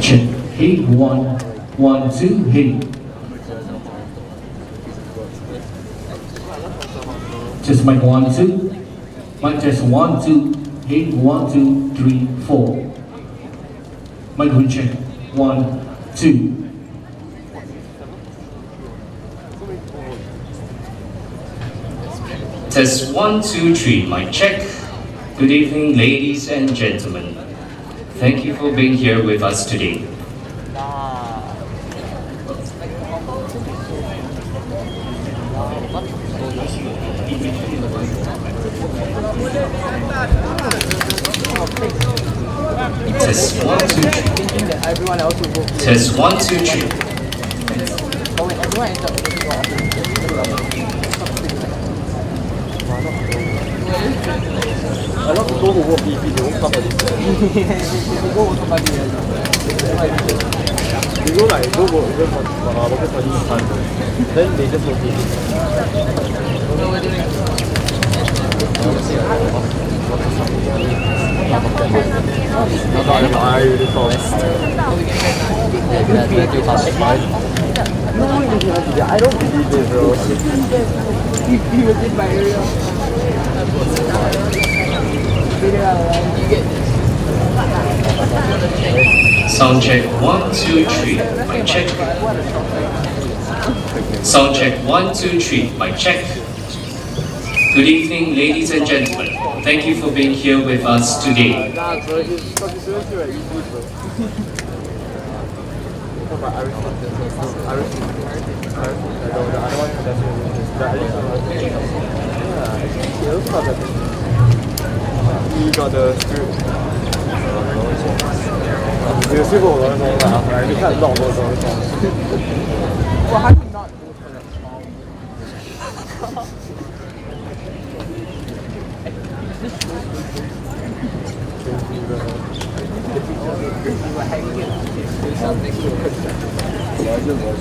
Chen, hey, 1, 1, 2, hey. Just mic 1, 2. Mic test 1, 2. Hey, 1, 2, 3, 4. Microphone check 1, 2. Test 1, 2, 3, mic check. Good evening, ladies and gentlemen. Thank you for being here with us today. Test 1, 2, 3. Test 1, 2, 3. A lot of people who work PAP, they won't come at this time. They go like, go work workers study time, then they just work I don't believe this, bro. He was in my area. Sound check 1, 2, 3. Mic check. Sound check 1, 2, 3. Mic check. Good evening, ladies and gentlemen. Thank you for being here with us today. He got the spirit. You see what I was you can't lock those on. Well, how do you not do it for that small?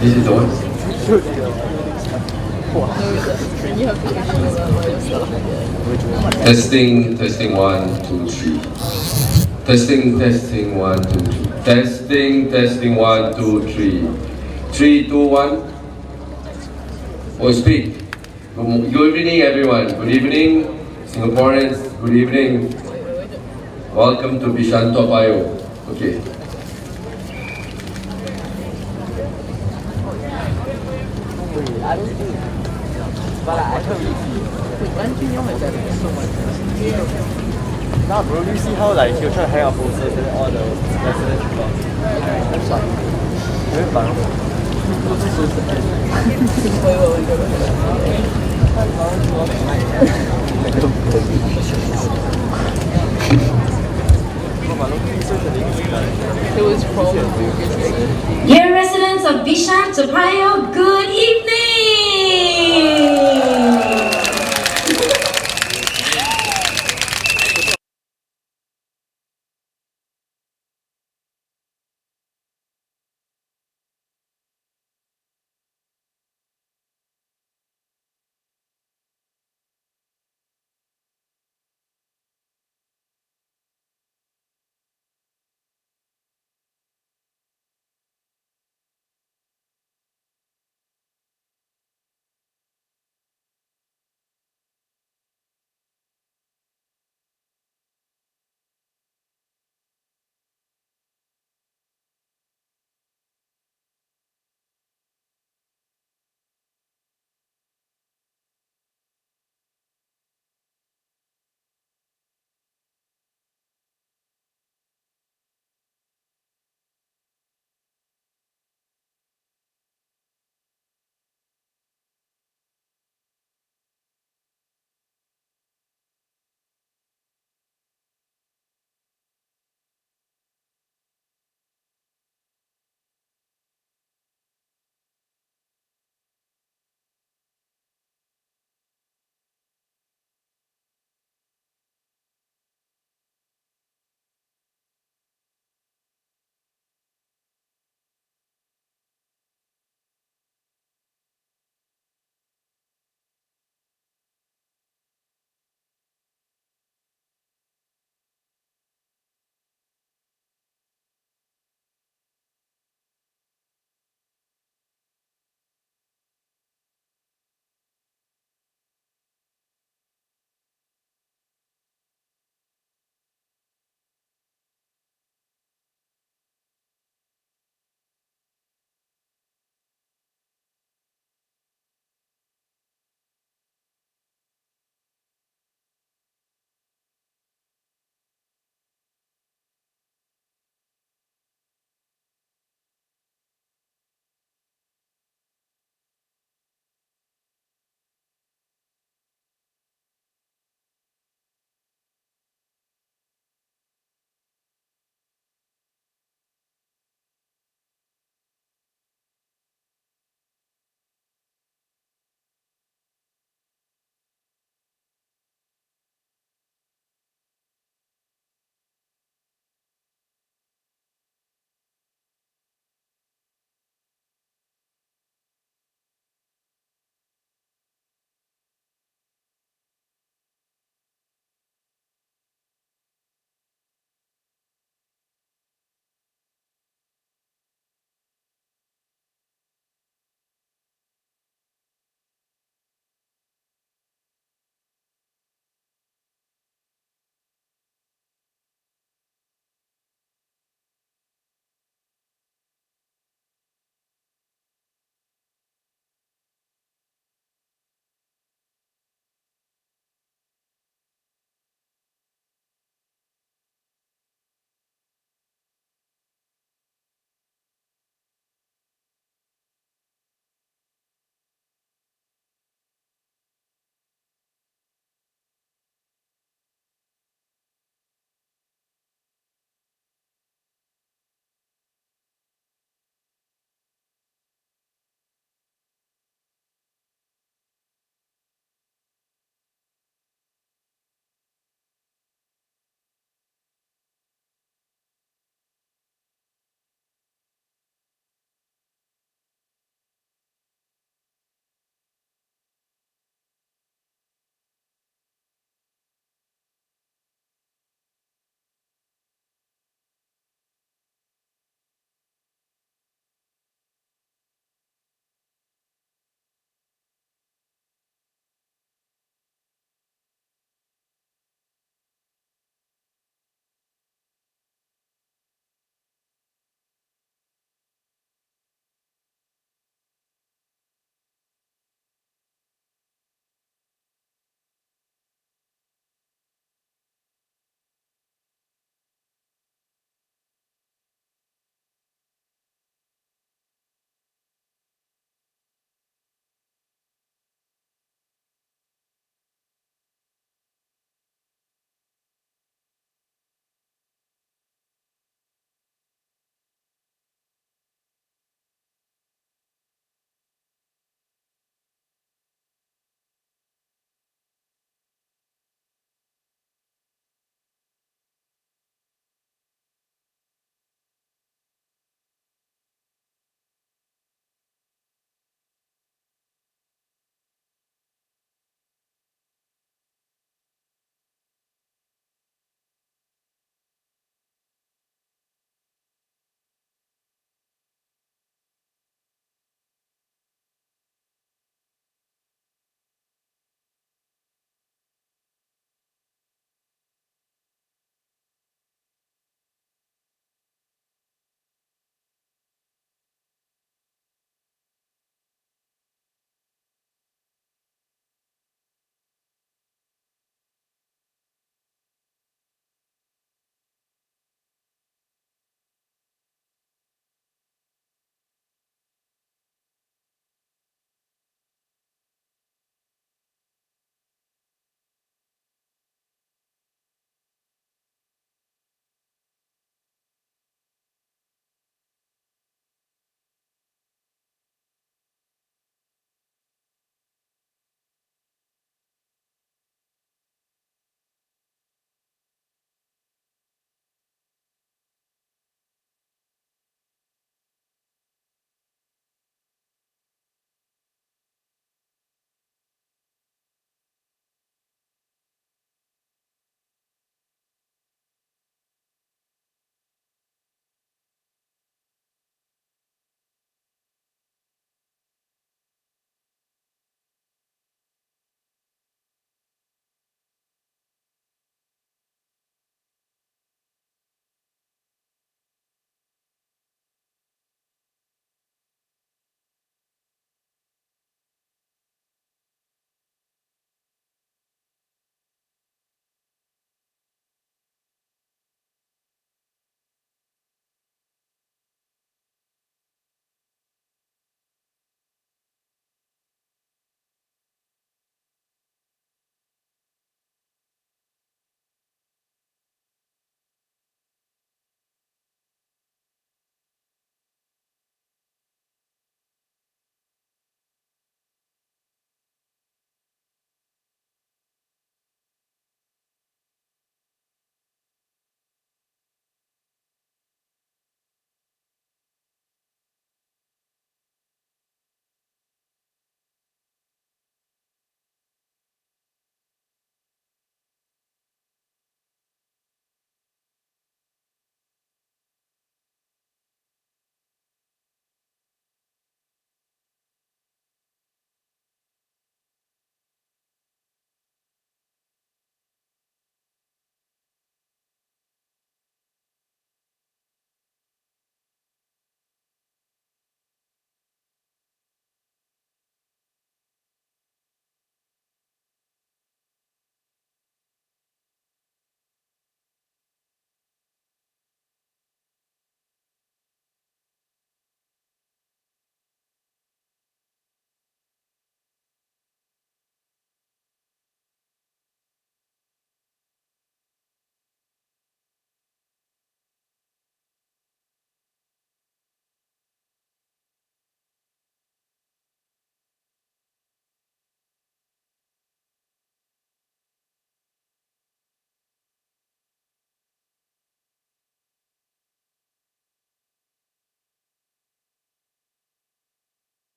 This is the one. Testing, testing, 1, 2, 3. Testing, testing, 1, 2, 3. Testing, testing, 1, 2, 3. 3, 2, 1. Oh, speak. Good evening, everyone. Good evening, Singaporeans. Good evening. Welcome to Bishan-Toa Payoh. Okay. I don't think. But I heard Nah, bro, you see how like he'll try to hang out posters and all the residents people. That's fine. Very fun. it was probably. Dear residents of Bishan-Toa Payoh, good evening!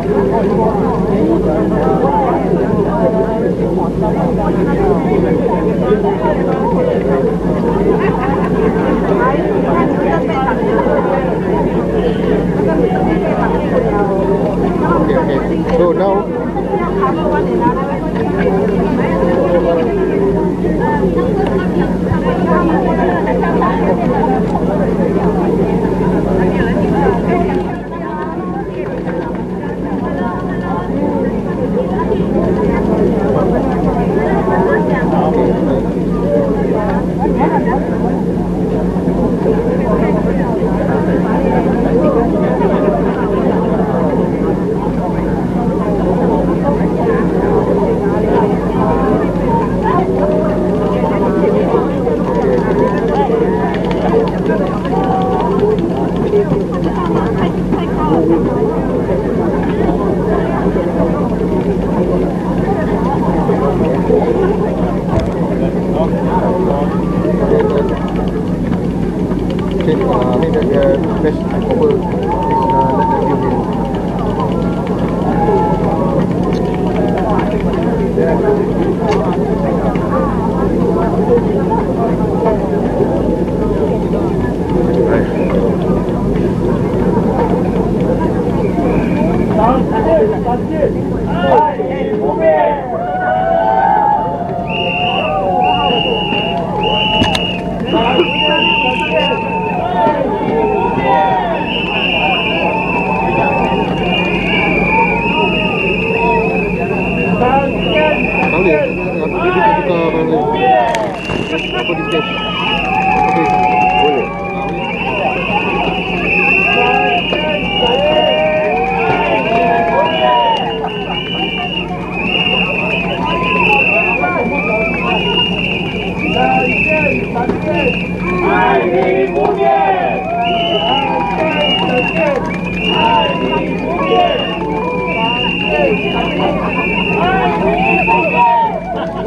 Okay. So now.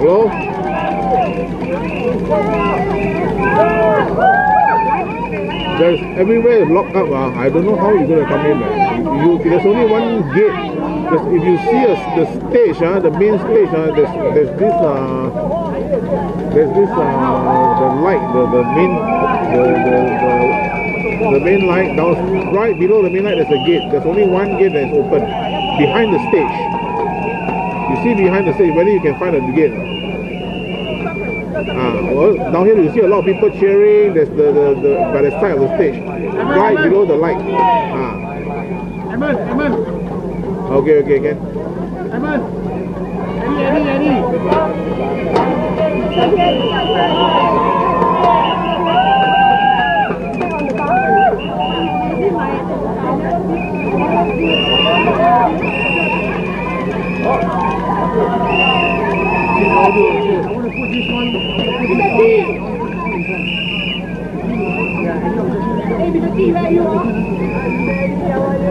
Hello? There's everywhere is locked up. I don't know how you're going to come in. There's only one gate. If you see the stage, the main stage, there's this the light, the main light down right below the main light. There's a gate. There's only one gate that is open behind the stage. You see behind the stage, whether you can find a gate. Well, down here you see a lot of people cheering. There's the by the side of the stage, right below the light. Amen. Okay, can. Amen. Eddie. I want to put this one. Hey, Binati, where are you? How are you?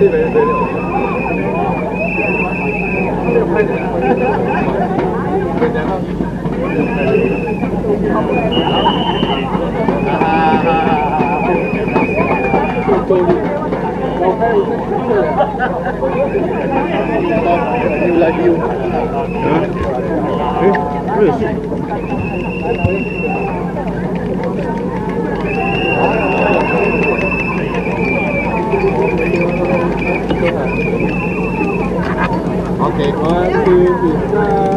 You like you. Where is it? Okay, 1, 2, 3.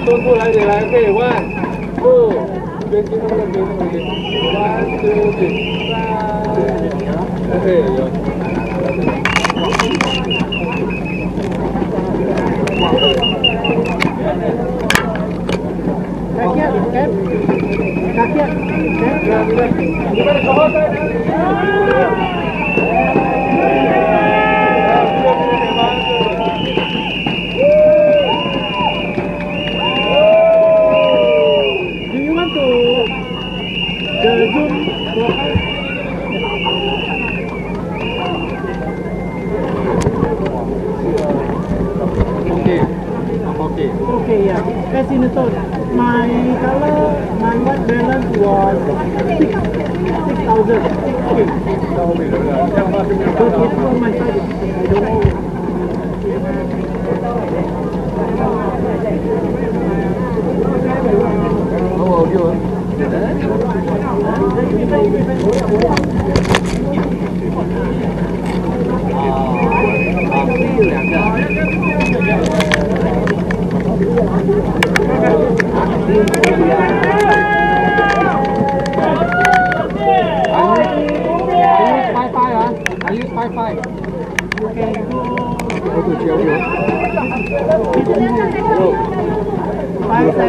Tuân出来点来，可以 1, 2，边边那边那边 1, 2, 3。OK， 有。Okay, yeah. As in the total, my color, my white balance was 6,000. Okay. But it's on my side. I don't know. No audio. I use 5.5. Okay. Go to Siow. 5.7.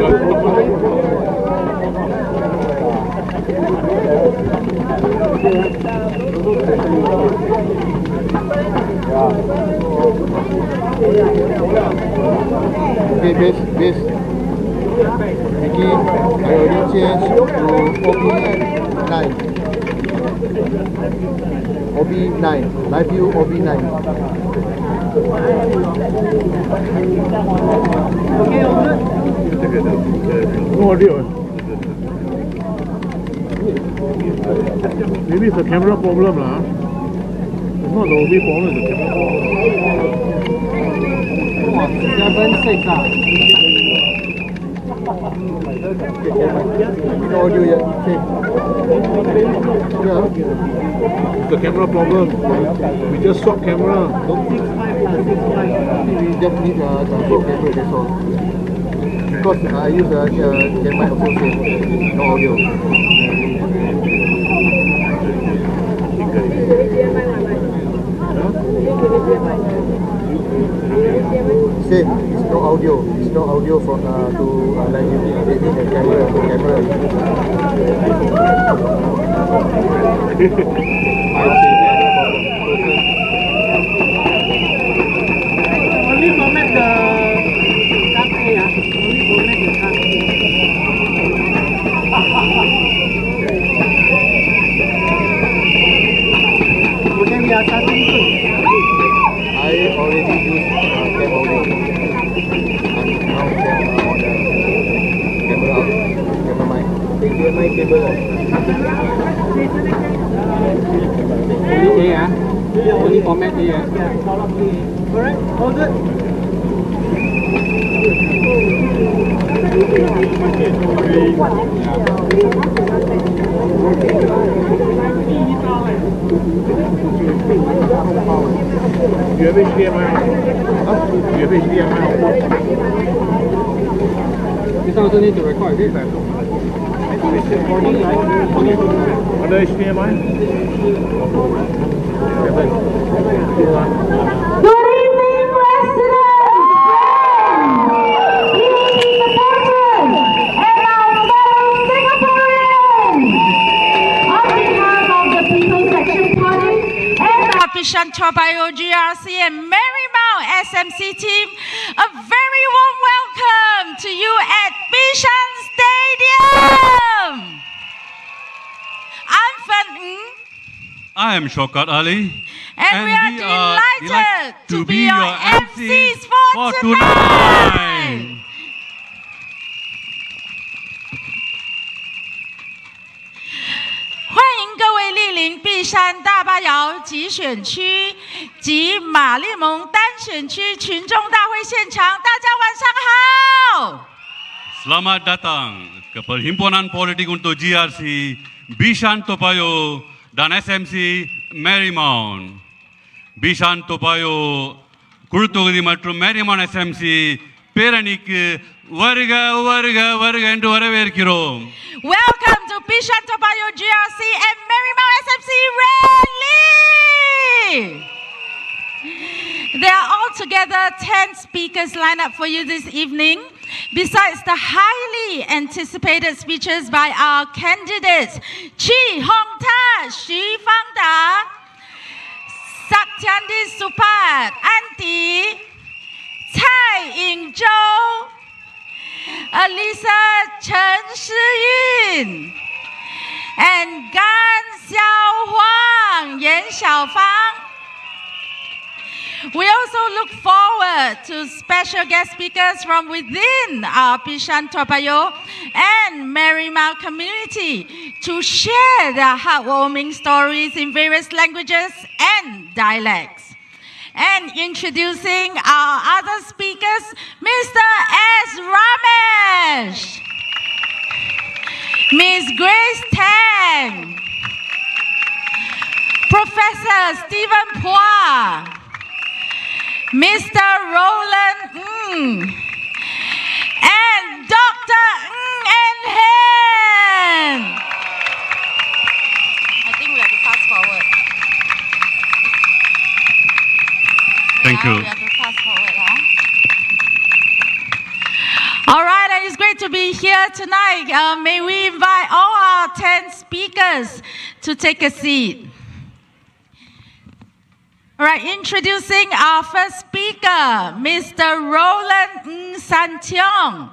Okay, base. Vicky, I already changed to OB9. OB9. Live view OB9. Okay, all good? No audio. Maybe it's a camera problem lah. It's not the OB problem, it's the camera problem. 7.6 ah. No audio yet. Okay. Yeah. It's the camera problem. We just swap camera. 6.5. We just need the swap camera, that's all. Because I use the mic also same. No audio. Same, it's no audio. It's no audio from to like you need the camera. Only format the card A, only format the card A. Okay, we are starting soon. I already used cam holding. And now cam on the camera out. Camera mic. HDMI cable. Only A, only format A. Alright, all good. You have HDMI? Huh? You have HDMI? This one also need to record, is it? Ada HDMI? Good evening, residents, friends, and our fellow Singaporeans. On behalf of the People's Action Party and the Bishan-Toa Payoh GRC and Marymount SMC team, a very warm welcome to you at Bishan Stadium. I am Shaukat Ali. And we are delighted to be your MCs for tonight. 欢迎各位莅临碧山大巴窑集选区及马利蒙单选区群众大会现场，大家晚上好。 Selamat datang ke Perhimpunan Politik untuk GRC Bishan-Toa Payoh dan SMC Marymount. Bishan-Toa Payoh Kultur மற்றும் Marymount SMC பேரணிக்கு வருக என்று வரவேற்கிறோம். Welcome to Bishan-Toa Payoh GRC and Marymount SMC rally. There are altogether 10 speakers lined up for you this evening. Besides the highly anticipated speeches by our candidates, Hong-Ta, Xu Fangda, Saktiandi Supat, Anti, Cai Yingzhou, Alissa, Chen Shiyun, and Gan Siow Huang, Yan Xiaofang. We also look forward to special guest speakers from within our Bishan-Toa Payoh and Marymount community to share their heartwarming stories in various languages and dialects. And introducing our other speakers, Mr. S. Romesh, Ms. Grace Tang, Professor Stephen Phua, Mr. Roland and Dr. and Hen. I think we have to fast forward. Thank you. We have to fast forward. All right, and it's great to be here tonight. May we invite all our 10 speakers to take a seat. All right, introducing our first speaker, Mr. Roland Santiong.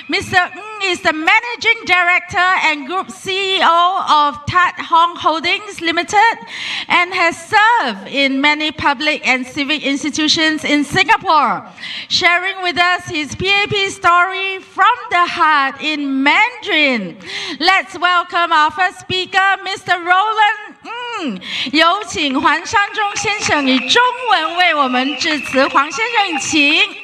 Mr. is the Managing Director and Group CEO of Tat Hong Holdings Limited and has served in many public and civic institutions in Singapore, sharing with us his PAP story from the heart in Mandarin. Let's welcome our first speaker, Mr. Roland 有请黄山中先生以中文为我们致辞。黄先生，请。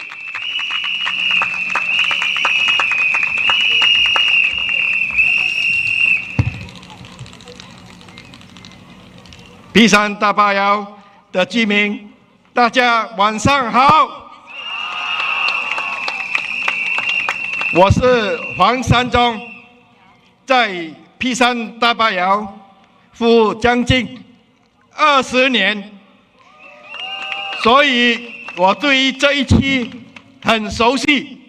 碧山大巴窑的居民，大家晚上好。我是黄山中，在碧山大巴窑 服务将近20年，所以我对于这一期很熟悉，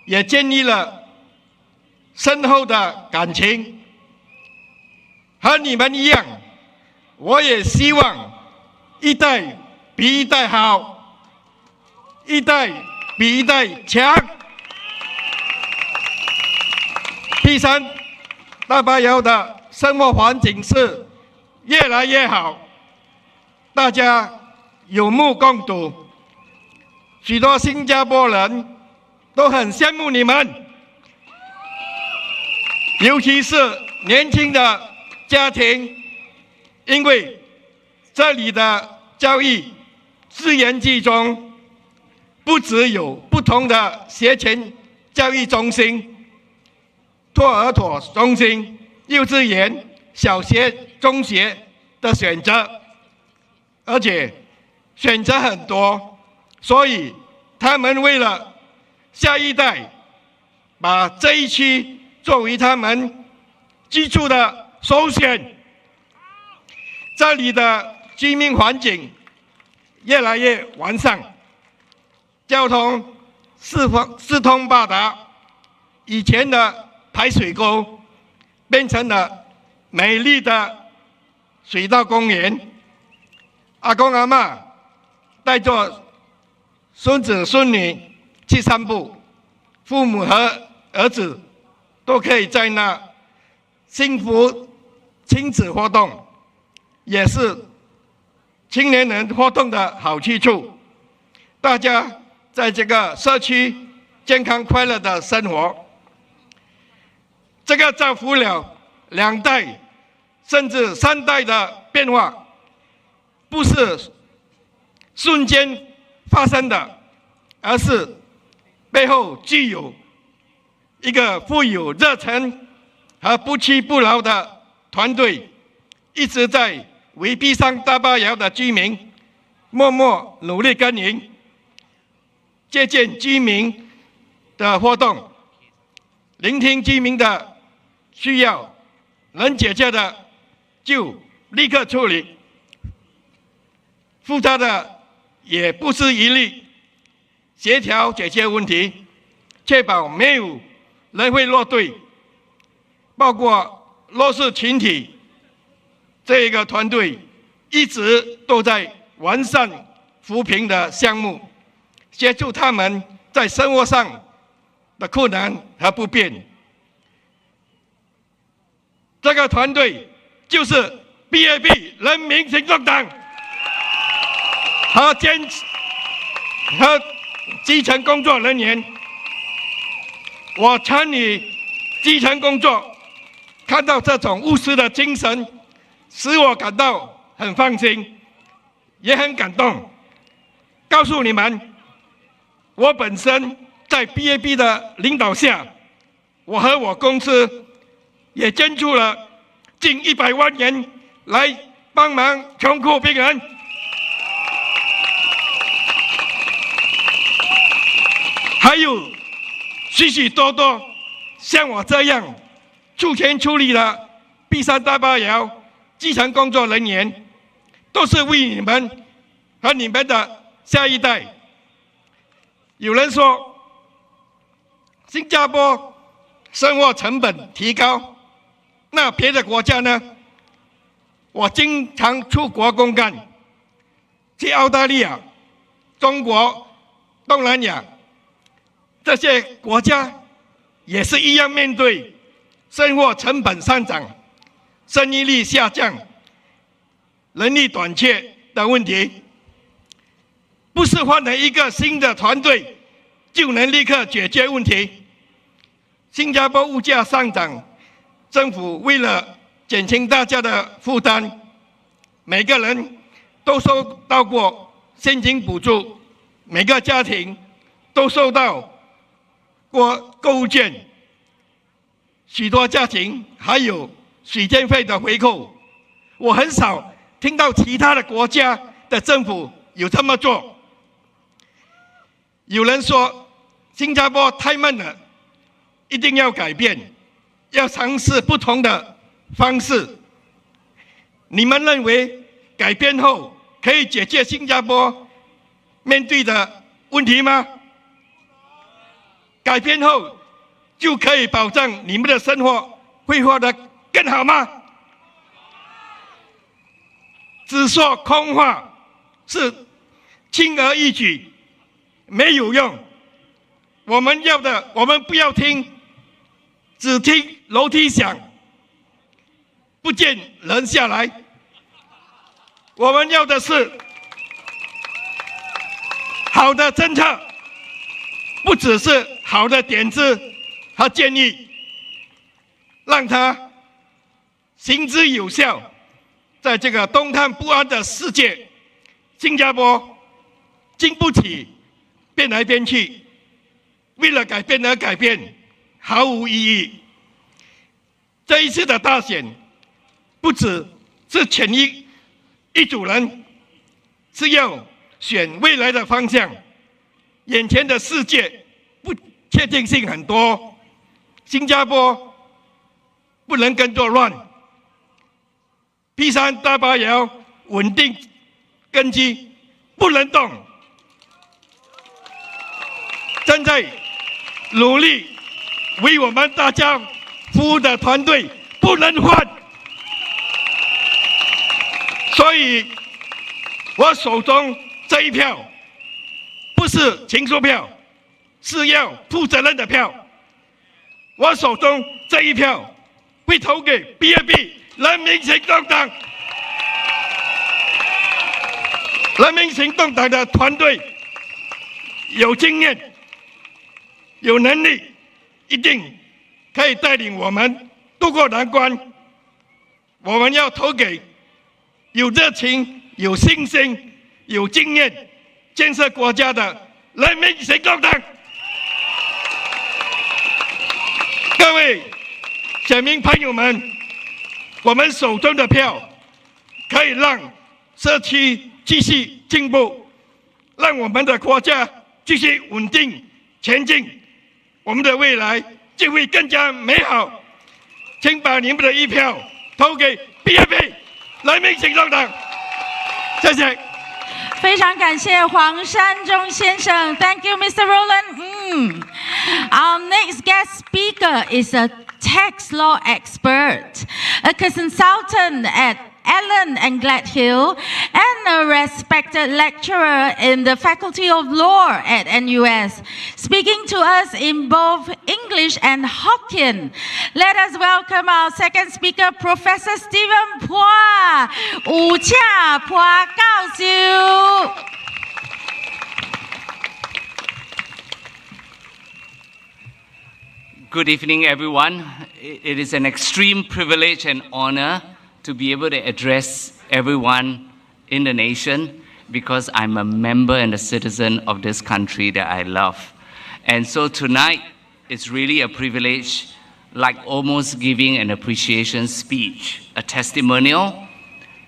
也建立了深厚的感情。和你们一样，我也希望一代比一代好，一代比一代强。碧山大巴窑的 生活环境是越来越好，大家有目共睹，许多新加坡人都很羡慕你们，尤其是年轻的家庭，因为这里的教育资源集中，不只有不同的学前教育中心、托儿所中心、 幼稚园、小学、中学的选择，而且选择很多，所以他们为了下一代，把这一区作为他们居住的首选。这里的居民环境越来越完善，交通四通八达，以前的排水沟 变成了美丽的水稻公园。阿公阿嬷带着孙子孙女去散步，父母和儿子都可以在那幸福亲子活动。也是青年人活动的好去处。大家在这个社区健康快乐的生活，这个造福了2代甚至3代的变化，不是瞬间发生的，而是背后具有一个富有热忱和不屈不挠的团队，一直在为碧山大巴窑的居民默默努力耕耘，借鉴居民的活动，聆听居民的需要，能解决的就立刻处理，复杂的也不失一力，协调解决问题，确保没有人会落队。包括弱势群体这一个团队一直都在完善扶贫的项目，协助他们在生活上的困难和不便。这个团队就是 PAP 人民行动党和基层工作人员。我参与基层工作，看到这种务实的精神，使我感到很放心，也很感动。告诉你们，我本身在 PAP 的领导下，我和我公司也捐出了近100万元来帮忙穷苦病人。还有许许多多像我这样出钱出力的碧山大巴窑基层工作人员，都是为你们和你们的下一代。有人说新加坡生活成本提高，那别的国家呢？我经常出国公干，去澳大利亚、中国、东南亚这些国家也是一样面对生活成本上涨、生育率下降、人力短缺的问题。不是换了一个新的团队就能立刻解决问题。新加坡物价上涨，政府为了减轻大家的负担，每个人都收到过现金补助，每个家庭都收到过购物券，许多家庭还有水电费的回扣。我很少听到其他的国家的政府有这么做。有人说新加坡太慢了，一定要改变，要尝试不同的方式。你们认为改变后可以解决新加坡面对的问题吗？改变后就可以保障你们的生活会活得更好吗？只说空话是轻而易举，没有用。我们不要听，只听楼梯响，不见人下来。我们要的是好的政策，不只是好的点子和建议，让它行之有效。在这个动荡不安的世界，新加坡经不起变来变去，为了改变而改变，毫无意义。这一次的大选，不只是选一组人，是要选未来的方向。眼前的世界不确定性很多，新加坡不能跟着乱。碧山大巴窑稳定根基，不能动。正在努力为我们大家服务的团队不能换。所以我手中这一票不是情书票，是要负责任的票。我手中这一票会投给 PAP 人民行动党。人民行动党的团队有经验、有能力，一定可以带领我们渡过难关。我们要投给有热情、有信心、有经验、建设国家的人民行动党。各位选民朋友们，我们手中的票可以让社区继续进步，让我们的国家继续稳定前进，我们的未来就会更加美好。请把你们的一票投给 PAP 人民行动党，谢谢。非常感谢黄山中先生 ，Thank you, Mr. Roland. Our next guest speaker is a tax law expert, a consultant at Allen and Gladhill, and a respected lecturer in the Faculty of Law at NUS, speaking to us in both English and Hokkien. Let us welcome our second speaker, Professor Stephen Phua, Wu Chia Phua Cao Siu. Good evening, everyone. It is an extreme privilege and honor to be able to address everyone in the nation because I'm a member and a citizen of this country that I love. And so tonight, it's really a privilege, like almost giving an appreciation speech, a testimonial.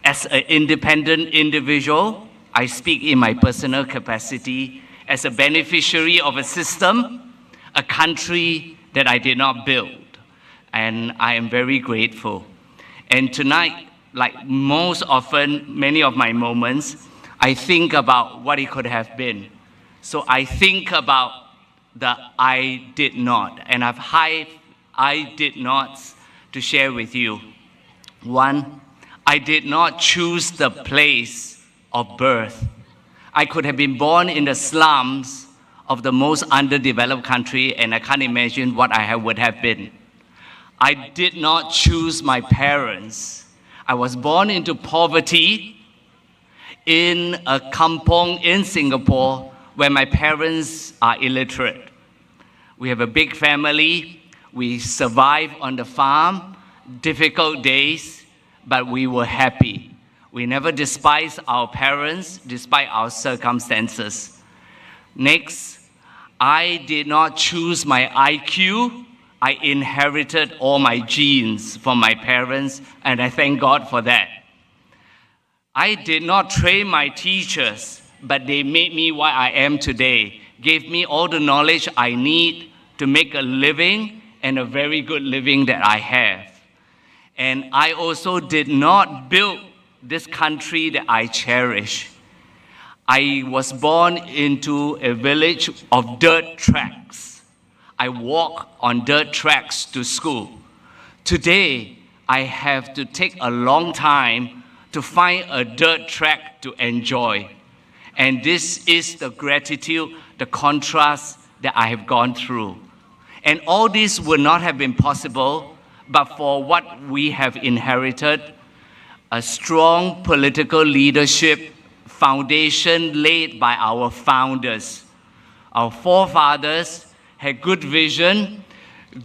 As an independent individual, I speak in my personal capacity as a beneficiary of a system, a country that I did not build. And I am very grateful. And tonight, like most often, many of my moments, I think about what it could have been. So I think about the I did not, and I've I did nots to share with you. One, I did not choose the place of birth. I could have been born in the slums of the most underdeveloped country, and I can't imagine what I would have been. I did not choose my parents. I was born into poverty in a kampong in Singapore where my parents are illiterate. We have a big family. We survived on the farm, difficult days, but we were happy. We never despised our parents despite our circumstances. Next, I did not choose my IQ. I inherited all my genes from my parents, and I thank God for that. I did not train my teachers, but they made me what I am today, gave me all the knowledge I need to make a living, and a very good living that I have. And I also did not build this country that I cherish. I was born into a village of dirt tracks. I walk on dirt tracks to school. Today, I have to take a long time to find a dirt track to enjoy. And this is the gratitude, the contrast that I have gone through. And all this would not have been possible but for what we have inherited, a strong political leadership foundation laid by our founders. Our forefathers had good vision,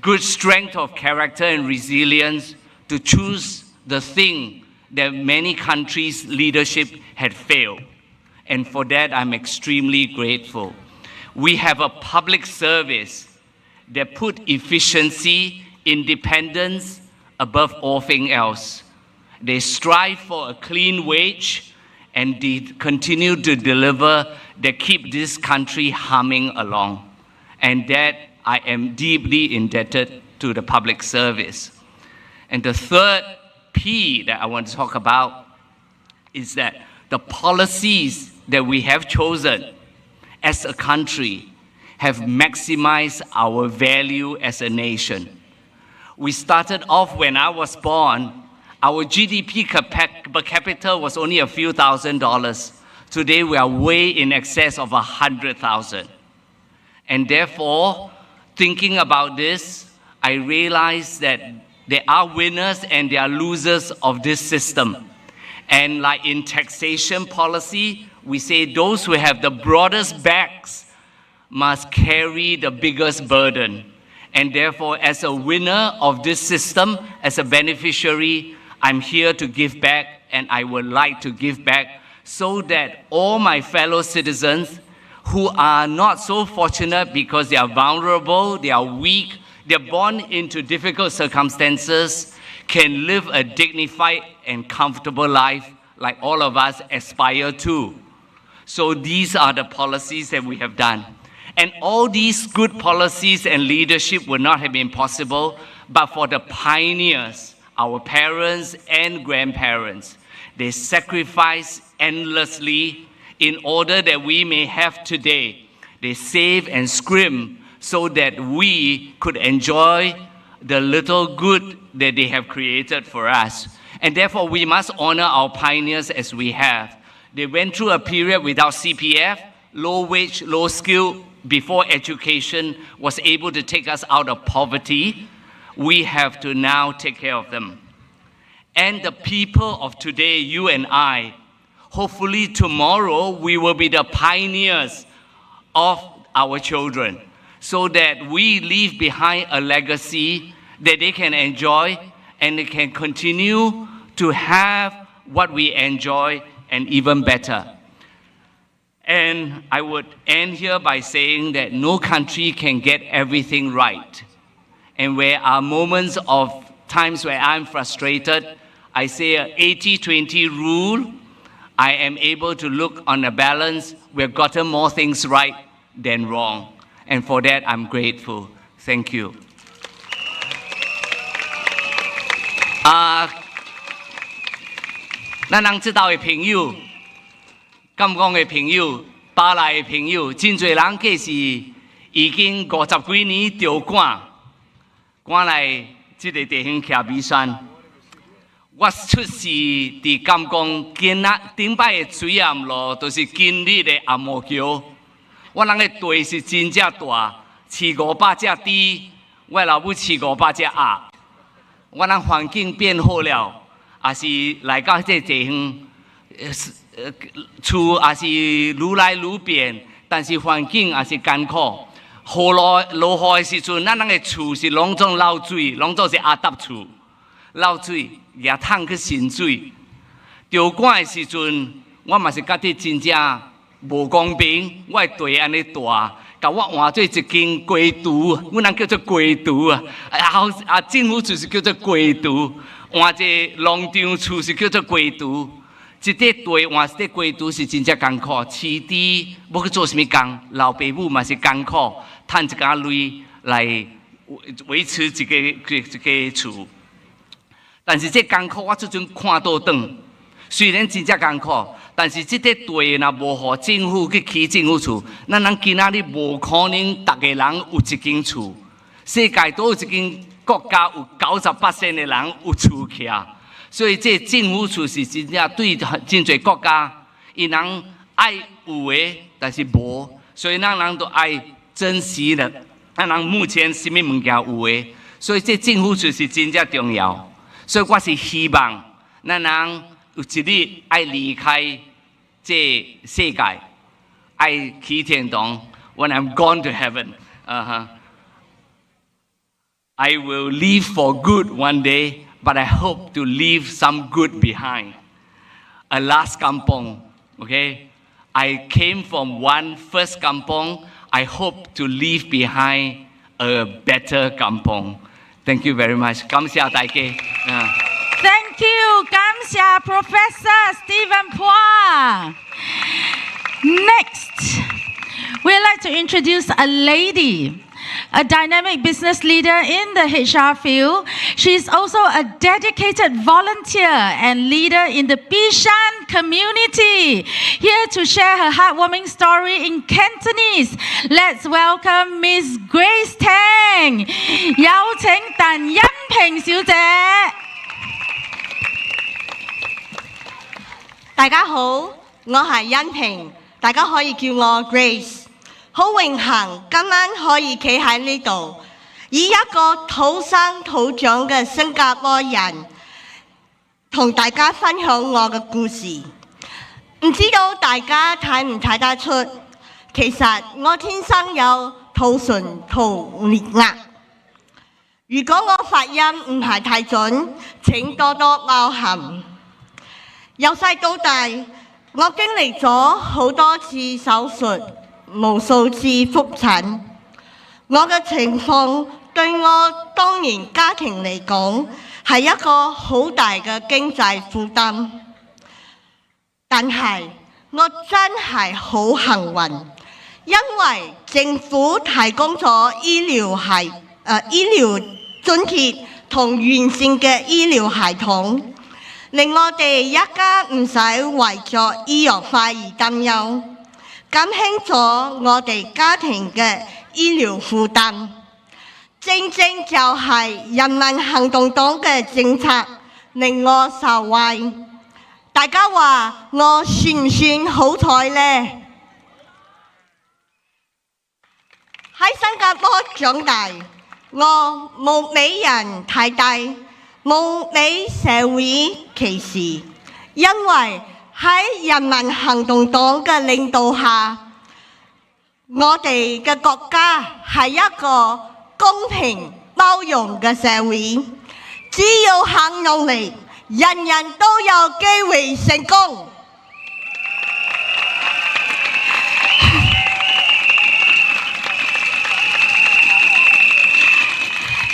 good strength of character and resilience to choose the thing that many countries' leadership had failed. And for that, I'm extremely grateful. We have a public service that put efficiency, independence above all things else. They strive for a clean wage and they continue to deliver that keep this country humming along. And that I am deeply indebted to the public service. And the third P that I want to talk about is that the policies that we have chosen as a country have maximized our value as a nation. We started off when I was born, our GDP per capita was only a few $1,000s. Today we are way in excess of 100,000. And therefore, thinking about this, I realized that there are winners and there are losers of this system. And like in taxation policy, we say those who have the broadest backs must carry the biggest burden. And therefore, as a winner of this system, as a beneficiary, I'm here to give back, and I would like to give back so that all my fellow citizens who are not so fortunate because they are vulnerable, they are weak, they're born into difficult circumstances, can live a dignified and comfortable life like all of us aspire to. So these are the policies that we have done. And all these good policies and leadership would not have been possible but for the pioneers, our parents and grandparents. They sacrificed endlessly in order that we may have today. They saved and scrimped so that we could enjoy the little good that they have created for us. And therefore, we must honor our pioneers as we have. They went through a period without CPF, low wage, low skill, before education was able to take us out of poverty. We have to now take care of them. And the people of today, you and I, hopefully tomorrow we will be the pioneers of our children so that we leave behind a legacy that they can enjoy and they can continue to have what we enjoy and even better. And I would end here by saying that no country can get everything right. And where are moments of times where I'm frustrated, I say an 80-20 rule, I am able to look on a balance. We've gotten more things right than wrong. And for that, I'm grateful. Thank you. 咱人知道的朋友，甘讲的朋友，巴来的朋友，真侪人计是已经50几年着赶来这个地方徛美山。我出世伫甘讲，今仔顶摆的水暗路，就是今日的暗摩桥。我人的地是真正大，饲500只猪，我老母饲500只鸭。我人环境变好了。 也是来到这地方，厝也是愈来愈变，但是环境也是艰苦。落雨的时阵，咱的厝是拢总漏水，拢总是阿搭厝，漏水也桶去渗水。着赶的时阵，我嘛是觉得真正无公平。我的地安尼大，甲我换做一间龟厨，阮人叫做龟厨啊，政府就是叫做龟厨。 换一个农场厝是叫做龟厨，一块地换一块龟厨是真正艰苦。饲猪要去做什么工？老爸母嘛是艰苦，赚一家钱来维持一个厝。但是这艰苦我即阵看倒转，虽然真正艰苦，但是这块地若无互政府去起政府厝，咱人今仔日无可能逐个人有一间厝。世界都有一间。 国家有98%的人有厝徛，所以这政府厝是真正对真侪国家，伊人爱有的，但是无，所以咱人都爱珍惜了。咱人目前什么物件有的，所以这政府厝是真正重要。所以我是希望咱人有一日爱离开这世界，爱去天堂。When I'm gone to heaven, I will leave for good one day, but I hope to leave some good behind. A last kampong, okay? I came from one first kampong. I hope to leave behind a better kampong. Thank you very much. Kamsia Taike. Thank you, Kamsia, Professor Stephen Phua. Next, we'd like to introduce a lady. A dynamic business leader in the HR field. She's also a dedicated volunteer and leader in the Bishan community. Here to share her heartwarming story in Cantonese. Let's welcome Miss Grace Tang. 有請鄧欣平小姐。大家好，我係欣平，大家可以叫我 Grace。 好榮幸今晚可以企喺呢度，以一個土生土長嘅新加坡人，同大家分享我嘅故事。唔知道大家睇唔睇得出，其實我天生有兔唇兔額。如果我發音唔係太準，請多多包涵。由細到大，我經歷咗好多次手術，無數次復診。我嘅情況對我當年家庭嚟講係一個好大嘅經濟負擔。但係我真係好幸運，因為政府提供咗醫療津貼同完善嘅醫療系統，令我哋一家唔使為咗醫藥費而擔憂，減輕咗我哋家庭嘅醫療負擔。正正就係人民行動黨嘅政策令我受惠。大家話我算唔算好彩呢？喺新加坡長大，我冇俾人睇低，冇俾社會歧視，因為喺人民行動黨嘅領導下，我哋嘅國家係一個公平包容嘅社會，只要肯努力，人人都有機會成功。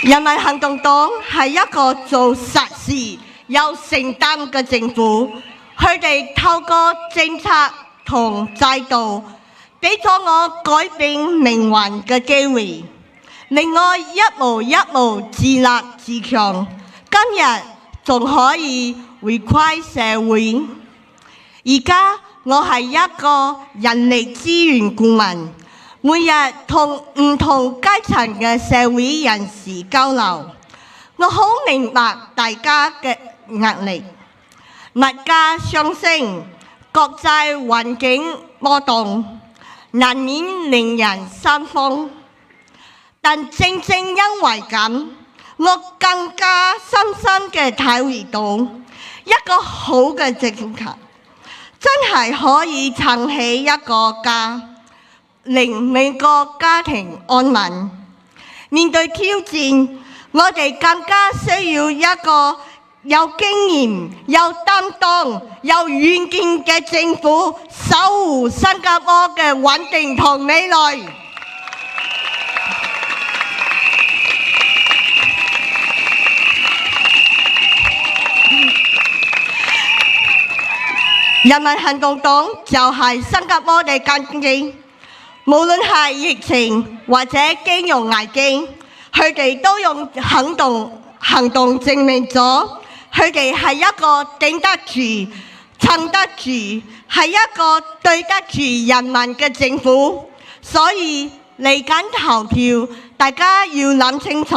人民行動黨係一個做實事、有承擔嘅政府，佢哋透過政策同制度，俾咗我改變命運嘅機會，令我一步一步自立自強。今日仲可以回饋社會。而家我係一個人力資源顧問，每日同唔同階層嘅社會人士交流，我好明白大家嘅壓力。物價上升，國際環境波動，難免令人心慌。但正正因為咁，我更加深深嘅體會到，一個好嘅政策真係可以撐起一個家，令每個家庭安穩。面對挑戰，我哋更加需要一個有經驗、有擔當、有遠見嘅政府，守護新加坡嘅穩定同未來。人民行動黨就係新加坡嘅根基，無論係疫情或者金融危機，佢哋都用行動證明咗佢哋係一個頂得住、撐得住，係一個對得住人民嘅政府。所以嚟緊投票，大家要諗清楚。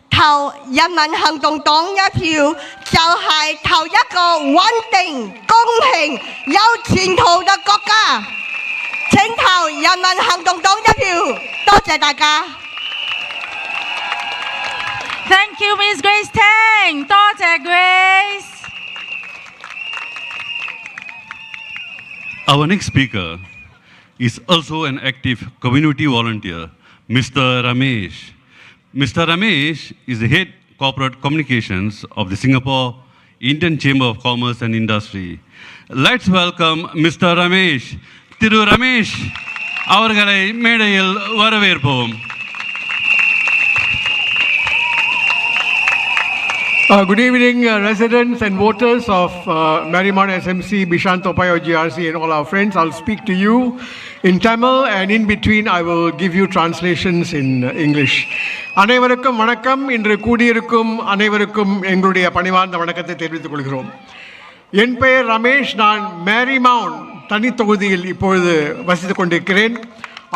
投人民行動黨一票，就係投一個穩定、公平、有前途嘅國家。請投人民行動黨一票，多謝大家。Thank you, Miss Grace Tang. 多謝 Grace. Our next speaker is also an active community volunteer, Mr. Romesh. Mr. Romesh is the head corporate communications of the Singapore Indian Chamber of Commerce and Industry. Let's welcome Mr. Romesh. Thiru Romesh அவர்களை மேடையில் வரவேற்போம். Good evening, residents and voters of Marymount SMC, Bishan-Toa Payoh GRC, and all our friends. I'll speak to you in Tamil, and in between I will give you translations in English. அனைவருக்கும் வணக்கம். இன்று கூடியிருக்கும் அனைவருக்கும் எங்களுடைய பணிவார்ந்த வணக்கத்தை தெரிவித்துக் கொள்கிறோம். என் பெயர் ரமேஷ். நான் மேரிமவுண்ட் தனித்தொகுதியில் இப்பொழுது வசித்துக் கொண்டிருக்கிறேன்.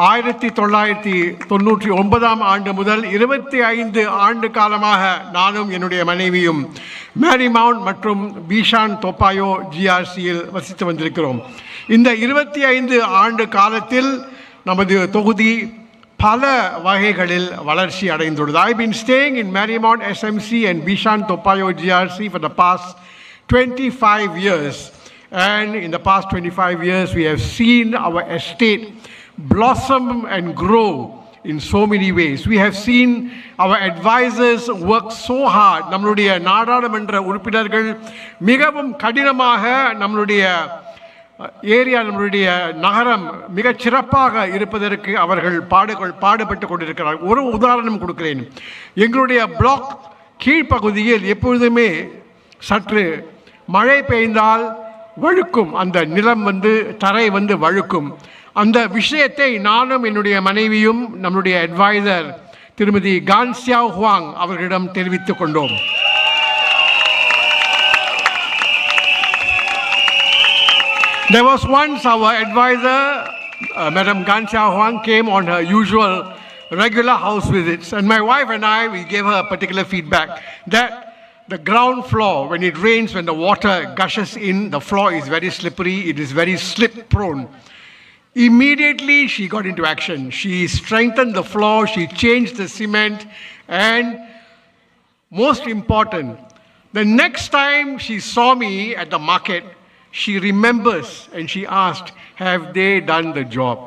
1999 ஆண்டு முதல் 25 ஆண்டு காலமாக நானும் என்னுடைய மனைவியும் மேரிமவுண்ட் மற்றும் பிஷான்-டோா பாயோh GRCயில் வசித்து வந்திருக்கிறோம். இந்த 25 ஆண்டு காலத்தில் நமது தொகுதி பல வகைகளில் வளர்ச்சி அடைந்துள்ளது. I've been staying in Marymount SMC and Bishan-Toa Payoh GRC for the past 25 years, And in the past 25 years, we have seen our estate blossom and grow in so many ways. We have seen our advisors work so hard. நம்மளுடைய நாடாளுமன்ற உறுப்பினர்கள் மிகவும் கடினமாக நம்மளுடைய area, நம்மளுடைய நகரம் மிகச் சிறப்பாக இருப்பதற்கு அவர்கள் பாடுபட்டு கொண்டிருக்கிறார்கள். ஒரு உதாரணம் கொடுக்கிறேன். எங்களுடைய பிளாக் கீழ்ப்பகுதியில் எப்பொழுதுமே சற்று மழை பெய்ந்தால் வழுக்கும், அந்த நிலம் தரை வழுக்கும். அந்த விஷயத்தை நானும் என்னுடைய மனைவியும் நம்முடைய அட்வைசர் திருமதி Siow Huang அவர்களிடம் தெரிவித்துக் கொண்டோம். There was once our advisor, Madam Siow Huang, came on her usual regular house visits, and my wife and I, we gave her a particular feedback that the ground floor, when it rains, when the water gushes in, the floor is very slippery, it is very slip prone. Immediately she got into action. She strengthened the floor, she changed the cement, and most important, the next time she saw me at the market, she remembers and she asked, have they done the job?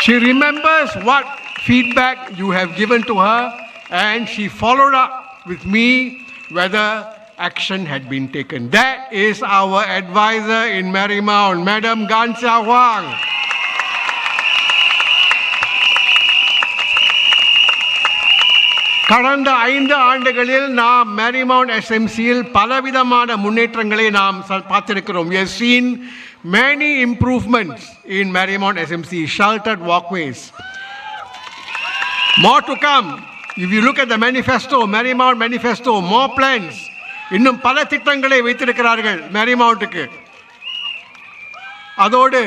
She remembers what feedback you have given to her, and she followed up with me whether action had been taken. That is our advisor in Marymount, Madam Siow Huang. கடந்த 5 ஆண்டுகளில் நாம் Marymount SMCயில் பலவிதமான முன்னேற்றங்களை நாம் பார்த்திருக்கிறோம். We have seen many improvements in Marymount SMC, sheltered walkways. More to come. If you look at the manifesto, Marymount manifesto, more plans. இன்னும் பல திட்டங்களை வைத்திருக்கிறார்கள் Marymountக்கு. அதோடு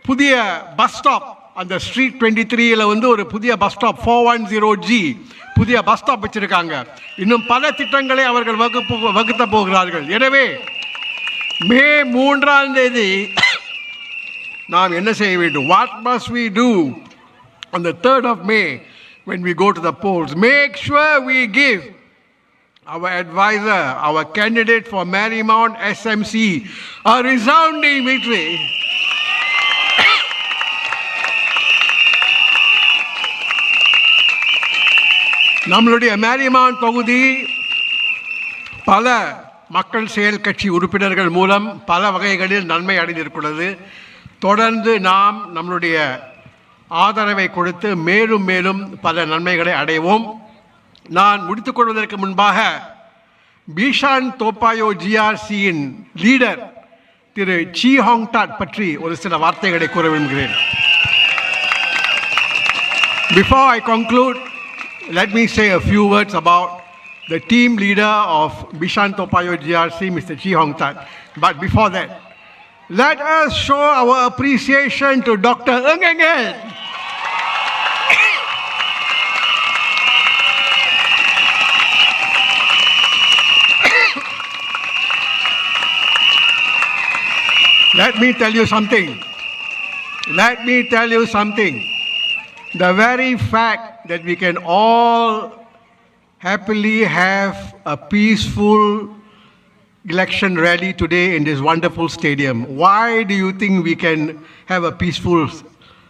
புதிய பஸ் ஸ்டாப், அந்த ஸ்ட்ரீட் 23ல ஒரு புதிய பஸ் ஸ்டாப் 410G புதிய பஸ் ஸ்டாப் வச்சிருக்காங்க. இன்னும் பல திட்டங்களை அவர்கள் வகுத்த போகிறார்கள். எனவே மே 3ஆம் தேதி நாம் என்ன செய்ய வேண்டும்? What must we do on the 3rd of May when we go to the polls? Make sure we give our advisor, our candidate for Marymount SMC, a resounding victory. நம்மளுடைய Marymount தொகுதி பல மக்கள் செயல் கட்சி உறுப்பினர்கள் மூலம் பல வகைகளில் நன்மை அடைந்திருக்கிறது. தொடர்ந்து நாம் நம்மளுடைய ஆதரவை கொடுத்து மேலும் மேலும் பல நன்மைகளை அடைவோம். நான் முடித்துக்கொள்வதற்கு முன்பாக Bishan-Toa Payoh GRCயின் லீடர் திரு Huang பற்றி ஒரு சில வார்த்தைகளை கூற விரும்புகிறேன். Before I conclude, let me say a few words about the team leader of Bishan-Toa Payoh GRC, Mr. Huang. But before that, let us show our appreciation to Dr. Ng. Let me tell you something. The very fact that we can all happily have a peaceful election rally today in this wonderful stadium. Why do you think we can have a peaceful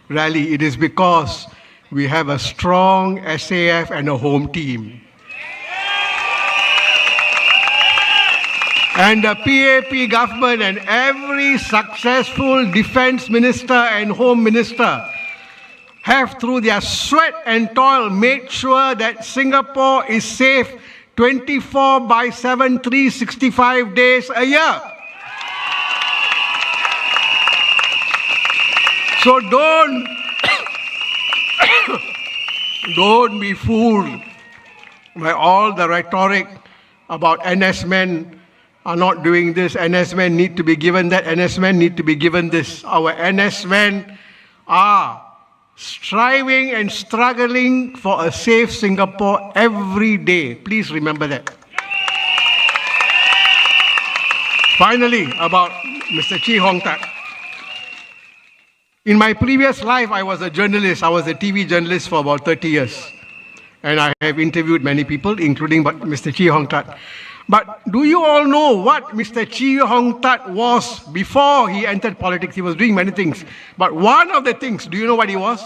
rally? It is because we have a strong SAF and a home team. And the PAP government and every successful defense minister and home minister have, through their sweat and toil, made sure that Singapore is safe 24/7, 365 days a year. So don't be fooled by all the rhetoric about NS men are not doing this, NS men need to be given that, NS men need to be given this. Our NS men are striving and struggling for a safe Singapore every day. Please remember that. Finally, about Mr. Huang. In my previous life, I was a journalist. I was a TV journalist for about 30 years. And I have interviewed many people, including Mr. Huang. But do you all know what Mr. Chee Hong Tat was before he entered politics? He was doing many things. But one of the things, do you know what he was?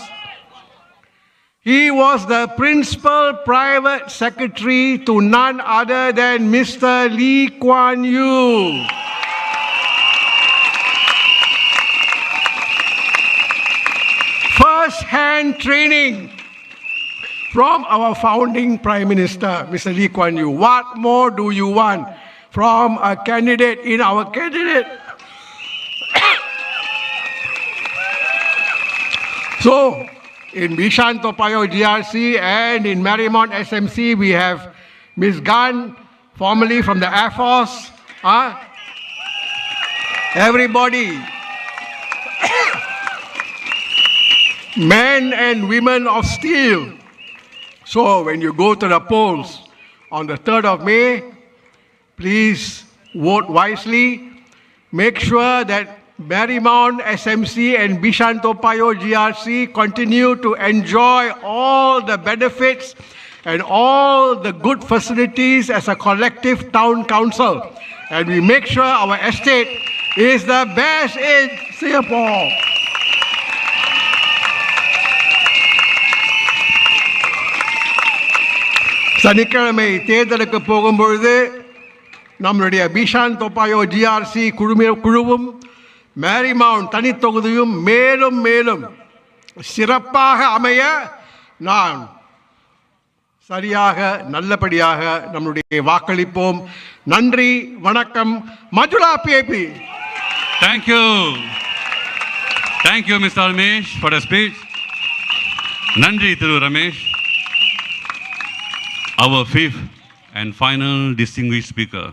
He was the principal private secretary to none other than Mr. Lee Kuan Yew. First-hand training from our founding Prime Minister, Mr. Lee Kuan Yew. What more do you want from a candidate in our candidate? So, in Bishan-Toa Payoh GRC and in Marymount SMC, we have Ms. Gan, formerly from the Air Force. Everybody, men and women of steel. So when you go to the polls on the 3rd of May, please vote wisely. Make sure that Marymount SMC and Bishan-Toa Payoh GRC continue to enjoy all the benefits and all the good facilities as a collective town council. And we make sure our estate is the best in Singapore. சனிக்கிழமை தேர்தலுக்கு போகும்பொழுது நம்முடைய Bishan-Toa Payoh GRC குழுவும் மேரிமவுண்ட் தனித்தொகுதியும் மேலும் மேலும் சிறப்பாக அமைய நான் சரியாக நல்லபடியாக நம்முடைய வாக்களிப்போம். நன்றி, வணக்கம். மஜுலா PAP. Thank you. Thank you, Mr. Romesh, for the speech. Nandri Thiru Ramesh. Our fifth and final distinguished speaker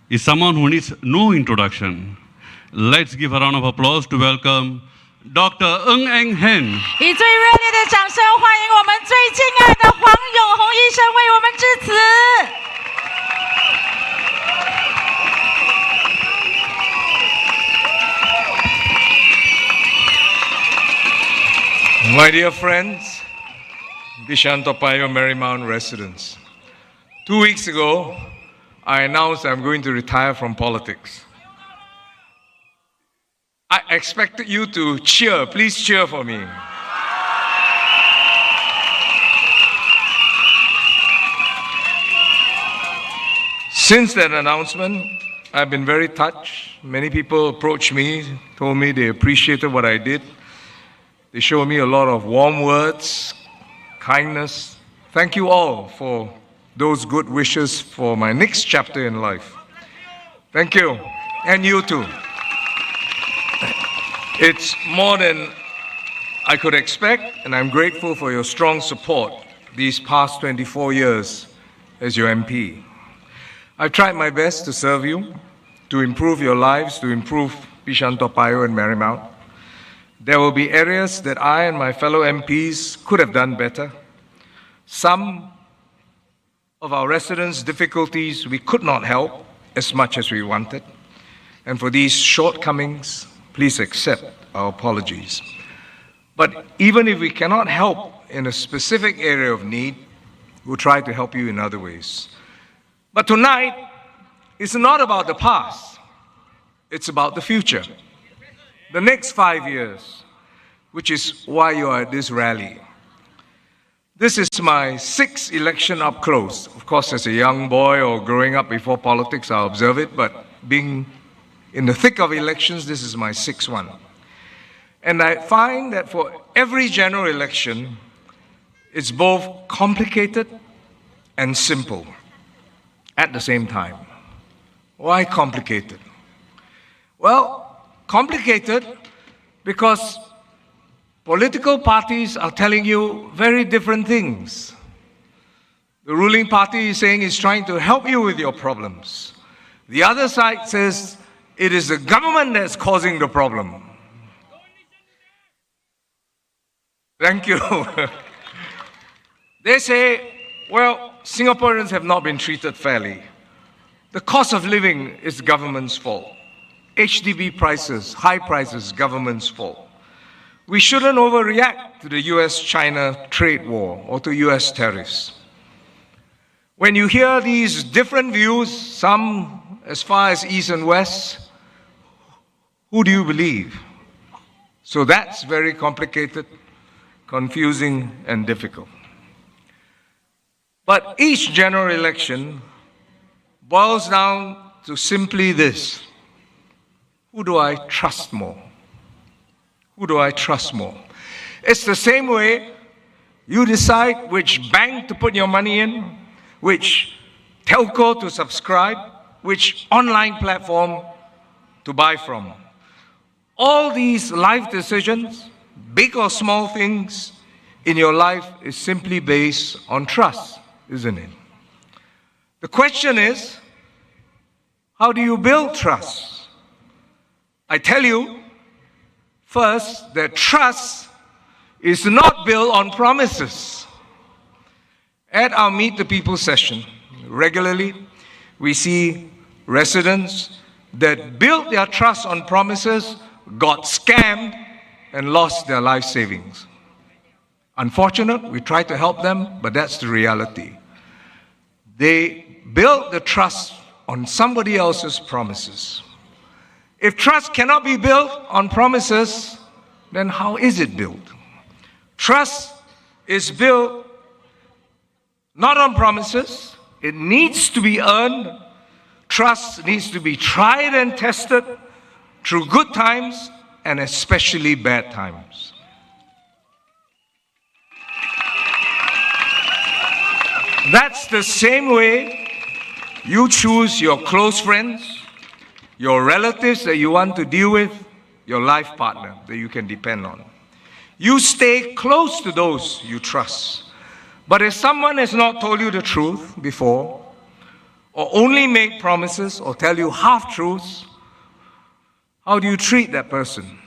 is someone who needs no introduction. Let's give a round of applause to welcome Dr. Ng Eng Hen. 以最热烈的掌声欢迎我们最敬爱的黄永红医生为我们致辞。My dear friends, Bishan-Toa Payoh Marymount residents, 2 weeks ago, I announced I'm going to retire from politics. I expected you to cheer. Please cheer for me. Since that announcement, I've been very touched. Many people approached me, told me they appreciated what I did. They showed me a lot of warm words, kindness. Thank you all for those good wishes for my next chapter in life. Thank you. And you too. It's more than I could expect, and I'm grateful for your strong support these past 24 years as your MP. I've tried my best to serve you, to improve your lives, to improve Bishan-Toa Payoh and Marymount. There will be areas that I and my fellow MPs could have done better. Some of our residents' difficulties we could not help as much as we wanted. And for these shortcomings, please accept our apologies. But even if we cannot help in a specific area of need, we'll try to help you in other ways. But tonight, it's not about the past. It's about the future. The next 5 years, which is why you are at this rally. This is my 6th election up close. Of course, as a young boy or growing up before politics, I'll observe it, but being in the thick of elections, this is my 6th one. And I find that for every general election, it's both complicated and simple at the same time. Why complicated? Well, complicated because political parties are telling you very different things. The ruling party is saying it's trying to help you with your problems. The other side says it is the government that's causing the problem. Thank you. They say, well, Singaporeans have not been treated fairly. The cost of living is government's fault. HDB prices, high prices, government's fault. We shouldn't overreact to the US-China trade war or to US tariffs. When you hear these different views, some as far as east and west, who do you believe? So that's very complicated, confusing, and difficult. But each general election boils down to simply this: who do I trust more? Who do I trust more? It's the same way you decide which bank to put your money in, which telco to subscribe, which online platform to buy from. All these life decisions, big or small things in your life, is simply based on trust, isn't it? The question is, how do you build trust? I tell you, first, that trust is not built on promises. At our Meet the People session, regularly, we see residents that built their trust on promises, got scammed, and lost their life savings. Unfortunate, we try to help them, but that's the reality. They built the trust on somebody else's promises. If trust cannot be built on promises, then how is it built? Trust is built not on promises. It needs to be earned. Trust needs to be tried and tested through good times and especially bad times. That's the same way you choose your close friends, your relatives that you want to deal with, your life partner that you can depend on. You stay close to those you trust. But if someone has not told you the truth before, or only make promises or tell you half-truths, how do you treat that person?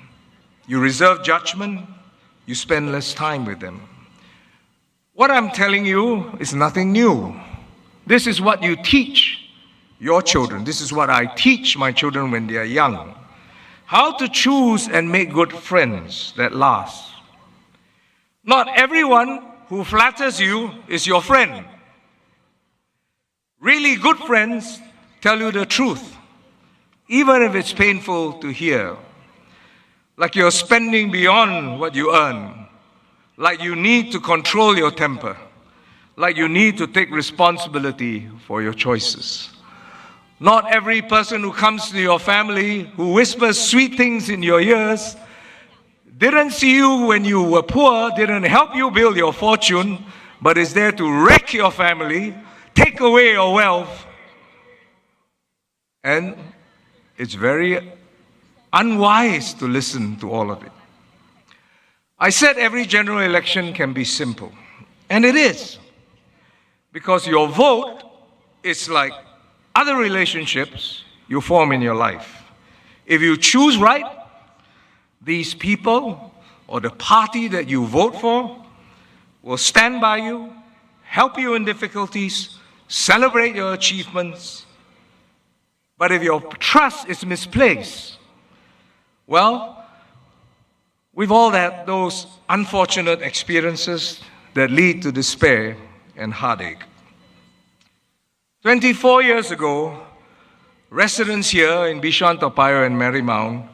You reserve judgment, you spend less time with them. What I'm telling you is nothing new. This is what you teach your children. This is what I teach my children when they are young. How to choose and make good friends that last. Not everyone who flatters you is your friend. Really good friends tell you the truth, even if it's painful to hear. Like you're spending beyond what you earn. Like you need to control your temper. Like you need to take responsibility for your choices. Not every person who comes to your family, who whispers sweet things in your ears, didn't see you when you were poor, didn't help you build your fortune, but is there to wreck your family, take away your wealth. And it's very unwise to listen to all of it. I said every general election can be simple, and it is, because your vote is like other relationships you form in your life. If you choose right, these people or the party that you vote for will stand by you, help you in difficulties, celebrate your achievements. But if your trust is misplaced, well, we've all had those unfortunate experiences that lead to despair and heartache. 24 years ago, residents here in Bishan-Toa Payoh and Marymount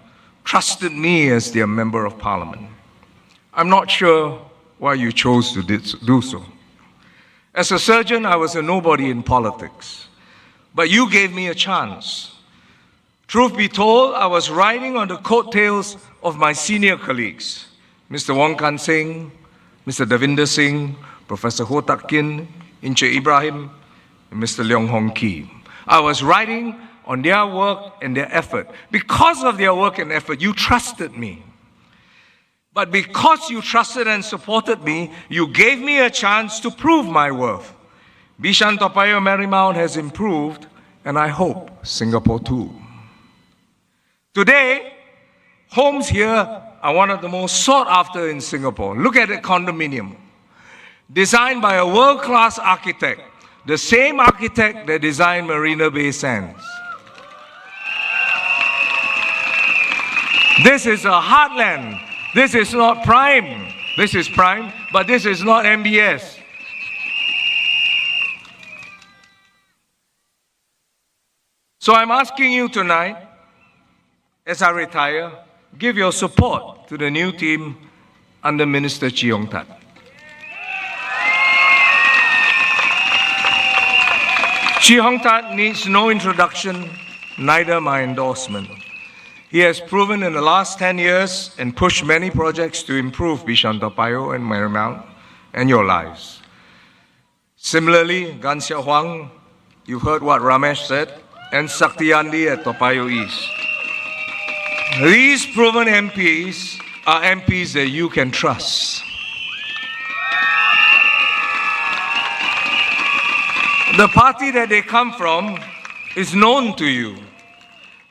trusted me as their Member of Parliament. I'm not sure why you chose to do so. As a surgeon, I was a nobody in politics, but you gave me a chance. Truth be told, I was riding on the coattails of my senior colleagues, Mr. Wong Kan Seng, Mr. Davinder Singh, Professor Ho Tak Kin, Inche Ibrahim, and Mr. Leong Hong Ki. I was riding on their work and their effort. Because of their work and effort, you trusted me. But because you trusted and supported me, you gave me a chance to prove my worth. Bishan-Toa Payoh Marymount has improved, and I hope Singapore too. Today, homes here are one of the most sought after in Singapore. Look at the condominium. Designed by a world-class architect, the same architect that designed Marina Bay Sands. This is a heartland. This is not prime. This is prime, but this is not MBS. So I'm asking you tonight, as I retire, give your support to the new team under Minister Cheong Tat. Cheong Tat needs no introduction, neither my endorsement. He has proven in the last 10 years and pushed many projects to improve Bishan-Toa Payoh and Marymount and your lives. Similarly, Huang, you've heard what Romesh said, and Saktiandi at Toa Payoh East. These proven MPs are MPs that you can trust. The party that they come from is known to you.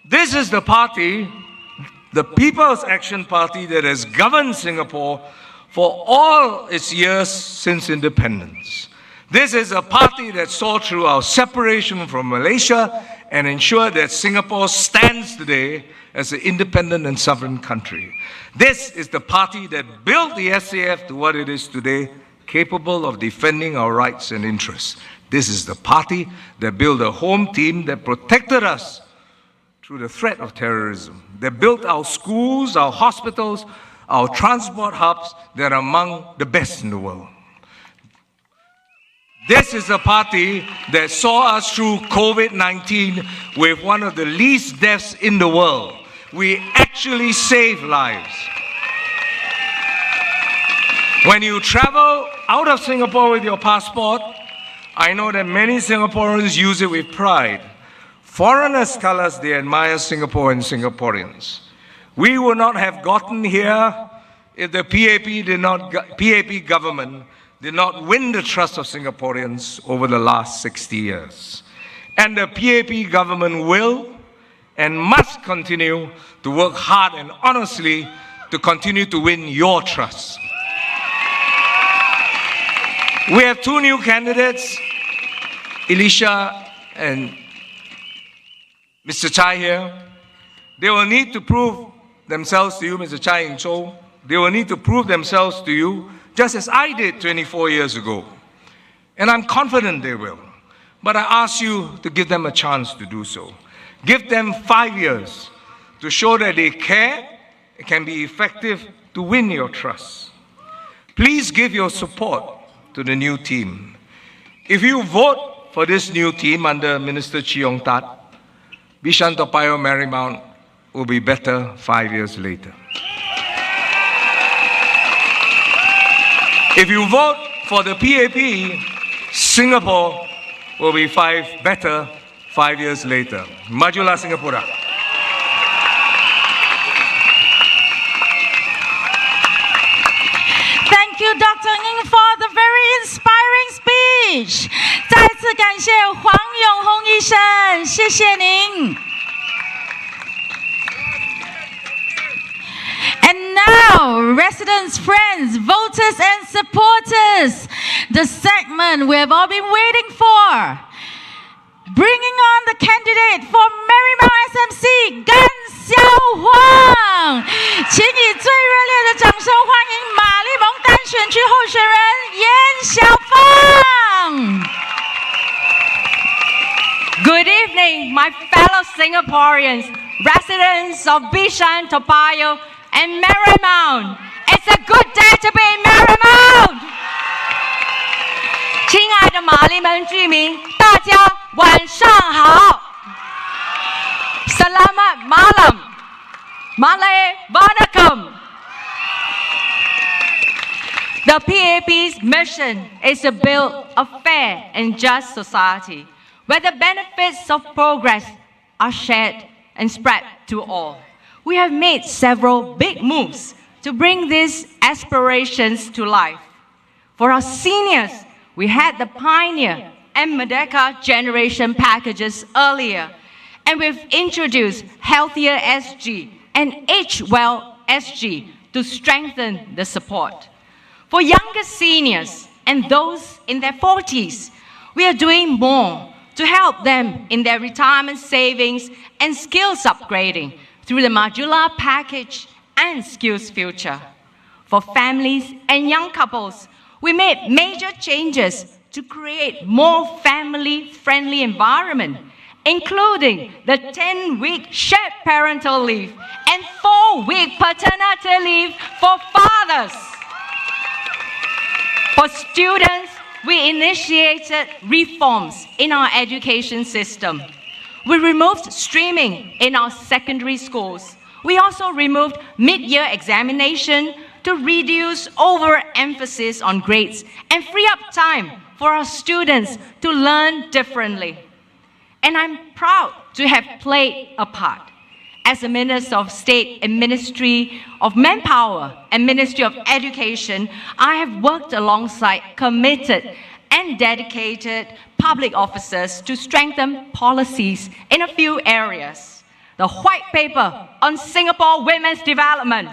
This is the party, the People's Action Party, that has governed Singapore for all its years since independence. This is a party that saw through our separation from Malaysia and ensured that Singapore stands today as an independent and sovereign country. This is the party that built the SAF to what it is today, capable of defending our rights and interests. This is the party that built a home team that protected us through the threat of terrorism, that built our schools, our hospitals, our transport hubs that are among the best in the world. This is a party that saw us through COVID-19 with one of the least deaths in the world. We actually saved lives. When you travel out of Singapore with your passport, I know that many Singaporeans use it with pride. Foreigners tell us they admire Singapore and Singaporeans. We would not have gotten here if the PAP government did not win the trust of Singaporeans over the last 60 years. And the PAP government will and must continue to work hard and honestly to continue to win your trust. We have two new candidates, Alissa and Mr. Chai here. They will need to prove themselves to you, Mr. Chai and Siow. They will need to prove themselves to you just as I did 24 years ago. And I'm confident they will. But I ask you to give them a chance to do so. Give them 5 years to show that they care, can be effective to win your trust. Please give your support to the new team. If you vote for this new team under Minister Cheong Tat, Bishan-Toa Payoh Marymount will be better 5 years later. If you vote for the PAP, Singapore will be better 5 years later. Majulah Singapura. Thank you, Dr. Ng, for the very inspiring speech. 再次感谢黄永红医生，谢谢您。And now, residents, friends, voters and supporters, the segment we have all been waiting for. Bringing on the candidate for Marymount SMC, Siow Huang. 请以最热烈的掌声欢迎马利蒙单选区候选人严小凤。 Good evening, my fellow Singaporeans, residents of Bishan-Toa Payoh and Marymount. It's a good day to be in Marymount. 亲爱的马利蒙居民，大家晚上好。Selamat malam. Malay vanakkam. The PAP's mission is to build a fair and just society where the benefits of progress are shared and spread to all. We have made several big moves to bring these aspirations to life. For our seniors, we had the Pioneer and Merdeka generation packages earlier, and we've introduced Healthier SG and Age Well SG to strengthen the support. For younger seniors and those in their 40s, we are doing more to help them in their retirement savings and skills upgrading through the Majulah package and Skills Future. For families and young couples, we made major changes to create more family-friendly environment, including the 10-week shared parental leave and 4-week paternity leave for fathers. For students, we initiated reforms in our education system. We removed streaming in our secondary schools. We also removed mid-year examination to reduce overemphasis on grades and free up time for our students to learn differently. And I'm proud to have played a part. As a Minister of State and Ministry of Manpower and Ministry of Education, I have worked alongside committed and dedicated public officers to strengthen policies in a few areas. The White Paper on Singapore Women's Development,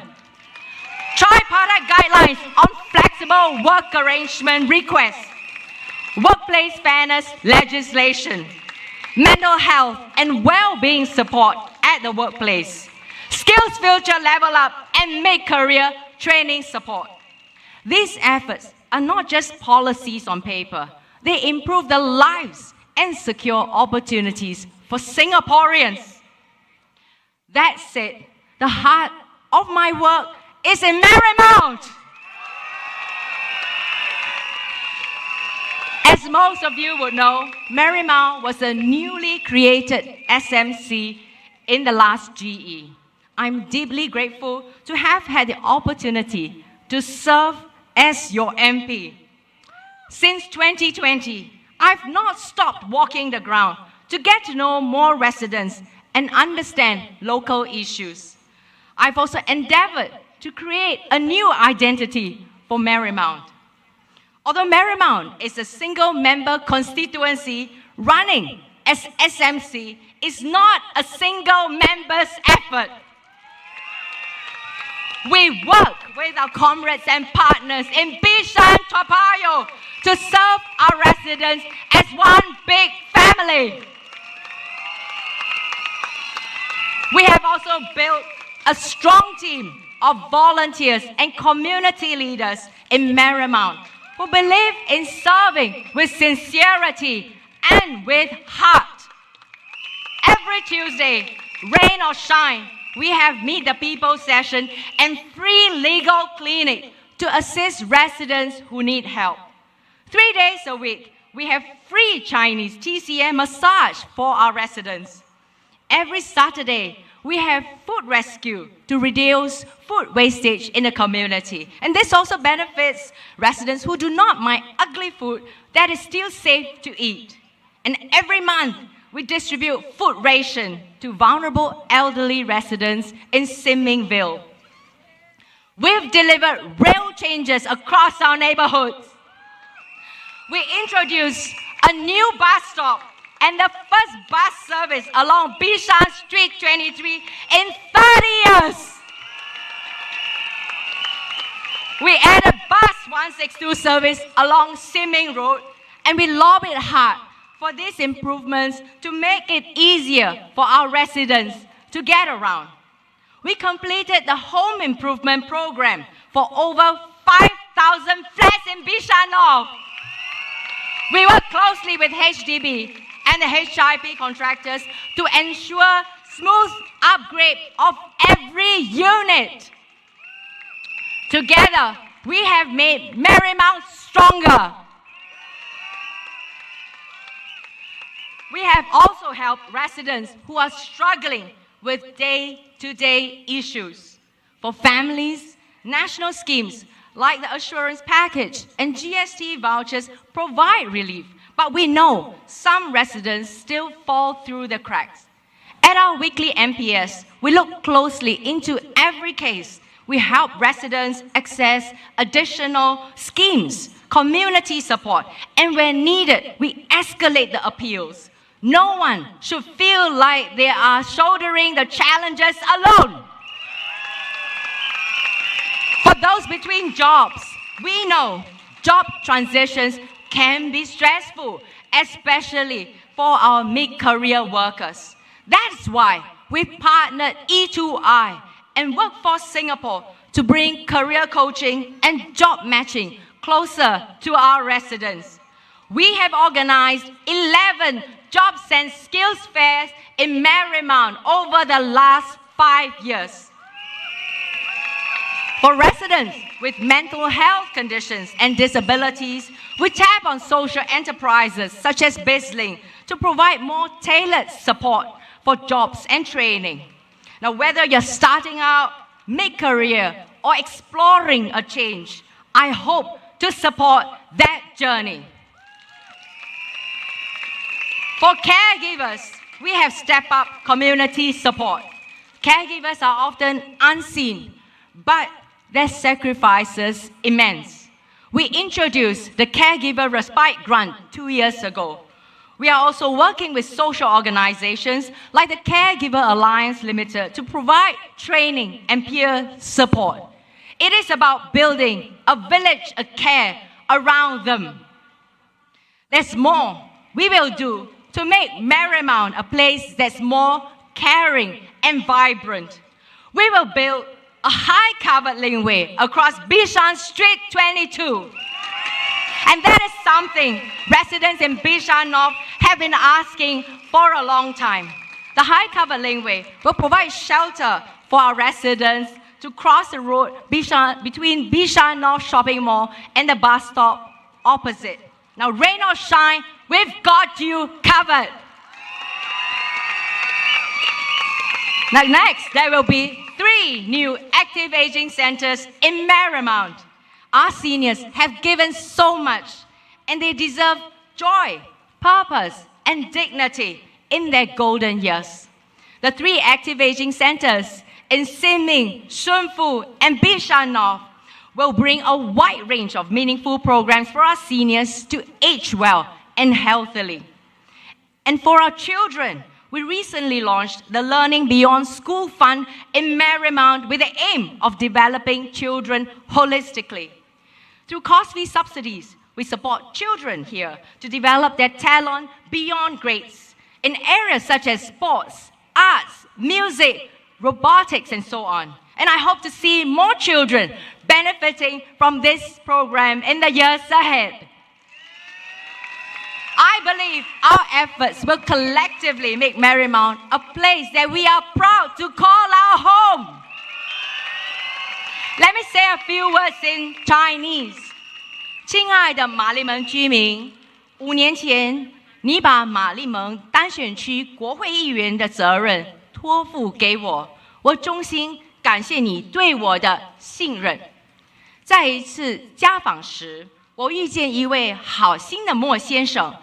tripartite guidelines on flexible work arrangement requests, workplace fairness legislation, mental health and well-being support at the workplace, skills future level up and mid-career training support. These efforts are not just policies on paper. They improve the lives and secure opportunities for Singaporeans. That said, the heart of my work is in Marymount. As most of you would know, Marymount was a newly created SMC in the last GE. I'm deeply grateful to have had the opportunity to serve as your MP. Since 2020, I've not stopped walking the ground to get to know more residents and understand local issues. I've also endeavored to create a new identity for Marymount. Although Marymount is a single-member constituency, running as SMC is not a single member's effort. We work with our comrades and partners in Bishan-Toa Payoh to serve our residents as one big family. We have also built a strong team of volunteers and community leaders in Marymount who believe in serving with sincerity and with heart. Every Tuesday, rain or shine, we have Meet the People session and free legal clinic to assist residents who need help. 3 days a week, we have free Chinese TCM massage for our residents. Every Saturday, we have food rescue to reduce food wastage in the community. And this also benefits residents who do not mind ugly food that is still safe to eat. And every month, we distribute food ration to vulnerable elderly residents in Sin Ming Ville. We've delivered real changes across our neighborhoods. We introduced a new bus stop and the first bus service along Bishan Street 23 in 30 years. We added bus 162 service along Sin Ming Road, and we lobbied hard for these improvements to make it easier for our residents to get around. We completed the home improvement program for over 5,000 flats in Bishan North. We work closely with HDB and the HIP contractors to ensure smooth upgrade of every unit. Together, we have made Marymount stronger. We have also helped residents who are struggling with day-to-day issues. For families, national schemes like the assurance package and GST vouchers provide relief, but we know some residents still fall through the cracks. At our weekly MPS, we look closely into every case. We help residents access additional schemes, community support, and when needed, we escalate the appeals. No one should feel like they are shouldering the challenges alone. For those between jobs, we know job transitions can be stressful, especially for our mid-career workers. That's why we partnered E2I and Workforce Singapore to bring career coaching and job matching closer to our residents. we have organized 11 jobs and skills fairs in Marymount over the last 5 years. For residents with mental health conditions and disabilities, we tap on social enterprises such as BizLink to provide more tailored support for jobs and training. Now, whether you're starting out, mid-career, or exploring a change, I hope to support that journey. For caregivers, we have stepped up community support. Caregivers are often unseen, but their sacrifices immense. We introduced the Caregiver Respite Grant 2 years ago. We are also working with social organizations like the Caregiver Alliance Limited to provide training and peer support. It is about building a village of care around them. There's more we will do to make Marymount a place that's more caring and vibrant. We will build a high-covered laneway across Bishan Street 22. And that is something residents in Bishan North have been asking for a long time. The high-covered laneway will provide shelter for our residents to cross the road between Bishan North Shopping Mall and the bus stop opposite. Now, rain or shine, we've got you covered. Now, next, there will be 3 new active aging centers in Marymount. Our seniors have given so much, and they deserve joy, purpose, and dignity in their golden years. The 3 active aging centers in Sin Ming, Shun Fu, and Bishan North will bring a wide range of meaningful programs for our seniors to age well and healthily. And for our children, we recently launched the Learning Beyond School Fund in Marymount with the aim of developing children holistically. Through cost-free subsidies, we support children here to develop their talent beyond grades in areas such as sports, arts, music, robotics, and so on. And I hope to see more children benefiting from this program in the years ahead. I believe our efforts will collectively make Marymount a place that we are proud to call our home. Let me say a few words in Chinese. 亲爱的玛丽门居民，5年前，你把玛丽门单选区国会议员的责任托付给我，我衷心感谢你对我的信任。在一次家访时，我遇见一位好心的莫先生，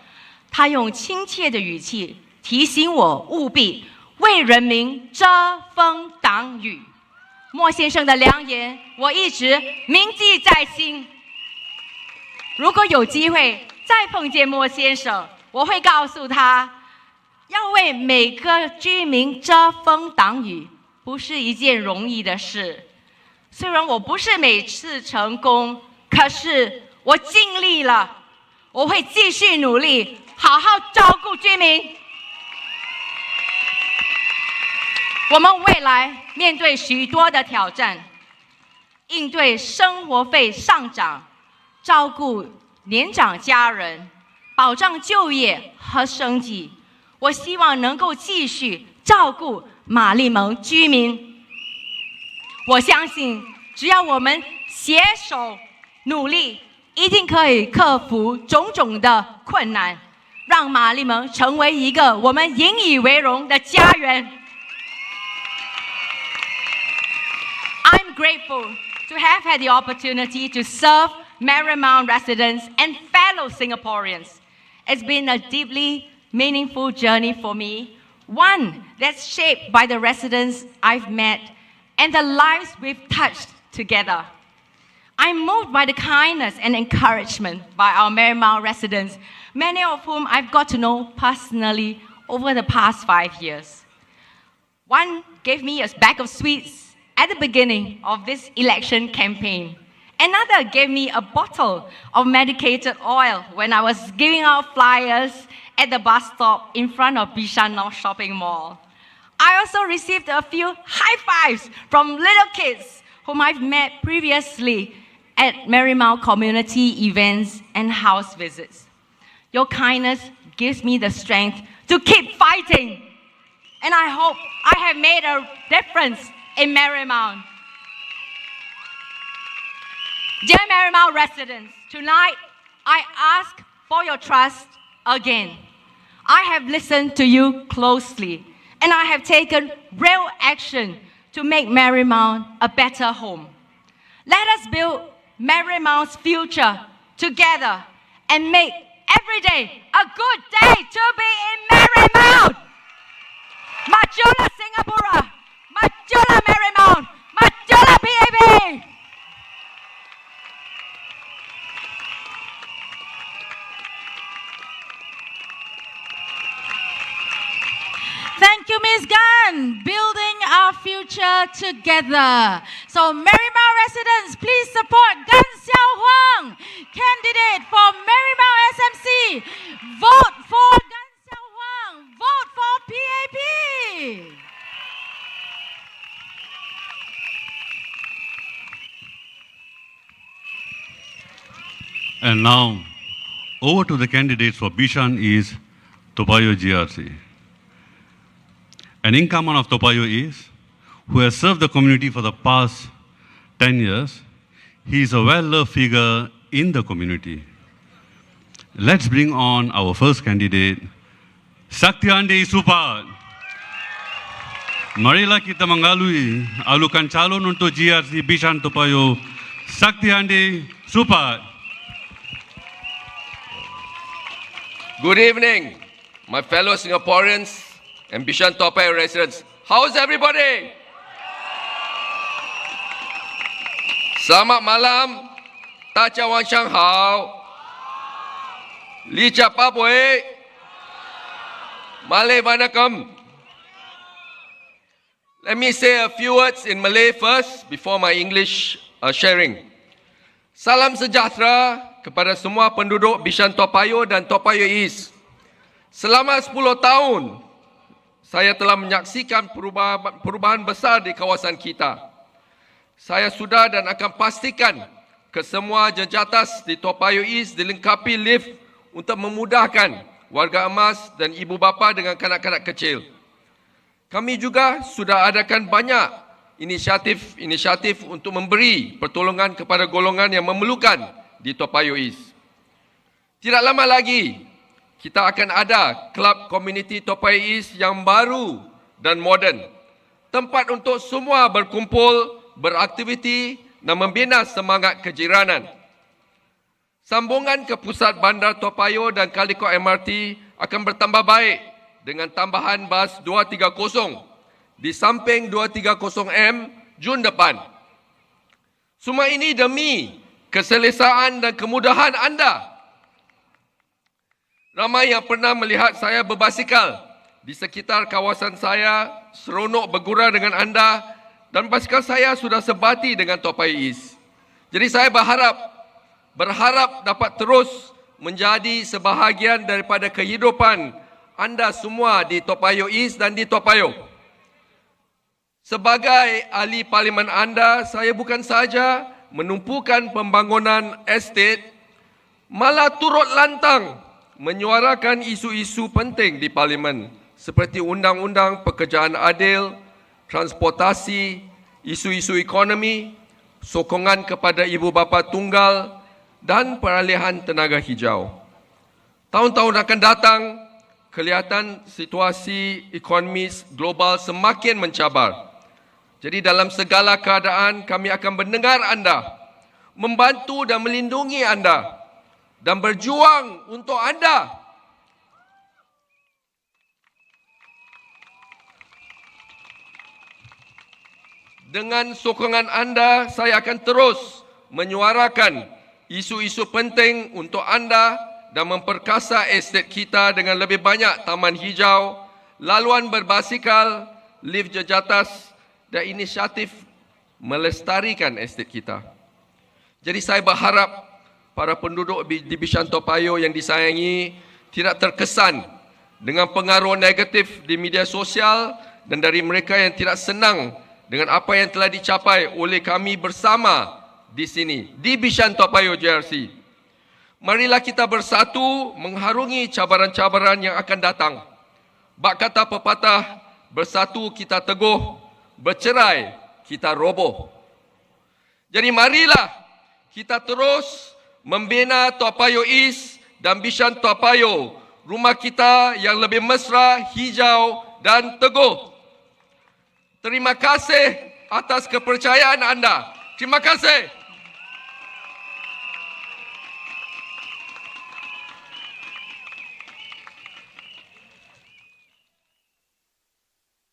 他用亲切的语气提醒我务必为人民遮风挡雨。莫先生的良言，我一直铭记在心。如果有机会再碰见莫先生，我会告诉他，要为每个居民遮风挡雨，不是一件容易的事。虽然我不是每次成功，可是我尽力了，我会继续努力，好好照顾居民。我们未来面对许多的挑战，应对生活费上涨，照顾年长家人，保障就业和生计。我希望能够继续照顾玛丽门居民。我相信，只要我们携手努力，一定可以克服种种的困难，让玛丽门成为一个我们引以为荣的家园。I'm grateful to have had the opportunity to serve Marymount residents and fellow Singaporeans. It's been a deeply meaningful journey for me, one that's shaped by the residents I've met and the lives we've touched together. I'm moved by the kindness and encouragement by our Marymount residents, many of whom I've got to know personally over the past 5 years. One gave me a bag of sweets at the beginning of this election campaign. Another gave me a bottle of medicated oil when I was giving out flyers at the bus stop in front of Bishan North Shopping Mall. I also received a few high fives from little kids whom I've met previously at Marymount community events and house visits. Your kindness gives me the strength to keep fighting. And I hope I have made a difference in Marymount. Dear Marymount residents, tonight I ask for your trust again. I have listened to you closely, and I have taken real action to make Marymount a better home. Let us build Marymount's future together and make every day a good day to be in Marymount. Majulah Singapura, Majulah Marymount, Majulah PAP. Thank you, Ms. Gan. Building our future together. So, Marymount residents, please support Gan Siow Huang, candidate for Marymount SMC. Vote for Gan Siow Huang. Vote for PAP. And now, over to the candidates for Bishan-Toa Payoh GRC. An incumbent of Toa Payoh East, who has served the community for the past 10 years, he is a well-loved figure in the community. Let's bring on our first candidate, Saktiandi Supat. Marilah kita mengalui alukan calon untuk GRC Bishan-Toa Payoh, Saktiandi Supat. Good evening, my fellow Singaporeans and Bishan-Toa Payoh residents. How's everybody? Selamat malam. Dacha Wang Shang Hao. Li Cha Pa Bui. Malay Vanakam. Let me say a few words in Malay first before my English sharing. Salam sejahtera kepada semua penduduk Bishan-Toa Payoh dan Toa Payoh East. Selama 10 tahun, saya telah menyaksikan perubahan besar di kawasan kita. Saya sudah dan akan pastikan kesemua jejatas di Toa Payoh East dilengkapi lift untuk memudahkan warga emas dan ibu bapa dengan kanak-kanak kecil. Kami juga sudah adakan banyak inisiatif untuk memberi pertolongan kepada golongan yang memerlukan di Toa Payoh East. Tidak lama lagi, kita akan ada klub komuniti Toa Payoh East yang baru dan moden. Tempat untuk semua berkumpul, beraktiviti dan membina semangat kejiranan. Sambungan ke pusat bandar Toa Payoh dan Kaliko MRT akan bertambah baik dengan tambahan bas 230 di samping 230M Jun depan. Semua ini demi keselesaan dan kemudahan anda. Ramai yang pernah melihat saya berbasikal di sekitar kawasan saya, seronok bergurau dengan anda dan basikal saya sudah sebati dengan Toa Payoh East. Jadi saya berharap dapat terus menjadi sebahagian daripada kehidupan anda semua di Toa Payoh East dan di Toa Payoh. Sebagai ahli parlimen anda, saya bukan saja menumpukan pembangunan estet, malah turut lantang menyuarakan isu-isu penting di parlimen seperti undang-undang pekerjaan adil, transportasi, isu-isu ekonomi, sokongan kepada ibu bapa tunggal dan peralihan tenaga hijau. Tahun-tahun akan datang, kelihatan situasi ekonomi global semakin mencabar. Jadi dalam segala keadaan kami akan mendengar anda, membantu dan melindungi anda dan berjuang untuk anda. Dengan sokongan anda, saya akan terus menyuarakan isu-isu penting untuk anda dan memperkasa estet kita dengan lebih banyak taman hijau, laluan berbasikal, lift jejatas dan inisiatif melestarikan estet kita. Jadi saya berharap para penduduk di Bishan-Toa Payoh yang disayangi tidak terkesan dengan pengaruh negatif di media sosial dan dari mereka yang tidak senang dengan apa yang telah dicapai oleh kami bersama di sini, di Bishan-Toa Payoh GRC. marilah kita bersatu mengharungi cabaran-cabaran yang akan datang. Bak kata pepatah, bersatu kita teguh, bercerai kita roboh. Jadi marilah kita terus membina Toa Payoh East dan Bishan-Toa Payoh, rumah kita yang lebih mesra, hijau dan teguh. Terima kasih atas kepercayaan anda. Terima kasih.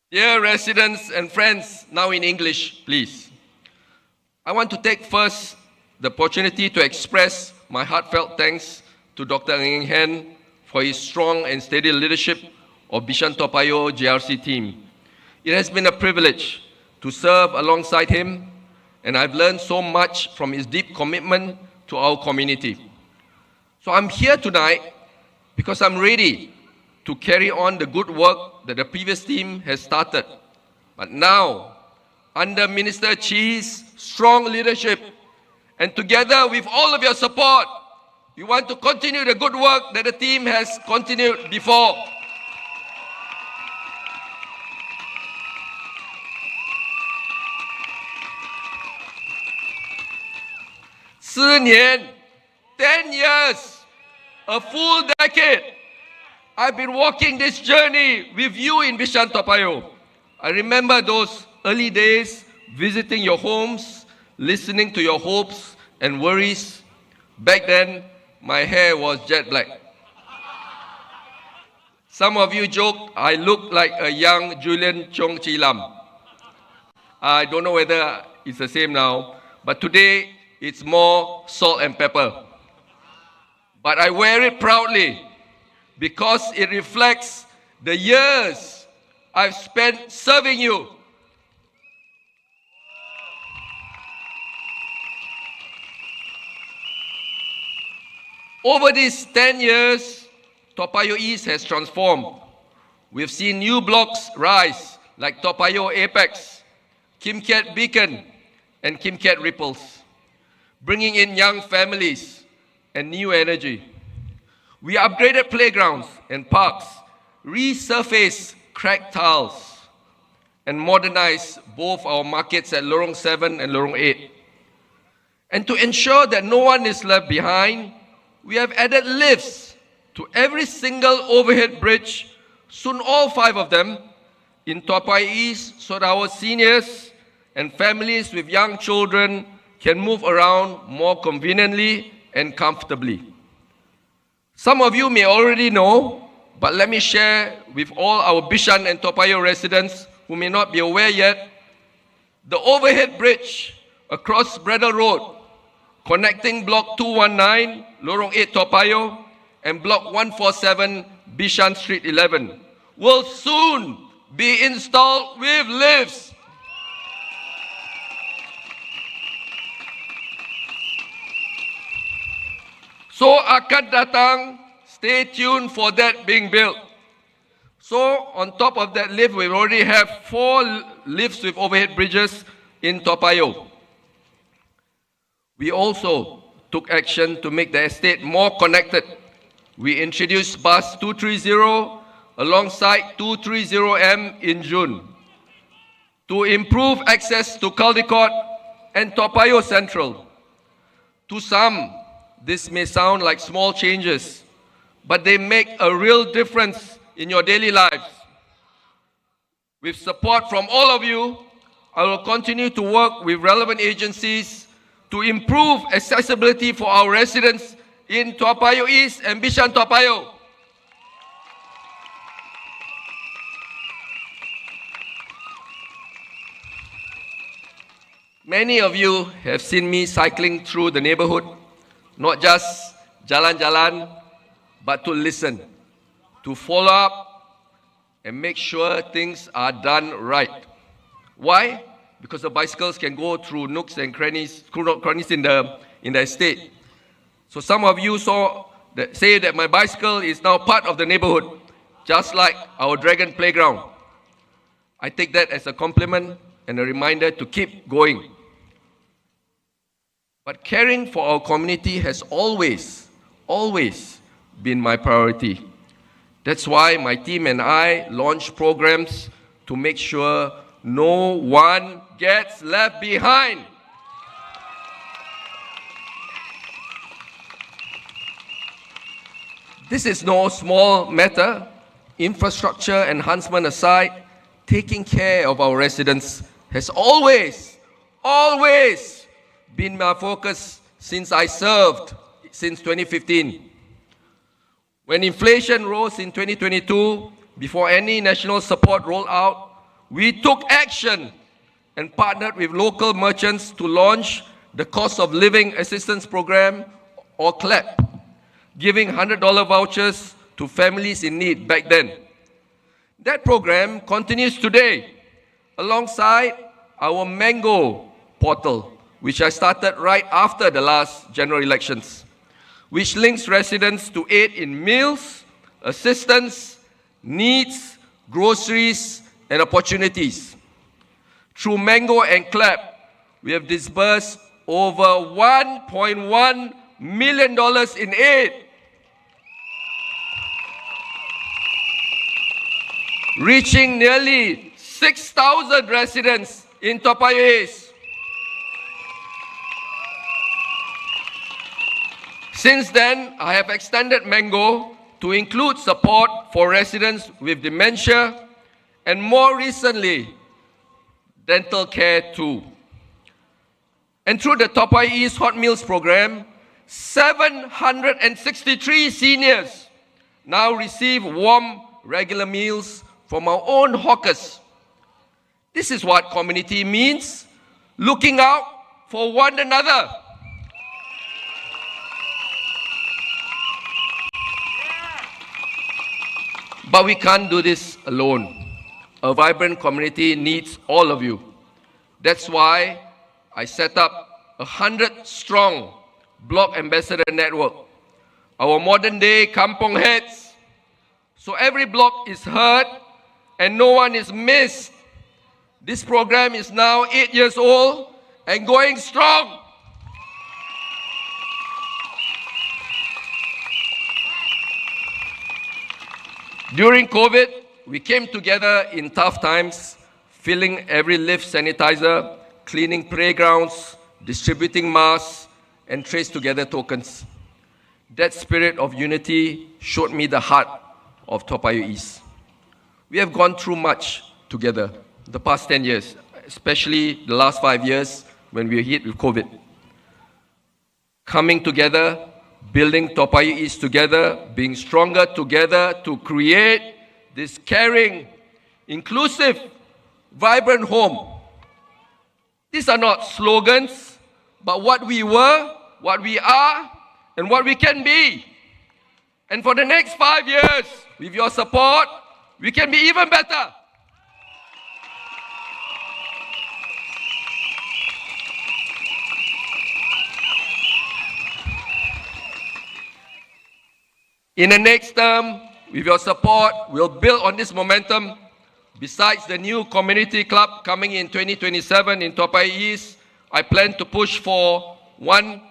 Dear residents and friends, now in English, please. I want to take first the opportunity to express my heartfelt thanks to Dr. Ng Hen for his strong and steady leadership of Bishan-Toa Payoh GRC team. It has been a privilege to serve alongside him, and I've learned so much from his deep commitment to our community. So I'm here tonight because I'm ready to carry on the good work that the previous team has started. But now, under Minister Chi's strong leadership, and together with all of your support, we want to continue the good work that the team has continued before. Nian, 10 years, a full decade, I've been walking this journey with you in Bishan-Toa Payoh. I remember those early days, visiting your homes, listening to your hopes and worries. Back then, my hair was jet black. Some of you joke I look like a young Julian Chong Chi Lam. I don't know whether it's the same now, but today it's more salt and pepper. But I wear it proudly because it reflects the years I've spent serving you. Over these 10 years, Toa Payoh East has transformed. We've seen new blocks rise like Toa Payoh Apex, Kim Kiat Beacon, and Kim Kiat Ripples, bringing in young families and new energy. We upgraded playgrounds and parks, resurfaced cracked tiles, and modernized both our markets at Lorong 7 and Lorong 8. And to ensure that no one is left behind, we have added lifts to every single overhead bridge, soon all 5 of them, in Toa Payoh East, so that our seniors and families with young children can move around more conveniently and comfortably. Some of you may already know, but let me share with all our Bishan and Toa Payoh residents who may not be aware yet, the overhead bridge across Bredel Road, connecting Block 219, Lorong 8 Toa Payoh, and Block 147, Bishan Street 11, will soon be installed with lifts. So akan datang, stay tuned for that being built. So on top of that lift, we already have 4 lifts with overhead bridges in Toa Payoh. We also took action to make the estate more connected. We introduced Bus 230 alongside 230M in June to improve access to Caldecott and Toa Payoh Central. To some, this may sound like small changes, but they make a real difference in your daily lives. With support from all of you, I will continue to work with relevant agencies to improve accessibility for our residents in Toa Payoh East and Bishan-Toa Payoh. Many of you have seen me cycling through the neighborhood, not just jalan-jalan, but to listen, to follow up, and make sure things are done right. Why? Because the bicycles can go through nooks and crannies in the estate. So some of you say that my bicycle is now part of the neighborhood, just like our Dragon Playground. I take that as a compliment and a reminder to keep going. But caring for our community has always always been my priority. That's why my team and I launch programs to make sure no one gets left behind. This is no small matter. Infrastructure enhancement aside, taking care of our residents has always been my focus since I served since 2015. When inflation rose in 2022, before any national support rolled out, we took action and partnered with local merchants to launch the Cost of Living Assistance Program, or CLAP, giving $100 vouchers to families in need back then. That program continues today, alongside our Mango portal, which I started right after the last general elections, which links residents to aid in meals, assistance, needs, groceries, and opportunities. Through Mango and CLAP, we have disbursed over $1.1 million in aid, reaching nearly 6,000 residents in Toa Payoh East. Since then, I have extended Mango to include support for residents with dementia and, more recently, dental care too. And through the Toa Payoh East Hot Meals program, 763 seniors now receive warm, regular meals from our own hawkers. This is what community means, looking out for one another. But we can't do this alone. A vibrant community needs all of you. That's why I set up a 100-strong block ambassador network, our modern-day kampong heads, so every block is heard and no one is missed. This program is now 8 years old and going strong. During COVID, we came together in tough times, filling every lift sanitizer, cleaning playgrounds, distributing masks, and Trace Together tokens. That spirit of unity showed me the heart of Toa Payoh East. We have gone through much together the past 10 years, especially the last 5 years when we were hit with COVID. Coming together, building Toa Payoh East together, being stronger together to create this caring, inclusive, vibrant home. These are not slogans, but what we were, what we are, and what we can be. And for the next 5 years, with your support, we can be even better. In the next term, with your support, we'll build on this momentum. Besides the new community club coming in 2027 in Toa Payoh East, I plan to push for 1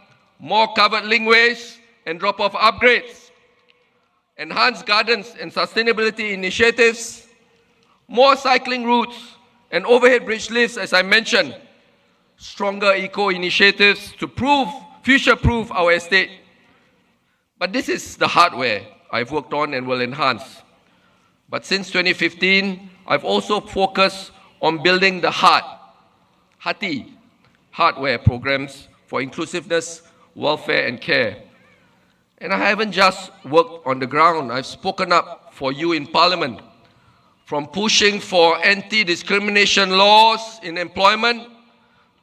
more covered linkways and drop-off upgrades, enhanced gardens and sustainability initiatives, more cycling routes and overhead bridge lifts, as I mentioned, stronger eco initiatives to future-proof our estate. But this is the hardware I've worked on and will enhance. But since 2015, I've also focused on building the hardware programs for inclusiveness, welfare and care. And I haven't just worked on the ground, I've spoken up for you in Parliament, from pushing for anti-discrimination laws in employment,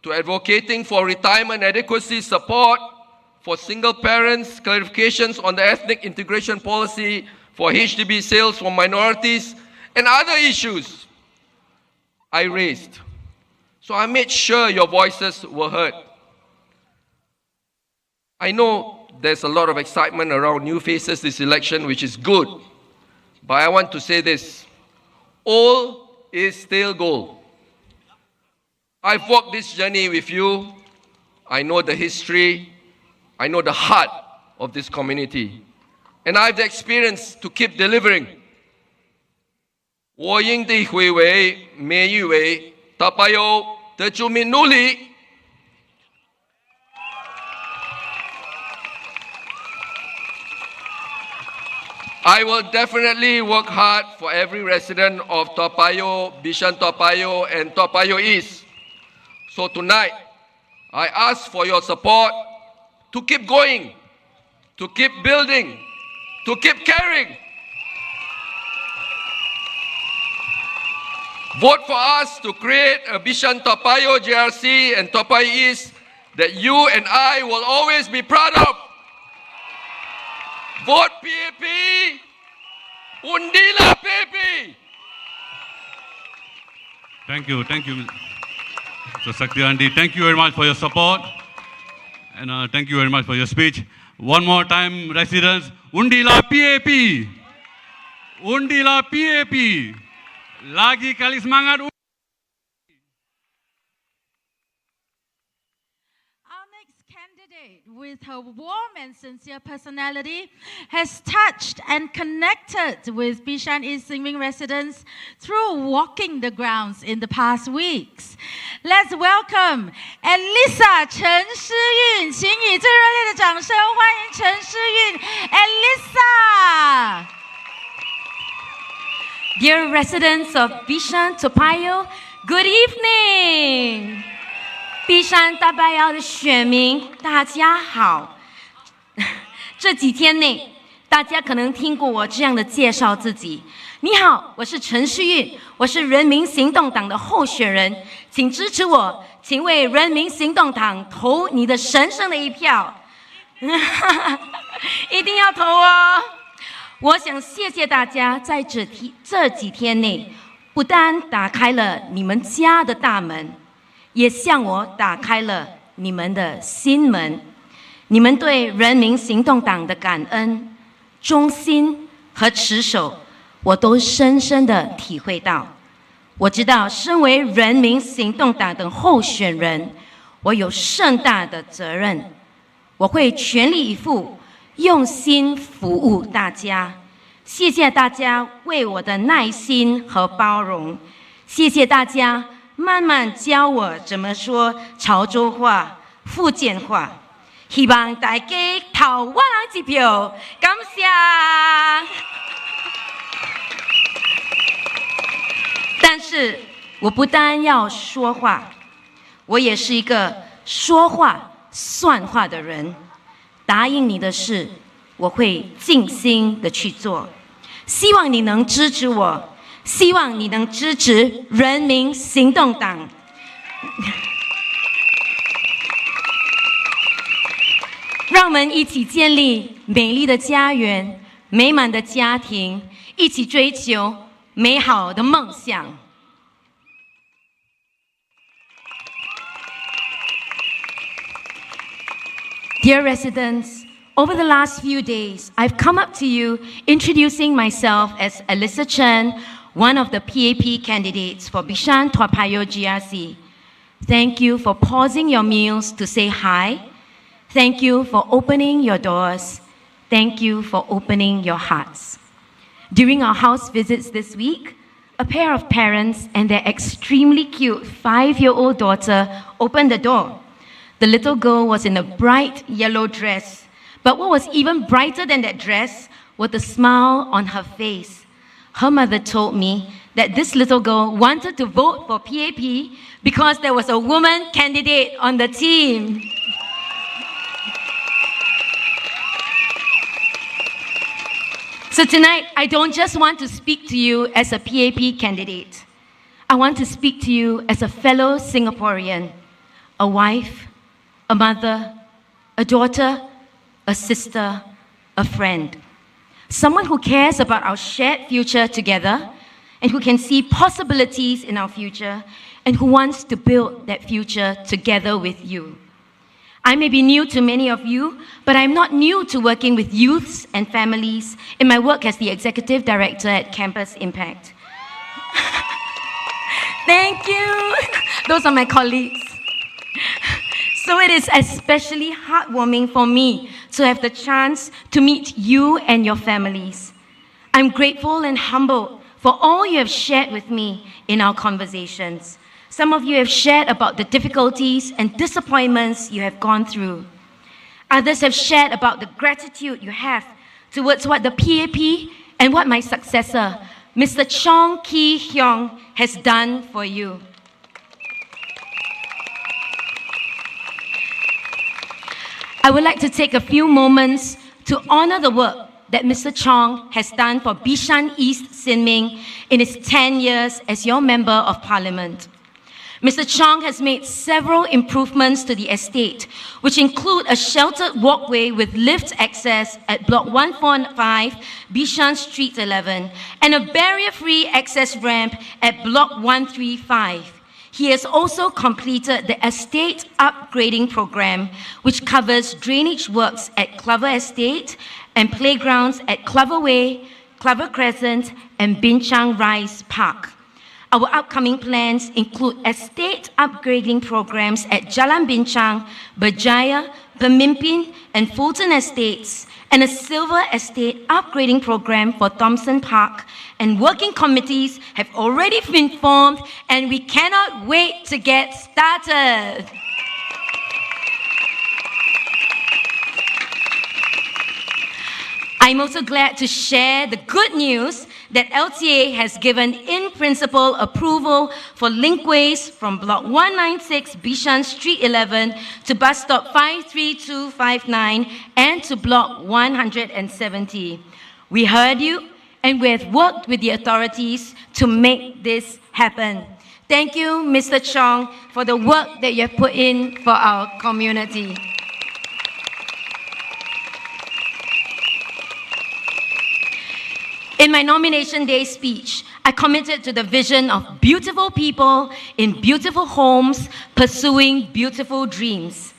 to advocating for retirement adequacy support, for single parents, clarifications on the ethnic integration policy, for HDB sales for minorities, and other issues I raised. So I made sure your voices were heard. I know there's a lot of excitement around new faces this election, which is good. But I want to say this, all is still gold. I've walked this journey with you. I know the history. I know the heart of this community. And I have the experience to keep delivering. 我应的会为每一位Toa Payoh的居民努力。I will definitely work hard for every resident of Toa Payoh, Bishan-Toa Payoh and Toa Payoh East. So tonight, I ask for your support to keep going, to keep building, to keep caring. Vote for us to create a Bishan-Toa Payoh GRC and Toa Payoh East that you and I will always be proud of. Vote PAP! Undilah PAP! Thank you, Mr. Saktiandi. Thank you very much for your support. And thank you very much for your speech. One more time, residents, Undilah PAP! Undilah PAP! Lagi kali semangat. With her warm and sincere personality, has touched and connected with Bishan East Xinmin residents through walking the grounds in the past weeks. Let's welcome Alissa 陈诗韵，请以最热烈的掌声欢迎陈诗韵 Alissa。 Dear residents of Bishan-Toa Payoh, good evening. Bishan-Toa Payoh 的选民，大家好。这几天内，大家可能听过我这样的介绍自己。你好，我是陈诗韵，我是人民行动党的候选人，请支持我，请为人民行动党投你的神圣的一票，一定要投哦！我想谢谢大家在这几天内，不单打开了你们家的大门。也向我打开了你们的心门，你们对人民行动党的感恩、忠心和持守，我都深深的体会到。我知道，身为人民行动党的候选人，我有盛大的责任，我会全力以赴，用心服务大家。谢谢大家为我的耐心和包容，谢谢大家。慢慢教我怎么说潮州话、福建话，希望大家投我人一票，感谢。但是我不单要说话，我也是一个说话算话的人。答应你的事，我会尽心的去做。希望你能支持我。希望你能支持人民行动党。让我们一起建立美丽的家园、美满的家庭，一起追求美好的梦想。Dear residents, over the last few days, I've come up to you introducing myself as Alissa Chen, one of the PAP candidates for Bishan-Toa Payoh GRC. Thank you for pausing your meals to say hi. Thank you for opening your doors. Thank you for opening your hearts. During our house visits this week, a pair of parents and their extremely cute 5-year-old daughter opened the door. The little girl was in a bright yellow dress, but what was even brighter than that dress was the smile on her face. Her mother told me that this little girl wanted to vote for PAP because there was a woman candidate on the team. So tonight, I don't just want to speak to you as a PAP candidate. I want to speak to you as a fellow Singaporean, a wife, a mother, a daughter, a sister, a friend. Someone who cares about our shared future together and who can see possibilities in our future and who wants to build that future together with you. I may be new to many of you, but I'm not new to working with youths and families in my work as the Executive Director at Campus Impact. Thank you. Those are my colleagues. So it is especially heartwarming for me to have the chance to meet you and your families. I'm grateful and humbled for all you have shared with me in our conversations. Some of you have shared about the difficulties and disappointments you have gone through. Others have shared about the gratitude you have towards what the PAP and what my successor, Mr. Chong Ki Hyong, has done for you. I would like to take a few moments to honor the work that Mr. Chong has done for Bishan East Sin-ming in his 10 years as your Member of Parliament. Mr. Chong has made several improvements to the estate, which include a sheltered walkway with lift access at Block 145, Bishan Street 11, and a barrier-free access ramp at Block 135. He has also completed the estate upgrading program, which covers drainage works at Clover Estate and playgrounds at Clover Way, Clover Crescent, and Binchang Rise Park. Our upcoming plans include estate upgrading programs at Jalan Binchang, Berjaya, Pemimpin, and Fulton Estates, and a silver estate upgrading program for Thompson Park. And working committees have already been formed, and we cannot wait to get started. I'm also glad to share the good news that LTA has given in-principle approval for linkways from Block 196 Bishan Street 11 to bus stop 53259 and to Block 170. We heard you, and we have worked with the authorities to make this happen. Thank you, Mr. Chong, for the work that you have put in for our community. In my nomination day speech, I committed to the vision of beautiful people in beautiful homes pursuing beautiful dreams.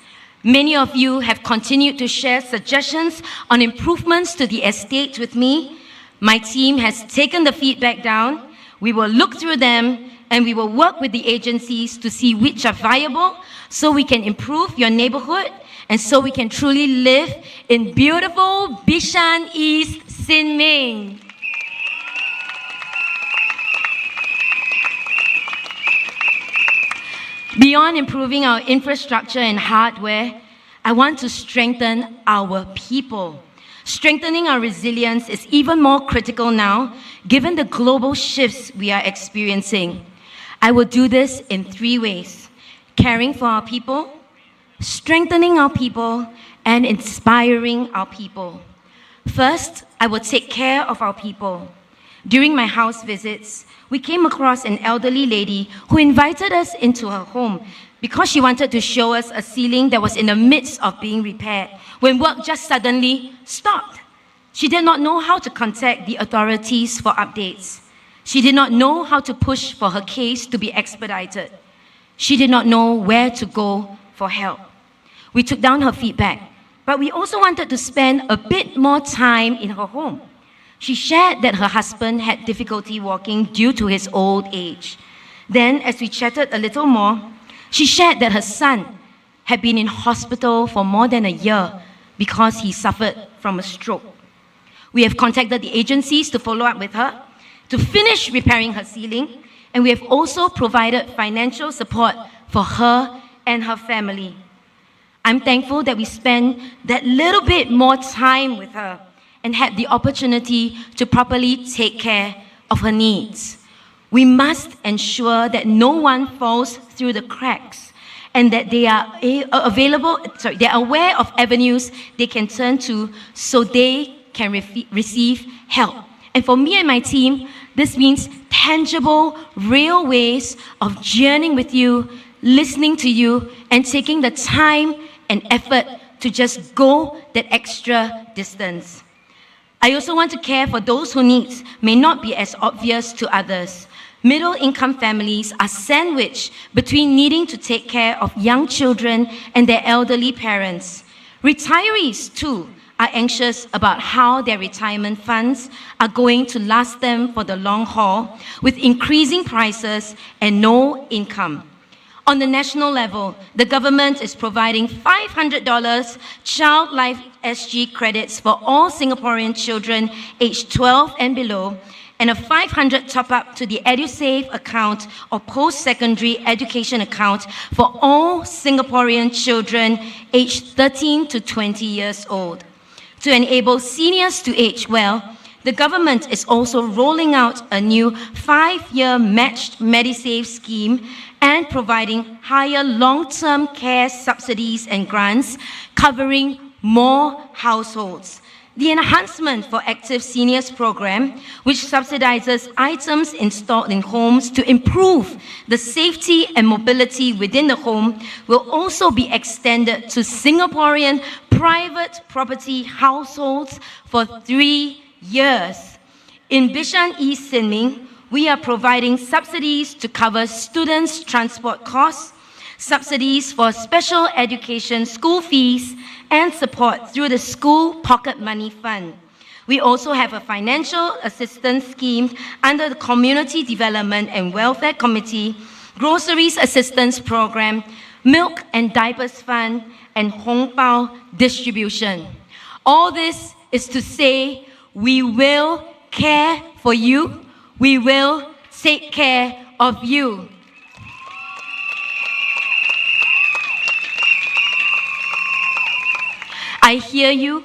Many of you have continued to share suggestions on improvements to the estate with me. My team has taken the feedback down. We will look through them, and we will work with the agencies to see which are viable so we can improve your neighborhood and so we can truly live in beautiful Bishan East Sin-ming. Beyond improving our infrastructure and hardware, I want to strengthen our people. Strengthening our resilience is even more critical now, given the global shifts we are experiencing. I will do this in 3 ways: caring for our people, strengthening our people, and inspiring our people. First, I will take care of our people. During my house visits, we came across an elderly lady who invited us into her home because she wanted to show us a ceiling that was in the midst of being repaired when work just suddenly stopped. She did not know how to contact the authorities for updates. She did not know how to push for her case to be expedited. She did not know where to go for help. We took down her feedback, but we also wanted to spend a bit more time in her home. She shared that her husband had difficulty walking due to his old age. Then, as we chatted a little more, she shared that her son had been in hospital for more than a year because he suffered from a stroke. We have contacted the agencies to follow up with her, to finish repairing her ceiling, and we have also provided financial support for her and her family. I'm thankful that we spent that little bit more time with her and had the opportunity to properly take care of her needs. We must ensure that no one falls through the cracks and that they are they're aware of avenues they can turn to so they can receive help. And for me and my team, this means tangible, real ways of journeying with you, listening to you, and taking the time and effort to just go that extra distance. I also want to care for those whose needs may not be as obvious to others. Middle-income families are sandwiched between needing to take care of young children and their elderly parents. Retirees, too, are anxious about how their retirement funds are going to last them for the long haul with increasing prices and no income. On the national level, the government is providing $500 Child Life SG credits for all Singaporean children aged 12 and below, and a $500 top-up to the EduSave account or post-secondary education account for all Singaporean children aged 13 to 20 years old. To enable seniors to age well, the government is also rolling out a new 5-year matched Medisave scheme and providing higher long-term care subsidies and grants covering more households. The Enhancement for Active Seniors program, which subsidizes items installed in homes to improve the safety and mobility within the home, will also be extended to Singaporean private property households for 3 years. In Bishan East Sin Ming, we are providing subsidies to cover students' transport costs, subsidies for special education school fees, and support through the School Pocket Money Fund. We also have a financial assistance scheme under the Community Development and Welfare Committee, Groceries Assistance Program, Milk and Diapers Fund, and Hong Bao distribution. All this is to say we will care for you, we will take care of you. I hear you,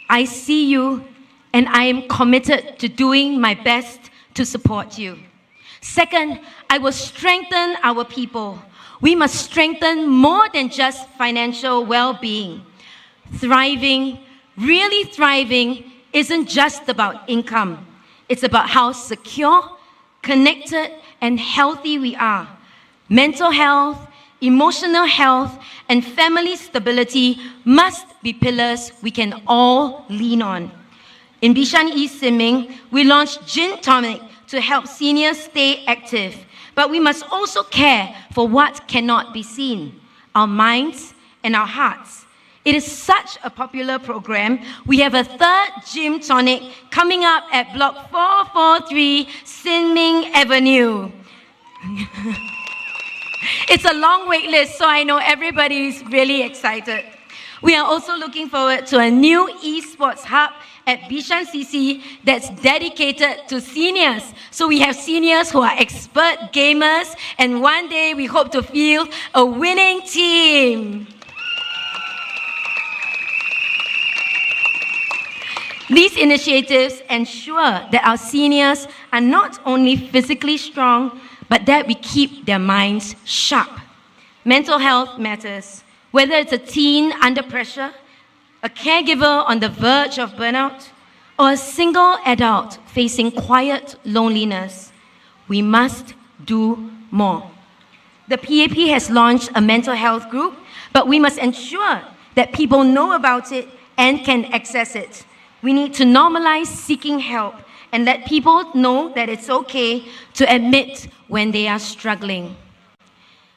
I see you, and I am committed to doing my best to support you. Second, I will strengthen our people. We must strengthen more than just financial well-being. Thriving, really thriving, isn't just about income. It's about how secure, connected, and healthy we are. Mental health, emotional health, and family stability must be pillars we can all lean on. In Bishan East Sin Ming, we launched Gin Tonic to help seniors stay active. But we must also care for what cannot be seen, our minds and our hearts. It is such a popular program. We have a third gym tonic coming up at Block 443 Sin Ming Avenue. It's a long wait list, so I know everybody is really excited. We are also looking forward to a new esports hub at Bishan CC that's dedicated to seniors. So we have seniors who are expert gamers, and one day we hope to field a winning team. These initiatives ensure that our seniors are not only physically strong, but that we keep their minds sharp. Mental health matters, whether it's a teen under pressure, a caregiver on the verge of burnout, or a single adult facing quiet loneliness. We must do more. The PAP has launched a mental health group, but we must ensure that people know about it and can access it. We need to normalize seeking help and let people know that it's okay to admit when they are struggling.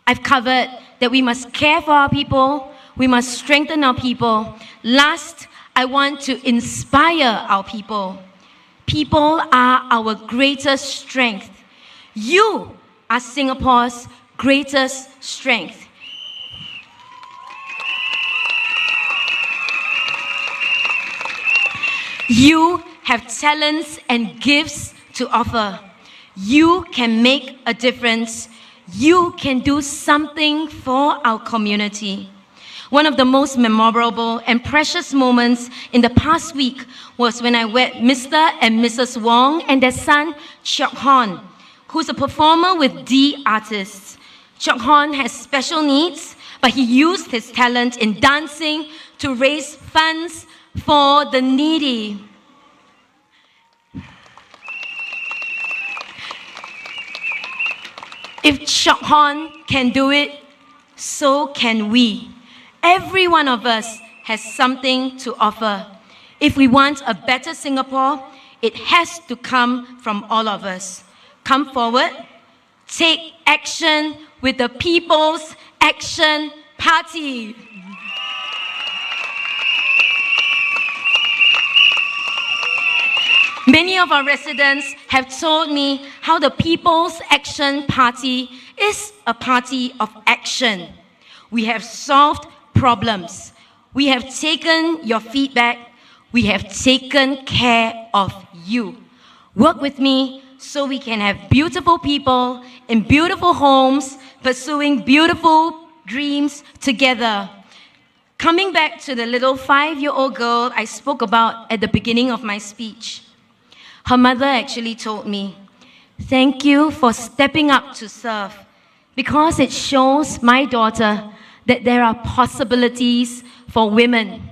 I've covered that we must care for our people, we must strengthen our people. Last, I want to inspire our people. People are our greatest strength. You are Singapore's greatest strength. You have talents and gifts to offer. You can make a difference. You can do something for our community. One of the most memorable and precious moments in the past week was when I met Mr. and Mrs. Huang and their son, Huang, who's a performer with D Artists. Huang has special needs, but he used his talent in dancing to raise funds for the needy. If Huang can do it, so can we. Every one of us has something to offer. If we want a better Singapore, it has to come from all of us. Come forward, take action with the People's Action Party. Many of our residents have told me how the People's Action Party is a party of action. We have solved problems. We have taken your feedback. We have taken care of you. Work with me so we can have beautiful people in beautiful homes, pursuing beautiful dreams together. Coming back to the little 5-year-old girl I spoke about at the beginning of my speech. Her mother actually told me, "Thank you for stepping up to serve, because it shows my daughter that there are possibilities for women."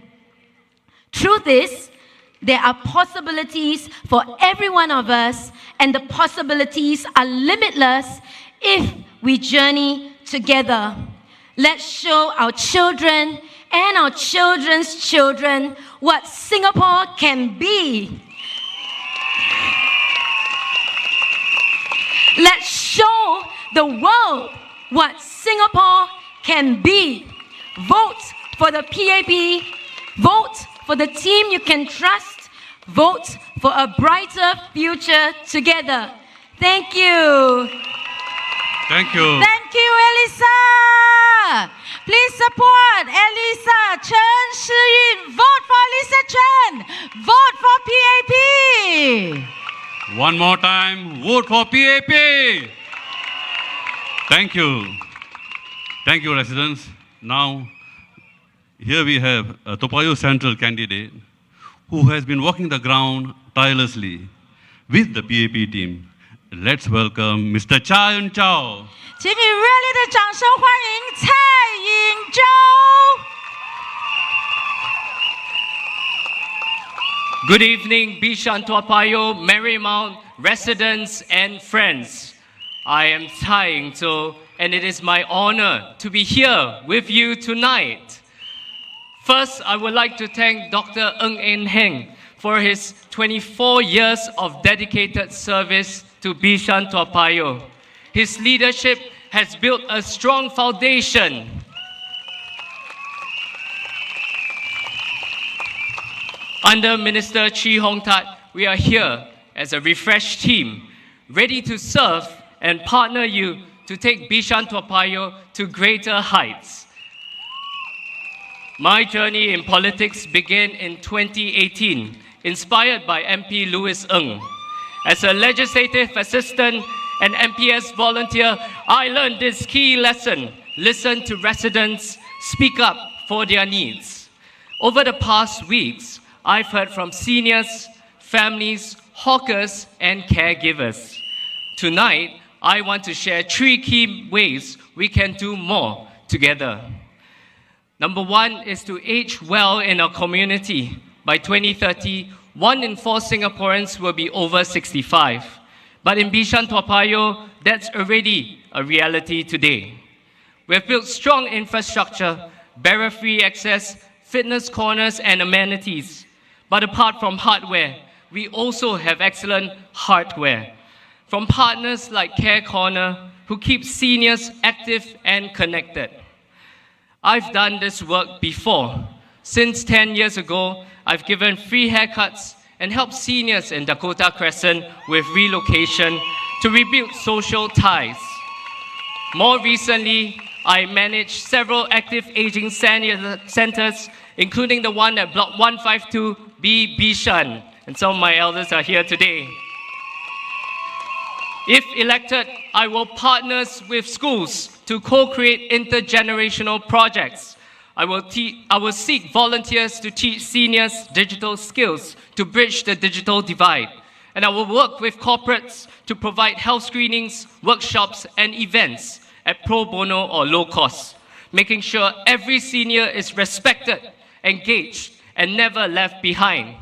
Truth is, there are possibilities for every one of us, and the possibilities are limitless if we journey together. Let's show our children and our children's children what Singapore can be. Let's show the world what Singapore can be. Vote for the PAP. Vote for the team you can trust. Vote for a brighter future together. Thank you. Thank you. Thank you, Alissa. Please support Alissa Chen Shi-yin. Vote for Alissa Chen. Vote for PAP. One more time, vote for PAP. Thank you. Thank you, residents. Now, here we have a Toa Payoh Central candidate who has been walking the ground tirelessly with the PAP team. Let's welcome Mr. Chen Chow. 请你热烈的掌声欢迎蔡颖洲。Good evening, Bishan-Toa Payoh, Marymount residents and friends. I am Tang, and it is my honor to be here with you tonight. First, I would like to thank Dr. Ng En Heng for his 24 years of dedicated service to Bishan-Toa Payoh. His leadership has built a strong foundation. Under Minister Chee Hong Tat, we are here as a refreshed team, ready to serve and partner you to take Bishan-Toa Payoh to greater heights. My journey in politics began in 2018, inspired by MP Louis Ng. As a legislative assistant and MPS volunteer, I learned this key lesson: listen to residents, speak up for their needs. Over the past weeks, I've heard from seniors, families, hawkers, and caregivers. Tonight, I want to share 3 key ways we can do more together. Number 1 is to age well in our community. By 2030, 1 in 4 Singaporeans will be over 65. But in Bishan-Toa Payoh, that's already a reality today. We've built strong infrastructure, barrier-free access, fitness corners, and amenities. But apart from hardware, we also have excellent hardware. From partners like Care Corner, who keep seniors active and connected. I've done this work before. Since 10 years ago, I've given free haircuts and helped seniors in Dakota Crescent with relocation to rebuild social ties. More recently, I managed several active aging senior centers, including the one at Block 152B Bishan, and some of my elders are here today. If elected, I will partner with schools to co-create intergenerational projects. I will seek volunteers to teach seniors digital skills to bridge the digital divide. And I will work with corporates to provide health screenings, workshops, and events at pro bono or low cost, making sure every senior is respected, engaged, and never left behind.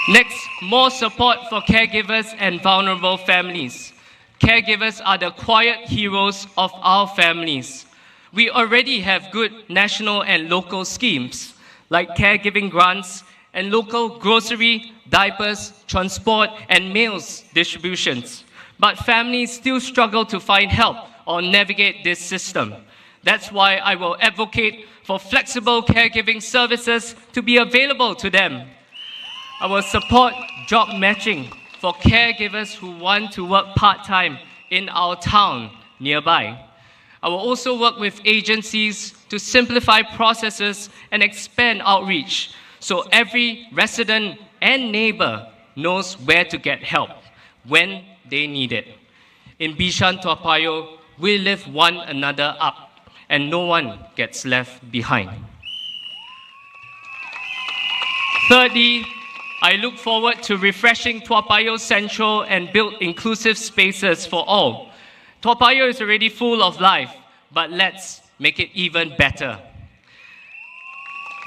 Next, more support for caregivers and vulnerable families. Caregivers are the quiet heroes of our families. We already have good national and local schemes like caregiving grants and local grocery, diapers, transport, and meals distributions. But families still struggle to find help or navigate this system. That's why I will advocate for flexible caregiving services to be available to them. I will support job matching for caregivers who want to work part-time in our town nearby. I will also work with agencies to simplify processes and expand outreach so every resident and neighbor knows where to get help when they need it. In Bishan-Toa Payoh, we lift one another up and no one gets left behind. Thirdly, I look forward to refreshing Toa Payoh Central and build inclusive spaces for all. Toa Payoh is already full of life, but let's make it even better.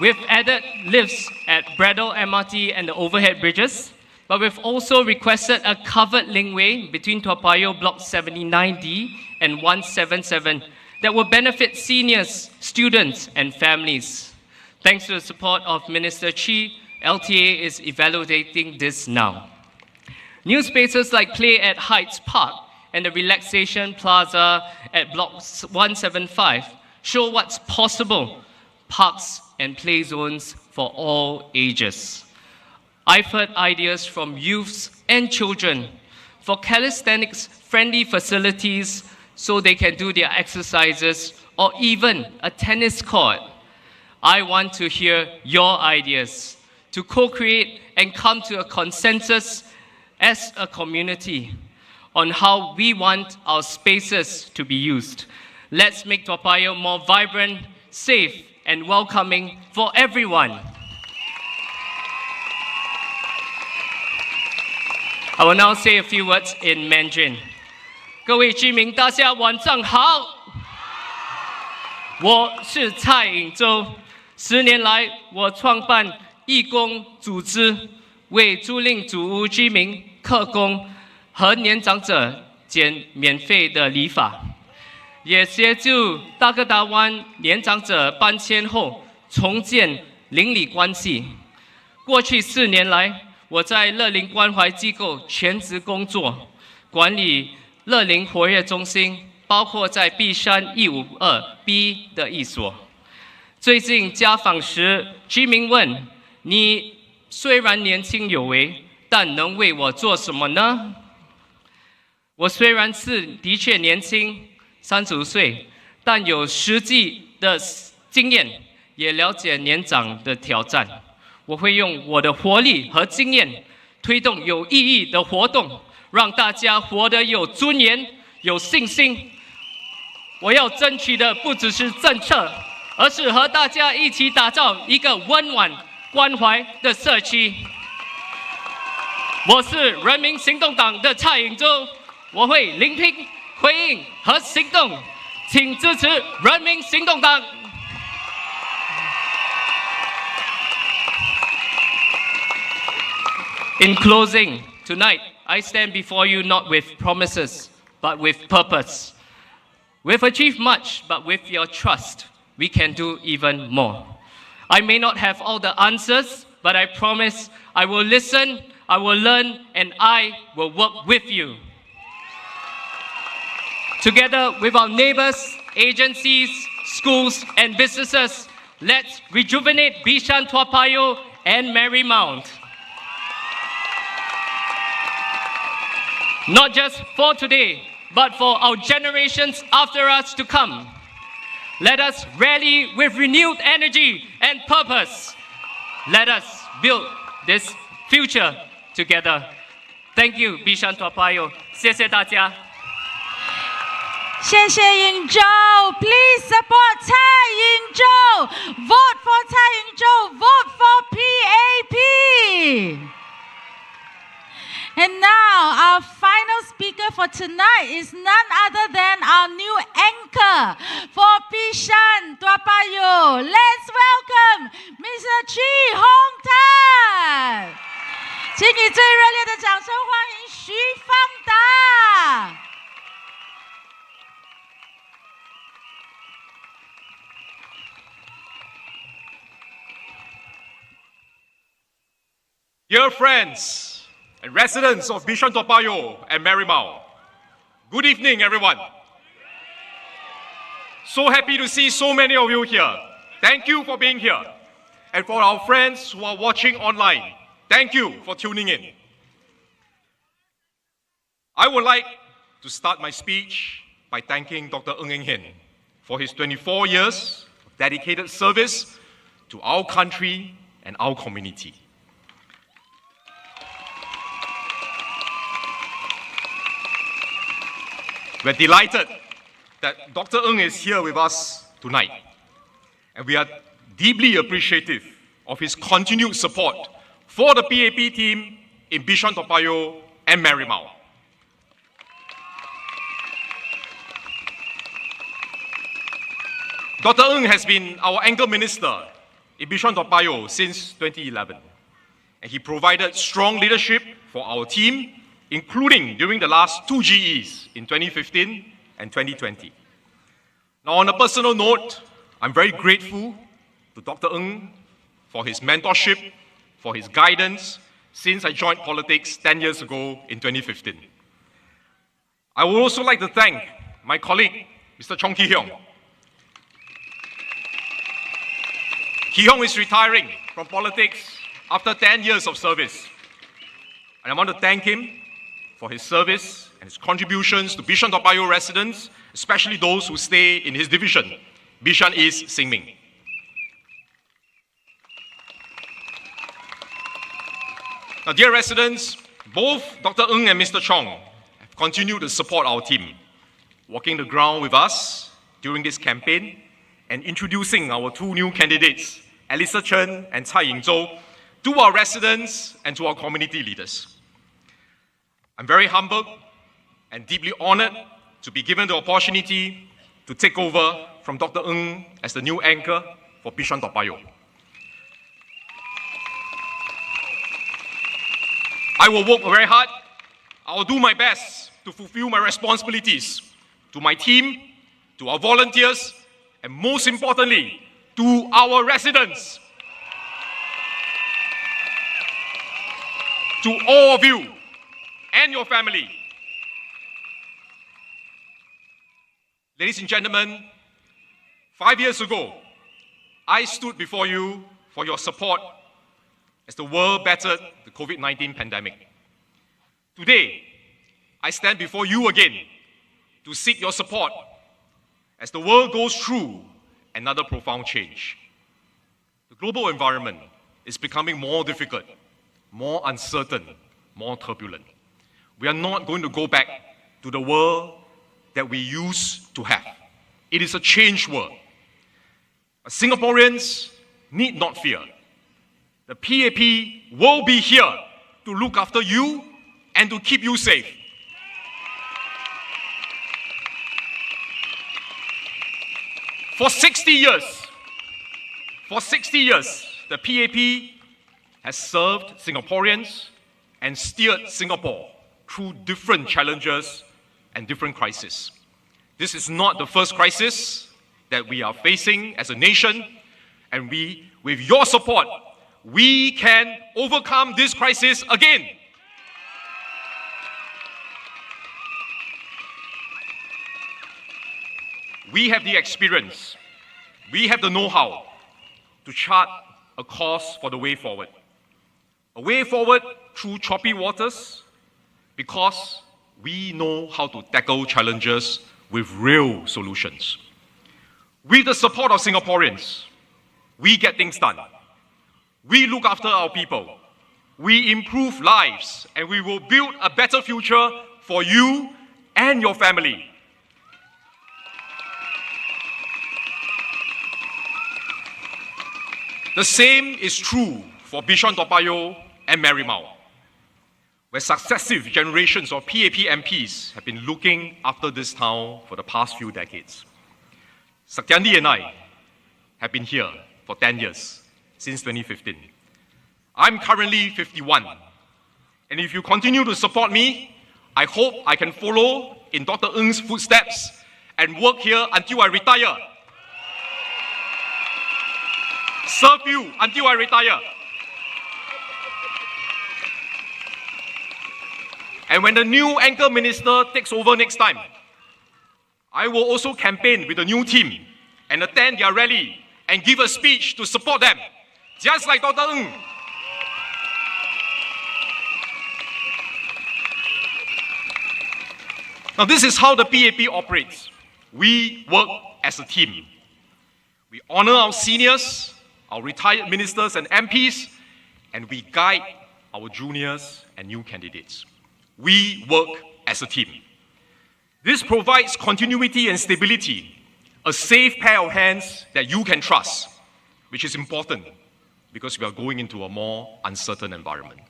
We've added lifts at Bradle MRT and the overhead bridges, but we've also requested a covered linkway between Toa Payoh Block 79D and 177 that will benefit seniors, students, and families. Thanks to the support of Minister Chi, LTA is evaluating this now. New spaces like Play at Heights Park and the Relaxation Plaza at Block 175 show what's possible, parks and play zones for all ages. I've heard ideas from youths and children for calisthenics-friendly facilities so they can do their exercises or even a tennis court. I want to hear your ideas to co-create and come to a consensus as a community on how we want our spaces to be used. Let's make Toa Payoh more vibrant, safe, and welcoming for everyone. I will now say a few words in Mandarin. 各位居民，大家晚上好。我是蔡颖洲。10年来，我创办义工组织，为租赁祖屋居民客工和年长者剪免费的理发，也协助大哥大湾年长者搬迁后重建邻里关系。过去4年来，我在乐龄关怀机构全职工作，管理乐龄活跃中心，包括在碧山152B 的一所。最近家访时，居民问：“你虽然年轻有为，但能为我做什么呢？”我虽然是的确年轻，35岁，但有实际的经验，也了解年长的挑战。我会用我的活力和经验，推动有意义的活动，让大家活得有尊严、有信心。我要争取的不只是政策，而是和大家一起打造一个温暖、关怀的社区。我是人民行动党的蔡颖洲，我会聆听、回应和行动，请支持人民行动党。In closing, tonight, I stand before you not with promises, but with purpose. We've achieved much, but with your trust, we can do even more. I may not have all the answers, but I promise I will listen, I will learn, and I will work with you. Together with our neighbors, agencies, schools, and businesses, let's rejuvenate Bishan-Toa Payoh and Marymount. Not just for today, but for our generations after us to come. Let us rally with renewed energy and purpose. Let us build this future together. Thank you, Bishan-Toa Payoh. 谢谢大家。谢谢颖洲 ，Please support 蔡颖洲 ，Vote for 蔡颖洲 ，Vote for PAP. And now, our final speaker for tonight is none other than our new anchor for Bishan-Toa Payoh. Let's welcome Mr. Chi Hong Tan. 请以最热烈的掌声欢迎徐方达。Dear friends and residents of Bishan-Toa Payoh and Marymount, good evening, everyone. So happy to see so many of you here. Thank you for being here. And for our friends who are watching online, thank you for tuning in. I would like to start my speech by thanking Dr. Ng Eng Hen for his 24 years of dedicated service to our country and our community. We're delighted that Dr. Ng is here with us tonight, and we are deeply appreciative of his continued support for the PAP team in Bishan-Toa Payoh and Marymount. Dr. Ng has been our anchor minister in Bishan-Toa Payoh since 2011, and he provided strong leadership for our team, including during the last 2 GEs in 2015 and 2020. Now, on a personal note, I'm very grateful to Dr. Ng for his mentorship, for his guidance since I joined politics 10 years ago in 2015. I would also like to thank my colleague, Mr. Chong Ki-Hyong. Ki-Hyong is retiring from politics after 10 years of service. And I want to thank him for his service and his contributions to Bishan-Toa Payoh residents, especially those who stay in his division, Bishan East Xingming. Now, dear residents, both Dr. Ng and Mr. Chong have continued to support our team, walking the ground with us during this campaign and introducing our 2 new candidates, Alissa Chen and Tsai Ying-zhou, to our residents and to our community leaders. I'm very humbled and deeply honored to be given the opportunity to take over from Dr. Ng as the new anchor for Bishan-Toa Payoh. I will work very hard. I will do my best to fulfill my responsibilities to my team, to our volunteers, and most importantly, to our residents. To all of you and your family. Ladies and gentlemen, 5 years ago, I stood before you for your support as the world battled the COVID-19 pandemic. Today, I stand before you again to seek your support as the world goes through another profound change. The global environment is becoming more difficult, more uncertain, more turbulent. We are not going to go back to the world that we used to have. It is a changed world. Singaporeans need not fear. The PAP will be here to look after you and to keep you safe. For 60 years, the PAP has served Singaporeans and steered Singapore through different challenges and different crises. This is not the first crisis that we are facing as a nation, and with your support, we can overcome this crisis again. We have the experience, we have the know-how to chart a course for the way forward. A way forward through choppy waters, because we know how to tackle challenges with real solutions. With the support of Singaporeans, we get things done. We look after our people. We improve lives, and we will build a better future for you and your family. The same is true for Bishan-Toa Payoh and Marymount, where successive generations of PAP MPs have been looking after this town for the past few decades. Saktiandi and I have been here for 10 years, since 2015. I'm currently 51, and if you continue to support me, I hope I can follow in Dr. Ng's footsteps and work here until I retire. Serve you until I retire. And when the new anchor minister takes over next time, I will also campaign with the new team and attend their rally and give a speech to support them, just like Dr. Ng. Now, this is how the PAP operates. We work as a team. We honor our seniors, our retired ministers and MPs, and we guide our juniors and new candidates. We work as a team. This provides continuity and stability, a safe pair of hands that you can trust, which is important because we are going into a more uncertain environment.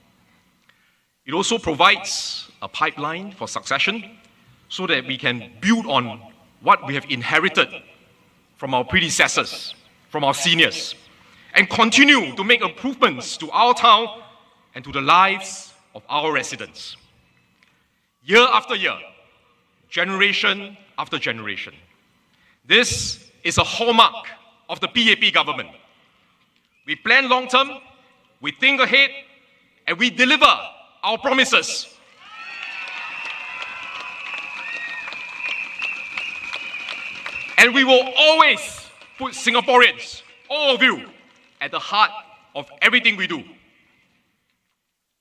It also provides a pipeline for succession so that we can build on what we have inherited from our predecessors, from our seniors, and continue to make improvements to our town and to the lives of our residents. Year after year, generation after generation. This is a hallmark of the PAP government. We plan long term, we think ahead, and we deliver our promises. And we will always put Singaporeans, all of you, at the heart of everything we do.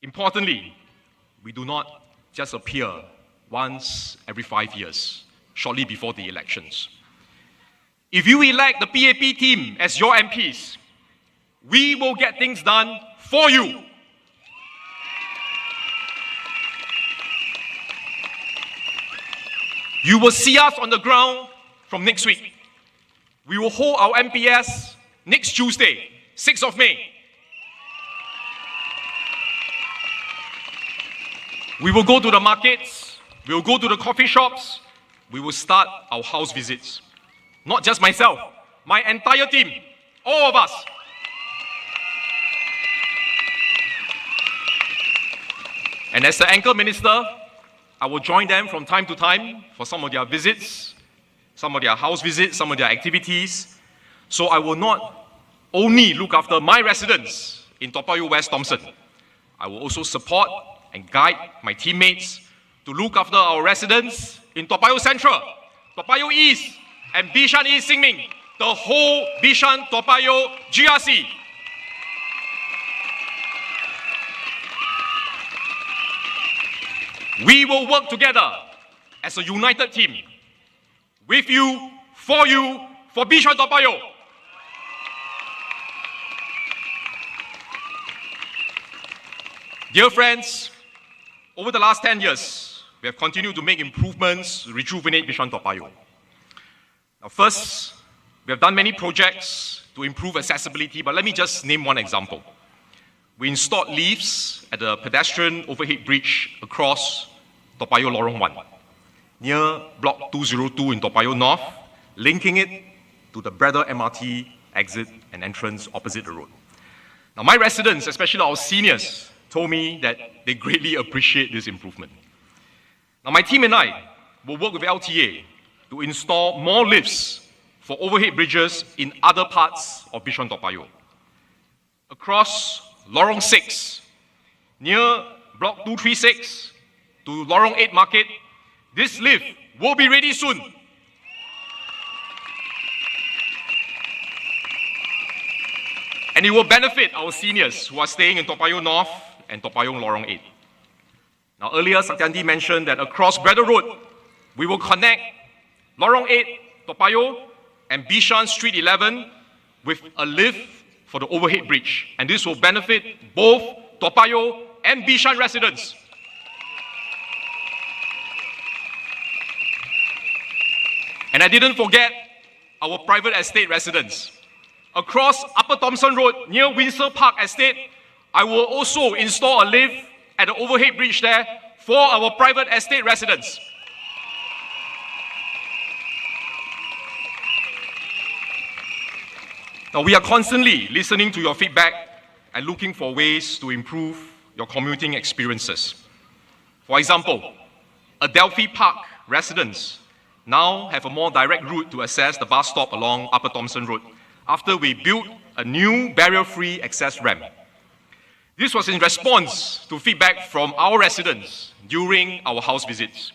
Importantly, we do not just appear once every 5 years, shortly before the elections. If you elect the PAP team as your MPs, we will get things done for you. You will see us on the ground from next week. We will hold our MPS next Tuesday, 6th of May. We will go to the markets, we will go to the coffee shops, we will start our house visits. Not just myself, my entire team, all of us. And as the anchor minister, I will join them from time to time for some of their visits, some of their house visits, some of their activities. So I will not only look after my residents in Toa Payoh West Thomson, I will also support and guide my teammates to look after our residents in Toa Payoh Central, Toa Payoh East, and Bishan East Xingming, the whole Bishan-Toa Payoh GRC. We will work together as a united team, with you, for Bishan-Toa Payoh. Dear friends, over the last 10 years, we have continued to make improvements to rejuvenate Bishan-Toa Payoh. Now, first, we have done many projects to improve accessibility, but let me just name one example. We installed lifts at the pedestrian overhead bridge across Toa Payoh Lorong 1, near Block 202 in Toa Payoh North, linking it to the Braddell MRT exit and entrance opposite the road. Now, my residents, especially our seniors, told me that they greatly appreciate this improvement. Now, my team and I will work with LTA to install more lifts for overhead bridges in other parts of Bishan-Toa Payoh. Across Lorong 6, near Block 236 to Lorong 8 Market, this lift will be ready soon. And it will benefit our seniors who are staying in Toa Payoh North and Toa Payoh Lorong 8. Now, earlier, Saktiandi mentioned that across Braddell Road, we will connect Lorong 8, Toa Payoh, and Bishan Street 11 with a lift for the overhead bridge. And this will benefit both Toa Payoh and Bishan residents. And I didn't forget our private estate residents. Across Upper Thomson Road, near Windsor Park Estate, I will also install a lift at the overhead bridge there for our private estate residents. Now, we are constantly listening to your feedback and looking for ways to improve your commuting experiences. For example, Adelphi Park residents now have a more direct route to access the bus stop along Upper Thomson Road after we built a new barrier-free access ramp. This was in response to feedback from our residents during our house visits.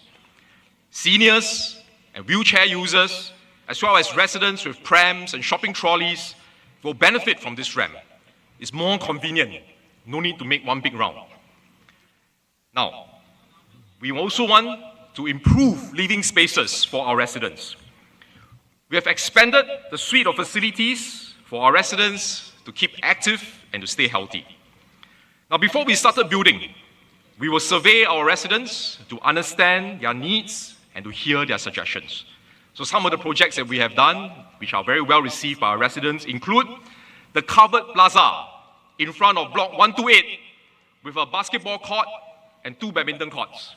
Seniors and wheelchair users, as well as residents with prams and shopping trolleys, will benefit from this ramp. It's more convenient, no need to make one big round. Now, we also want to improve living spaces for our residents. We have expanded the suite of facilities for our residents to keep active and to stay healthy. Now, before we started building, we will survey our residents to understand their needs and to hear their suggestions. So some of the projects that we have done, which are very well received by our residents, include the covered plaza in front of Block 128 with a basketball court and 2 badminton courts,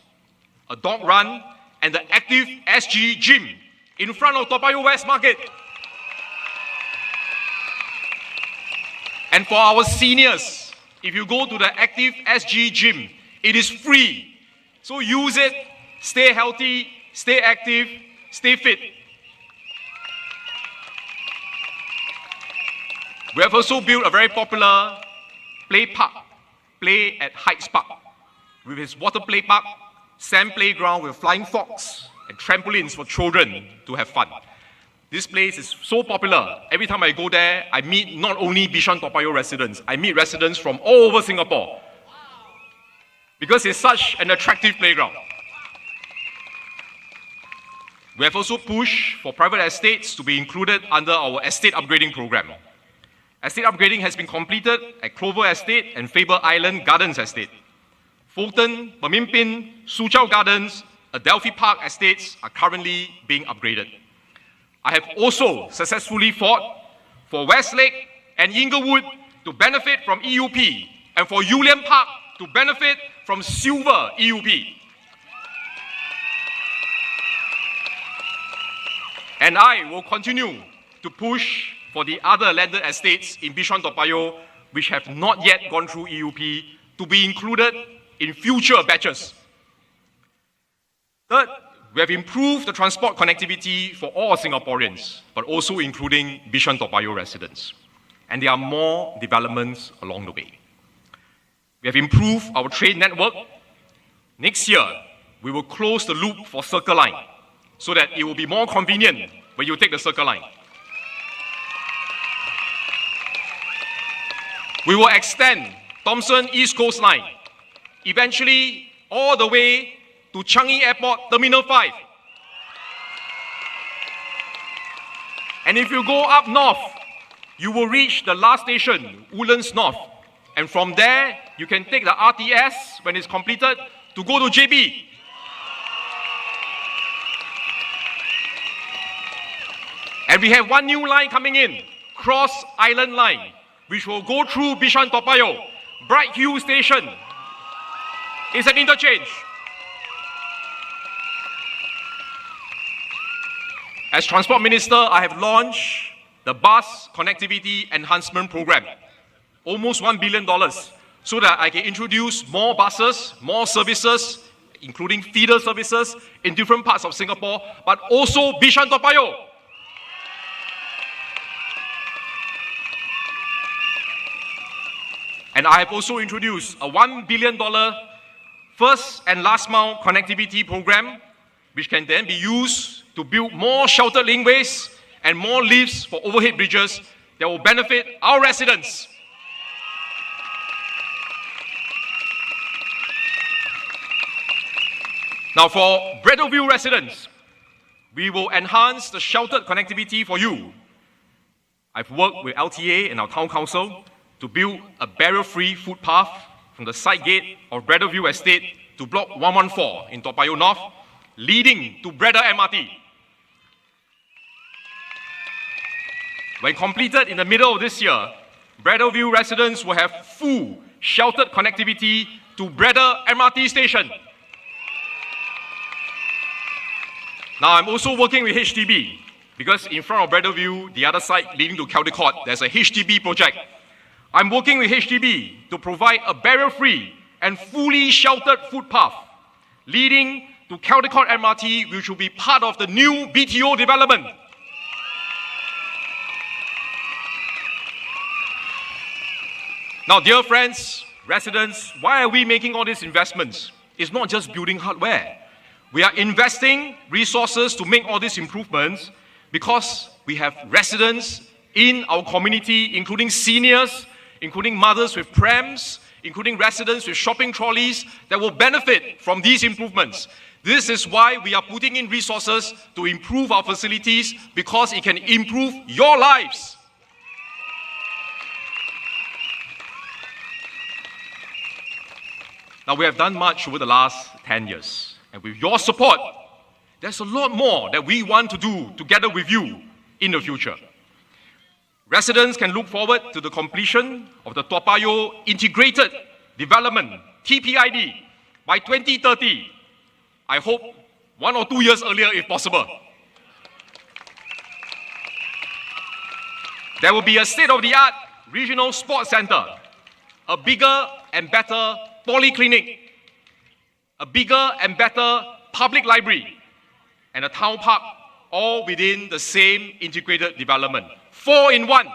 a dog run, and the active SG gym in front of Toa Payoh West Market. And for our seniors, if you go to the active SG gym, it is free. So use it, stay healthy, stay active, stay fit. We have also built a very popular play park, Play at Heights Park, with its water play park, sand playground with flying fox, and trampolines for children to have fun. This place is so popular. Every time I go there, I meet not only Bishan-Toa Payoh residents, I meet residents from all over Singapore. Because it's such an attractive playground. We have also pushed for private estates to be included under our estate upgrading program. Estate upgrading has been completed at Clover Estate and Faber Island Gardens Estate. Fulton, Pemimpin, Suzhou Gardens, Adelphi Park estates are currently being upgraded. I have also successfully fought for Westlake and Inglewood to benefit from EUP and for Yulian Park to benefit from Silver EUP. And I will continue to push for the other landed estates in Bishan-Toa Payoh which have not yet gone through EUP to be included in future batches. Third, we have improved the transport connectivity for all Singaporeans, but also including Bishan-Toa Payoh residents. And there are more developments along the way. We have improved our train network. Next year, we will close the loop for Circle Line so that it will be more convenient when you take the Circle Line. We will extend Thomson East Coast Line, eventually all the way to Changi Airport Terminal 5. And if you go up north, you will reach the last station, Woodlands North. And from there, you can take the RTS when it's completed to go to JB. And we have one new line coming in, Cross Island Line, which will go through Bishan-Toa Payoh. Bright Hill Station is an interchange. As Transport Minister, I have launched the Bus Connectivity Enhancement Program, almost $1 billion, so that I can introduce more buses, more services, including feeder services in different parts of Singapore, but also Bishan-Toa Payoh. And I have also introduced a $1 billion first and last mile connectivity program, which can then be used to build more sheltered laneways and more lifts for overhead bridges that will benefit our residents. Now for Bredoville residents, we will enhance the sheltered connectivity for you. I've worked with LTA and our town council to build a barrier-free footpath from the side gate of Bredoville Estate to Block 114 in Toa Payoh North, leading to Breda MRT. When completed in the middle of this year, Bredoville residents will have full sheltered connectivity to Breda MRT station. Now I'm also working with HDB because in front of Bredoville, the other side leading to Caldecott, there's a HDB project. I'm working with HDB to provide a barrier-free and fully sheltered footpath leading to Caldecott MRT, which will be part of the new BTO development. Now, dear friends, residents, why are we making all these investments? It's not just building hardware. We are investing resources to make all these improvements because we have residents in our community, including seniors, including mothers with prams, including residents with shopping trolleys that will benefit from these improvements. This is why we are putting in resources to improve our facilities, because it can improve your lives. Now, we have done much over the last 10 years, and with your support, there's a lot more that we want to do together with you in the future. Residents can look forward to the completion of the Toa Payoh Integrated Development, TPID, by 2030. I hope 1 or 2 years earlier if possible. There will be a state-of-the-art regional sports center, a bigger and better polyclinic, a bigger and better public library, and a town park, all within the same integrated development. 4 in 1.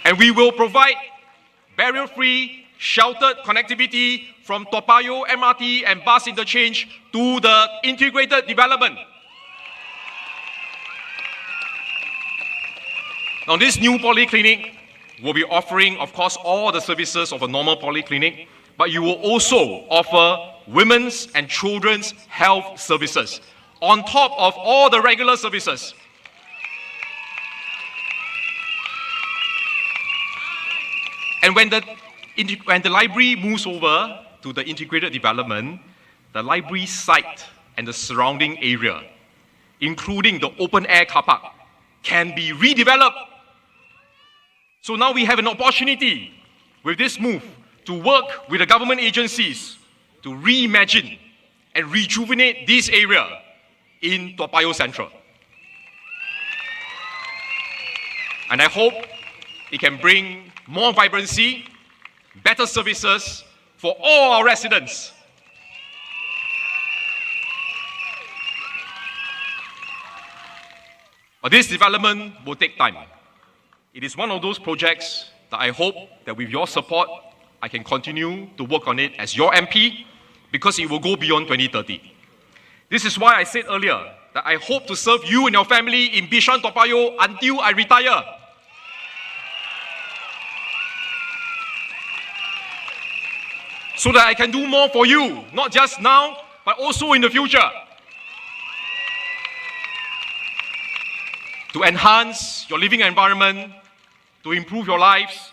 And we will provide barrier-free, sheltered connectivity from Toa Payoh MRT and bus interchange to the integrated development. Now, this new polyclinic will be offering, of course, all the services of a normal polyclinic, but you will also offer women's and children's health services on top of all the regular services. And when the library moves over to the integrated development, the library site and the surrounding area, including the open-air car park, can be redeveloped. So now we have an opportunity with this move to work with the government agencies to reimagine and rejuvenate this area in Toa Payoh Central. And I hope it can bring more vibrancy, better services for all our residents. But this development will take time. It is one of those projects that I hope that with your support, I can continue to work on it as your MP, because it will go beyond 2030. This is why I said earlier that I hope to serve you and your family in Bishan-Toa Payoh until I retire. So that I can do more for you, not just now, but also in the future. To enhance your living environment, to improve your lives,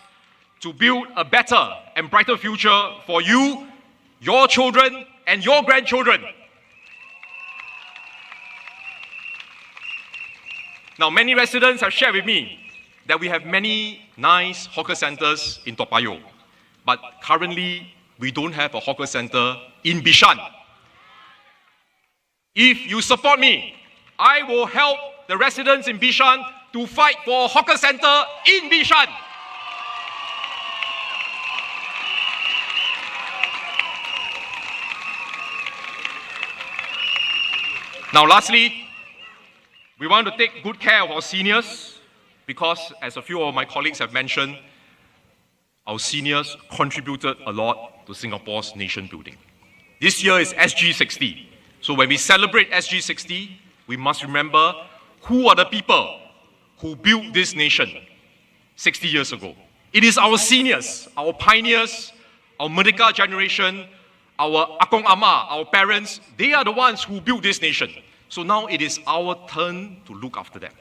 to build a better and brighter future for you, your children, and your grandchildren. Now, many residents have shared with me that we have many nice hawker centers in Toa Payoh, but currently we don't have a hawker center in Bishan. If you support me, I will help the residents in Bishan to fight for a hawker center in Bishan. Now, lastly, we want to take good care of our seniors because, as a few of my colleagues have mentioned, our seniors contributed a lot to Singapore's nation building. This year is SG60. So when we celebrate SG60, we must remember who are the people who built this nation 60 years ago. It is our seniors, our pioneers, our Merdeka generation, our Akong Ama, our parents. They are the ones who built this nation. So now it is our turn to look after them.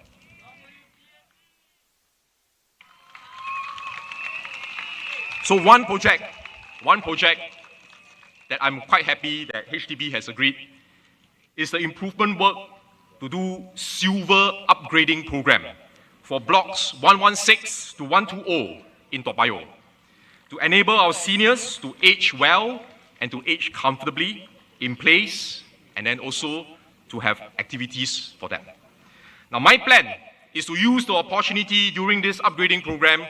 So one project that I'm quite happy that HDB has agreed is the improvement work to do silver upgrading program for blocks 116 to 120 in Toa Payoh to enable our seniors to age well and to age comfortably in place, and then also to have activities for them. Now, my plan is to use the opportunity during this upgrading program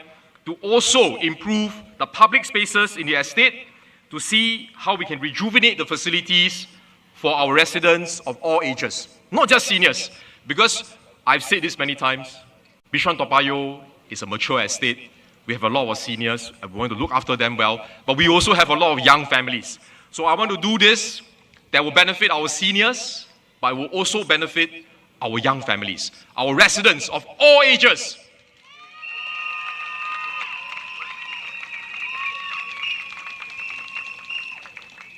to also improve the public spaces in the estate to see how we can rejuvenate the facilities for our residents of all ages, not just seniors, because I've said this many times, Bishan-Toa Payoh is a mature estate We have a lot of seniors, and we want to look after them well, but we also have a lot of young families. So I want to do this that will benefit our seniors, but will also benefit our young families, our residents of all ages.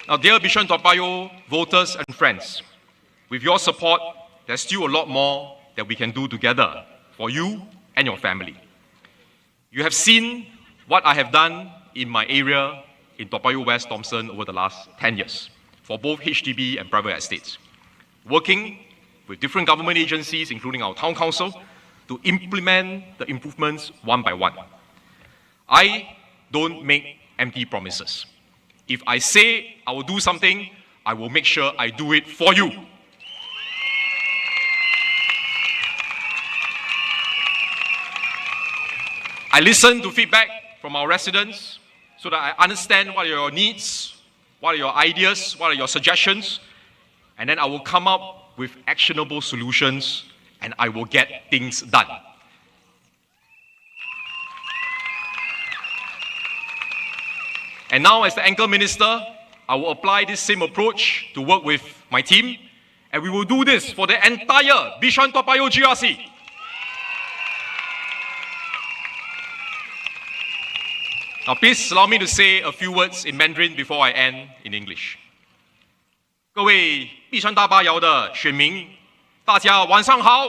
Now, dear Bishan-Toa Payoh voters and friends, with your support, there's still a lot more that we can do together for you and your family. You have seen what I have done in my area in Toa Payoh West, Thomson over the last 10 years for both HDB and private estates, working with different government agencies, including our town council, to implement the improvements one by one. I don't make empty promises. If I say I will do something, I will make sure I do it for you. I listen to feedback from our residents so that I understand what are your needs, what are your ideas, what are your suggestions, and then I will come up with actionable solutions and I will get things done. And now, as the anchor minister, I will apply this same approach to work with my team, and we will do this for the entire Bishan-Toa Payoh GRC. Now, please allow me to say a few words in Mandarin before I end in English. 各位碧山大巴窑的选民，大家晚上好。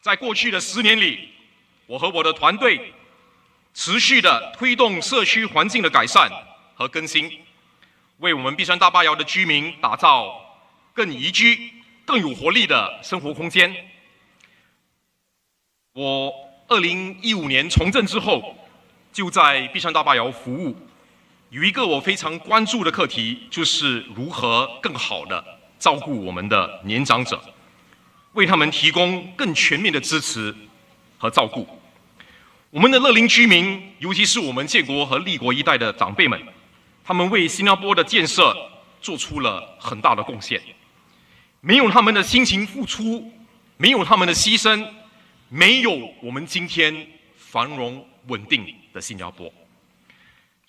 在过去的10年里，我和我的团队持续地推动社区环境的改善和更新，为我们碧山大巴窑的居民打造更宜居、更有活力的生活空间。我2015年从政之后，就在碧山大巴窑服务。有一个我非常关注的课题，就是如何更好地照顾我们的年长者，为他们提供更全面的支持和照顾。我们的乐龄居民，尤其是我们建国和立国一代的长辈们，他们为新加坡的建设做出了很大的贡献。没有他们的辛勤付出，没有他们的牺牲，没有我们今天繁荣稳定的新加坡。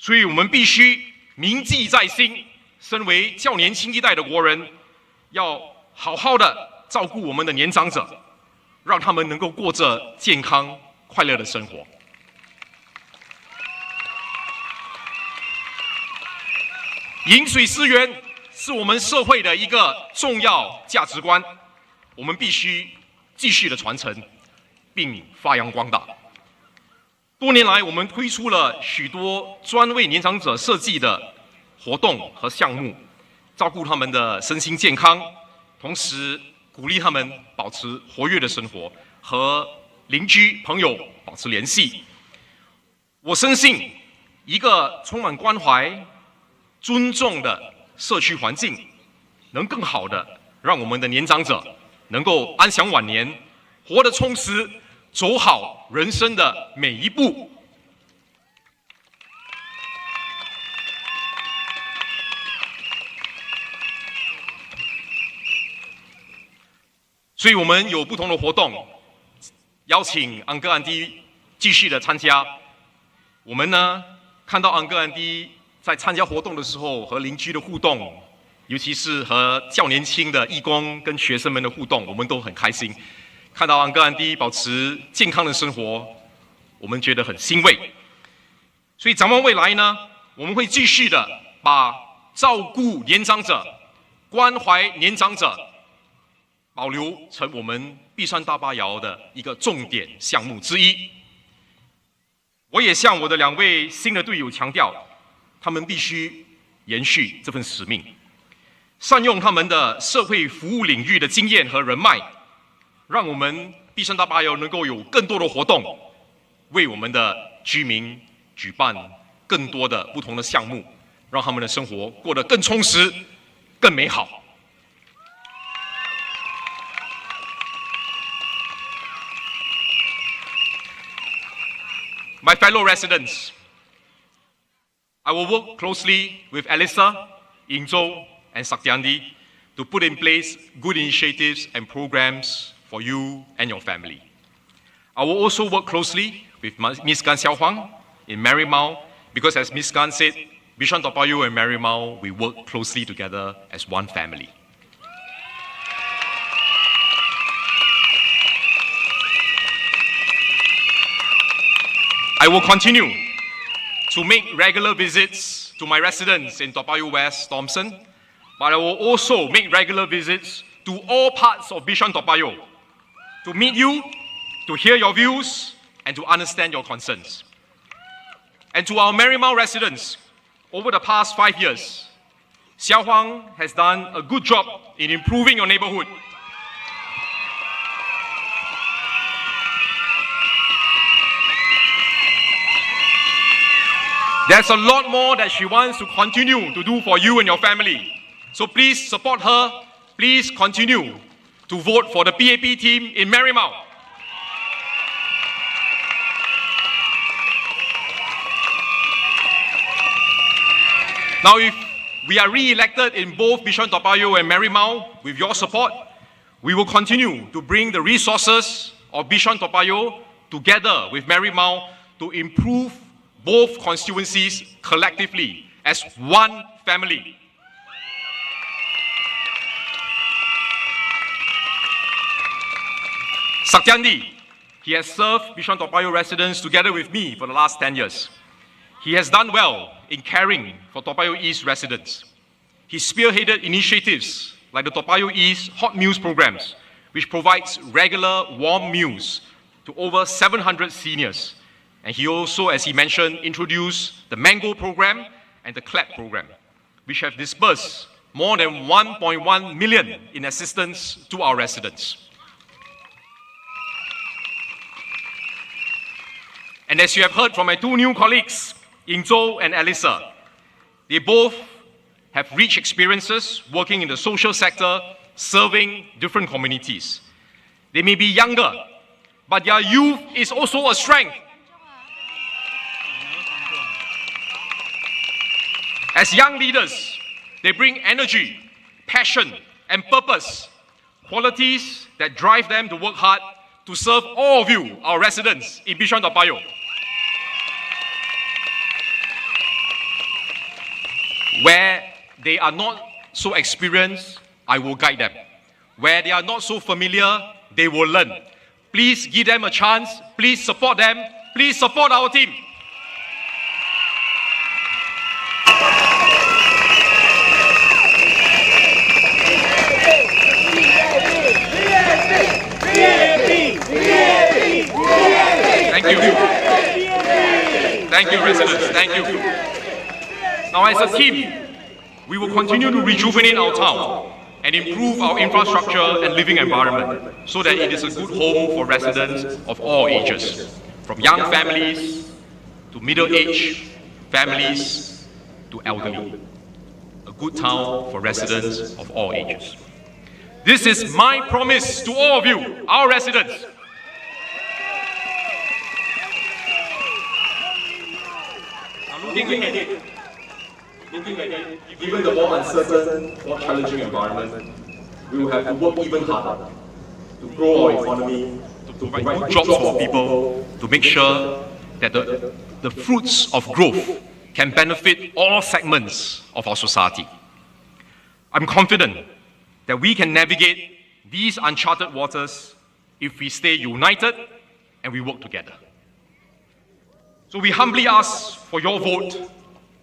所以我们必须铭记在心，身为较年轻一代的国人，要好好的照顾我们的年长者，让他们能够过着健康快乐的生活。饮水思源是我们社会的一个重要价值观，我们必须继续的传承，并发扬光大。多年来，我们推出了许多专为年长者设计的活动和项目，照顾他们的身心健康，同时鼓励他们保持活跃的生活，和邻居朋友保持联系。我深信，一个充满关怀、尊重的社区环境，能更好的让我们的年长者能够安享晚年，活得充实，走好人生的每一步。所以我们有不同的活动，邀请安哥安迪继续的参加。我们呢，看到安哥安迪在参加活动的时候和邻居的互动，尤其是和较年轻的义工跟学生们的互动，我们都很开心。看到安哥安迪保持健康的生活，我们觉得很欣慰。所以展望未来呢，我们会继续的把照顾年长者、关怀年长者保留成我们碧山大巴窑的一个重点项目之一。我也向我的2位新的队友强调，他们必须延续这份使命，善用他们的社会服务领域的经验和人脉，让我们碧山大巴窑能够有更多的活动，为我们的居民举办更多的不同的项目，让他们的生活过得更充实、更美好。My fellow residents, I will work closely with Alissa, Siow, and Saktiandi to put in place good initiatives and programs for you and your family. I will also work closely with Ms. Gan Xiao Huang in Marymount, because as Ms. Gan said, Bishan-Toa Payoh and Marymount, we work closely together as one family. I will continue to make regular visits to my residents in Toa Payoh West, Thomson, but I will also make regular visits to all parts of Bishan-Toa Payoh to meet you, to hear your views, and to understand your concerns. And to our Marymount residents, over the past 5 years, Xiao Huang has done a good job in improving your neighborhood. There's a lot more that she wants to continue to do for you and your family. So please support her. Please continue to vote for the PAP team in Marymount. Now, if we are re-elected in both Bishan-Toa Payoh and Marymount, with your support, we will continue to bring the resources of Bishan-Toa Payoh together with Marymount to improve both constituencies collectively as one family. Saktiandi, he has served Bishan-Toa Payoh residents together with me for the last 10 years. He has done well in caring for Toa Payoh East residents. He spearheaded initiatives like the Toa Payoh East Hot Meals programs, which provides regular warm meals to over 700 seniors. And he also, as he mentioned, introduced the Mango program and the CLAP program, which have disbursed more than 1.1 million in assistance to our residents. And as you have heard from my two new colleagues, Zhou and Alissa, they both have rich experiences working in the social sector, serving different communities. They may be younger, but their youth is also a strength. As young leaders, they bring energy, passion, and purpose, qualities that drive them to work hard to serve all of you, our residents in Bishan-Toa Payoh. Where they are not so experienced, I will guide them. Where they are not so familiar, they will learn. Please give them a chance. Please support them. Please support our team. Thank you. Thank you, residents. Thank you. Now, as a team, we will continue to rejuvenate our town and improve our infrastructure and living environment so that it is a good home for residents of all ages, from young families to middle-aged families to elderly. A good town for residents of all ages. This is my promise to all of you, our residents. Looking ahead, given the more uncertain, more challenging environment, we will have to work even harder to grow our economy, to provide jobs for people, to make sure that the fruits of growth can benefit all segments of our society. I'm confident that we can navigate these uncharted waters if we stay united and we work together. So we humbly ask for your vote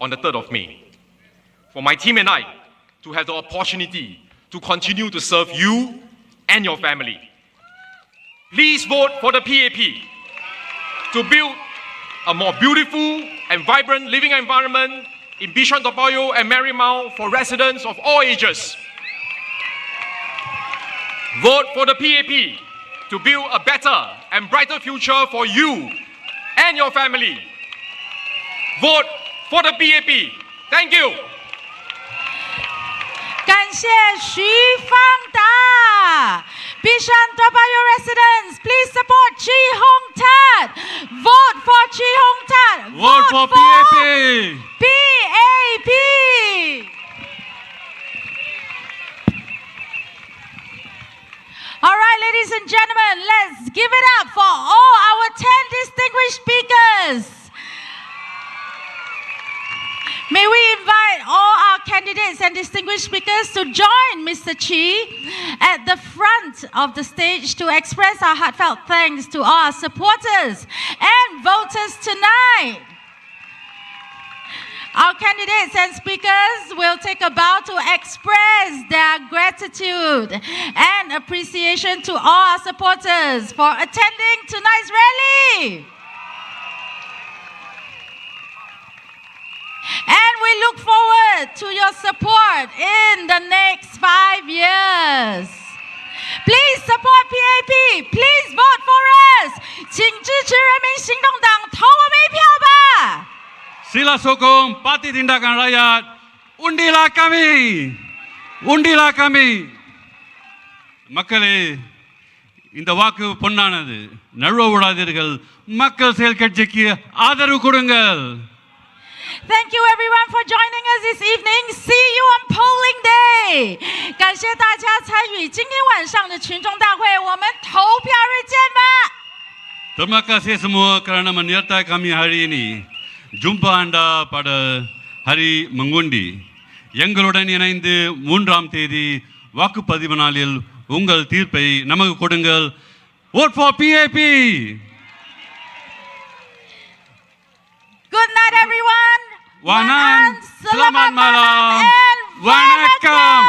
on the 3rd of May, for my team and I to have the opportunity to continue to serve you and your family. Please vote for the PAP to build a more beautiful and vibrant living environment in Bishan-Toa Payoh and Marymount for residents of all ages. Vote for the PAP to build a better and brighter future for you and your family. Vote for the PAP. Thank you. 感谢徐方达 Bishan-Toa Payoh residents, please support Chi Hong Tat. Vote for Chi Hong Tat. Vote for PAP. PAP. All right, ladies and gentlemen, let's give it up for all our distinguished speakers to join Mr. Chi at the front of the stage to express our heartfelt thanks to our supporters and voters tonight. Our candidates and speakers will take a bow to express their gratitude and appreciation to all our supporters for attending tonight's rally. And we look forward to your support in the next 5 years. Please support PAP. Please vote for us. 请支持人民行动党，投我们一票吧。 Sila sokong parti tindakan rakyat, undilah kami, undilah kami. மக்களே, இந்த வாக்கு பொன்னானது. நழுவ விடாதீர்கள். மக்கள் செயல் கட்சிக்கு ஆதரவு கொடுங்கள். Thank you everyone for joining us this evening. See you on polling day. 感谢大家参与今天晚上的群众大会，我们投票日见吧。 Terima kasih semua kerana menyertai kami hari ini. Jumpa anda pada hari mengundi. எங்களுடன் இணைந்து 3ஆம் தேதி வாக்குப்பதிவு நாளில் உங்கள் தீர்ப்பை நமக்கு கொடுங்கள். Vote for PAP. Good night everyone. Wanan, selamat malam, and vanakkam.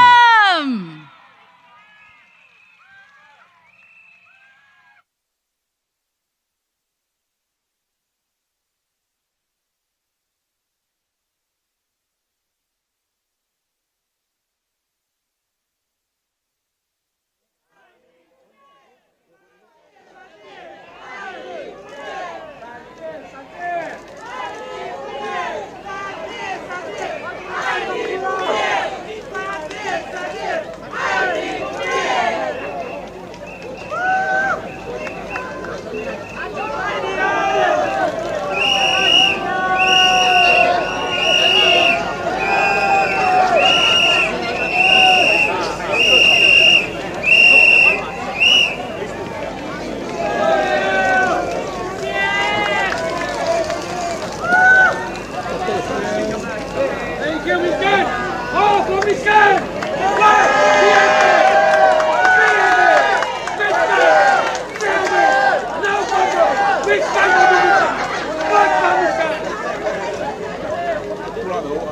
Bishan!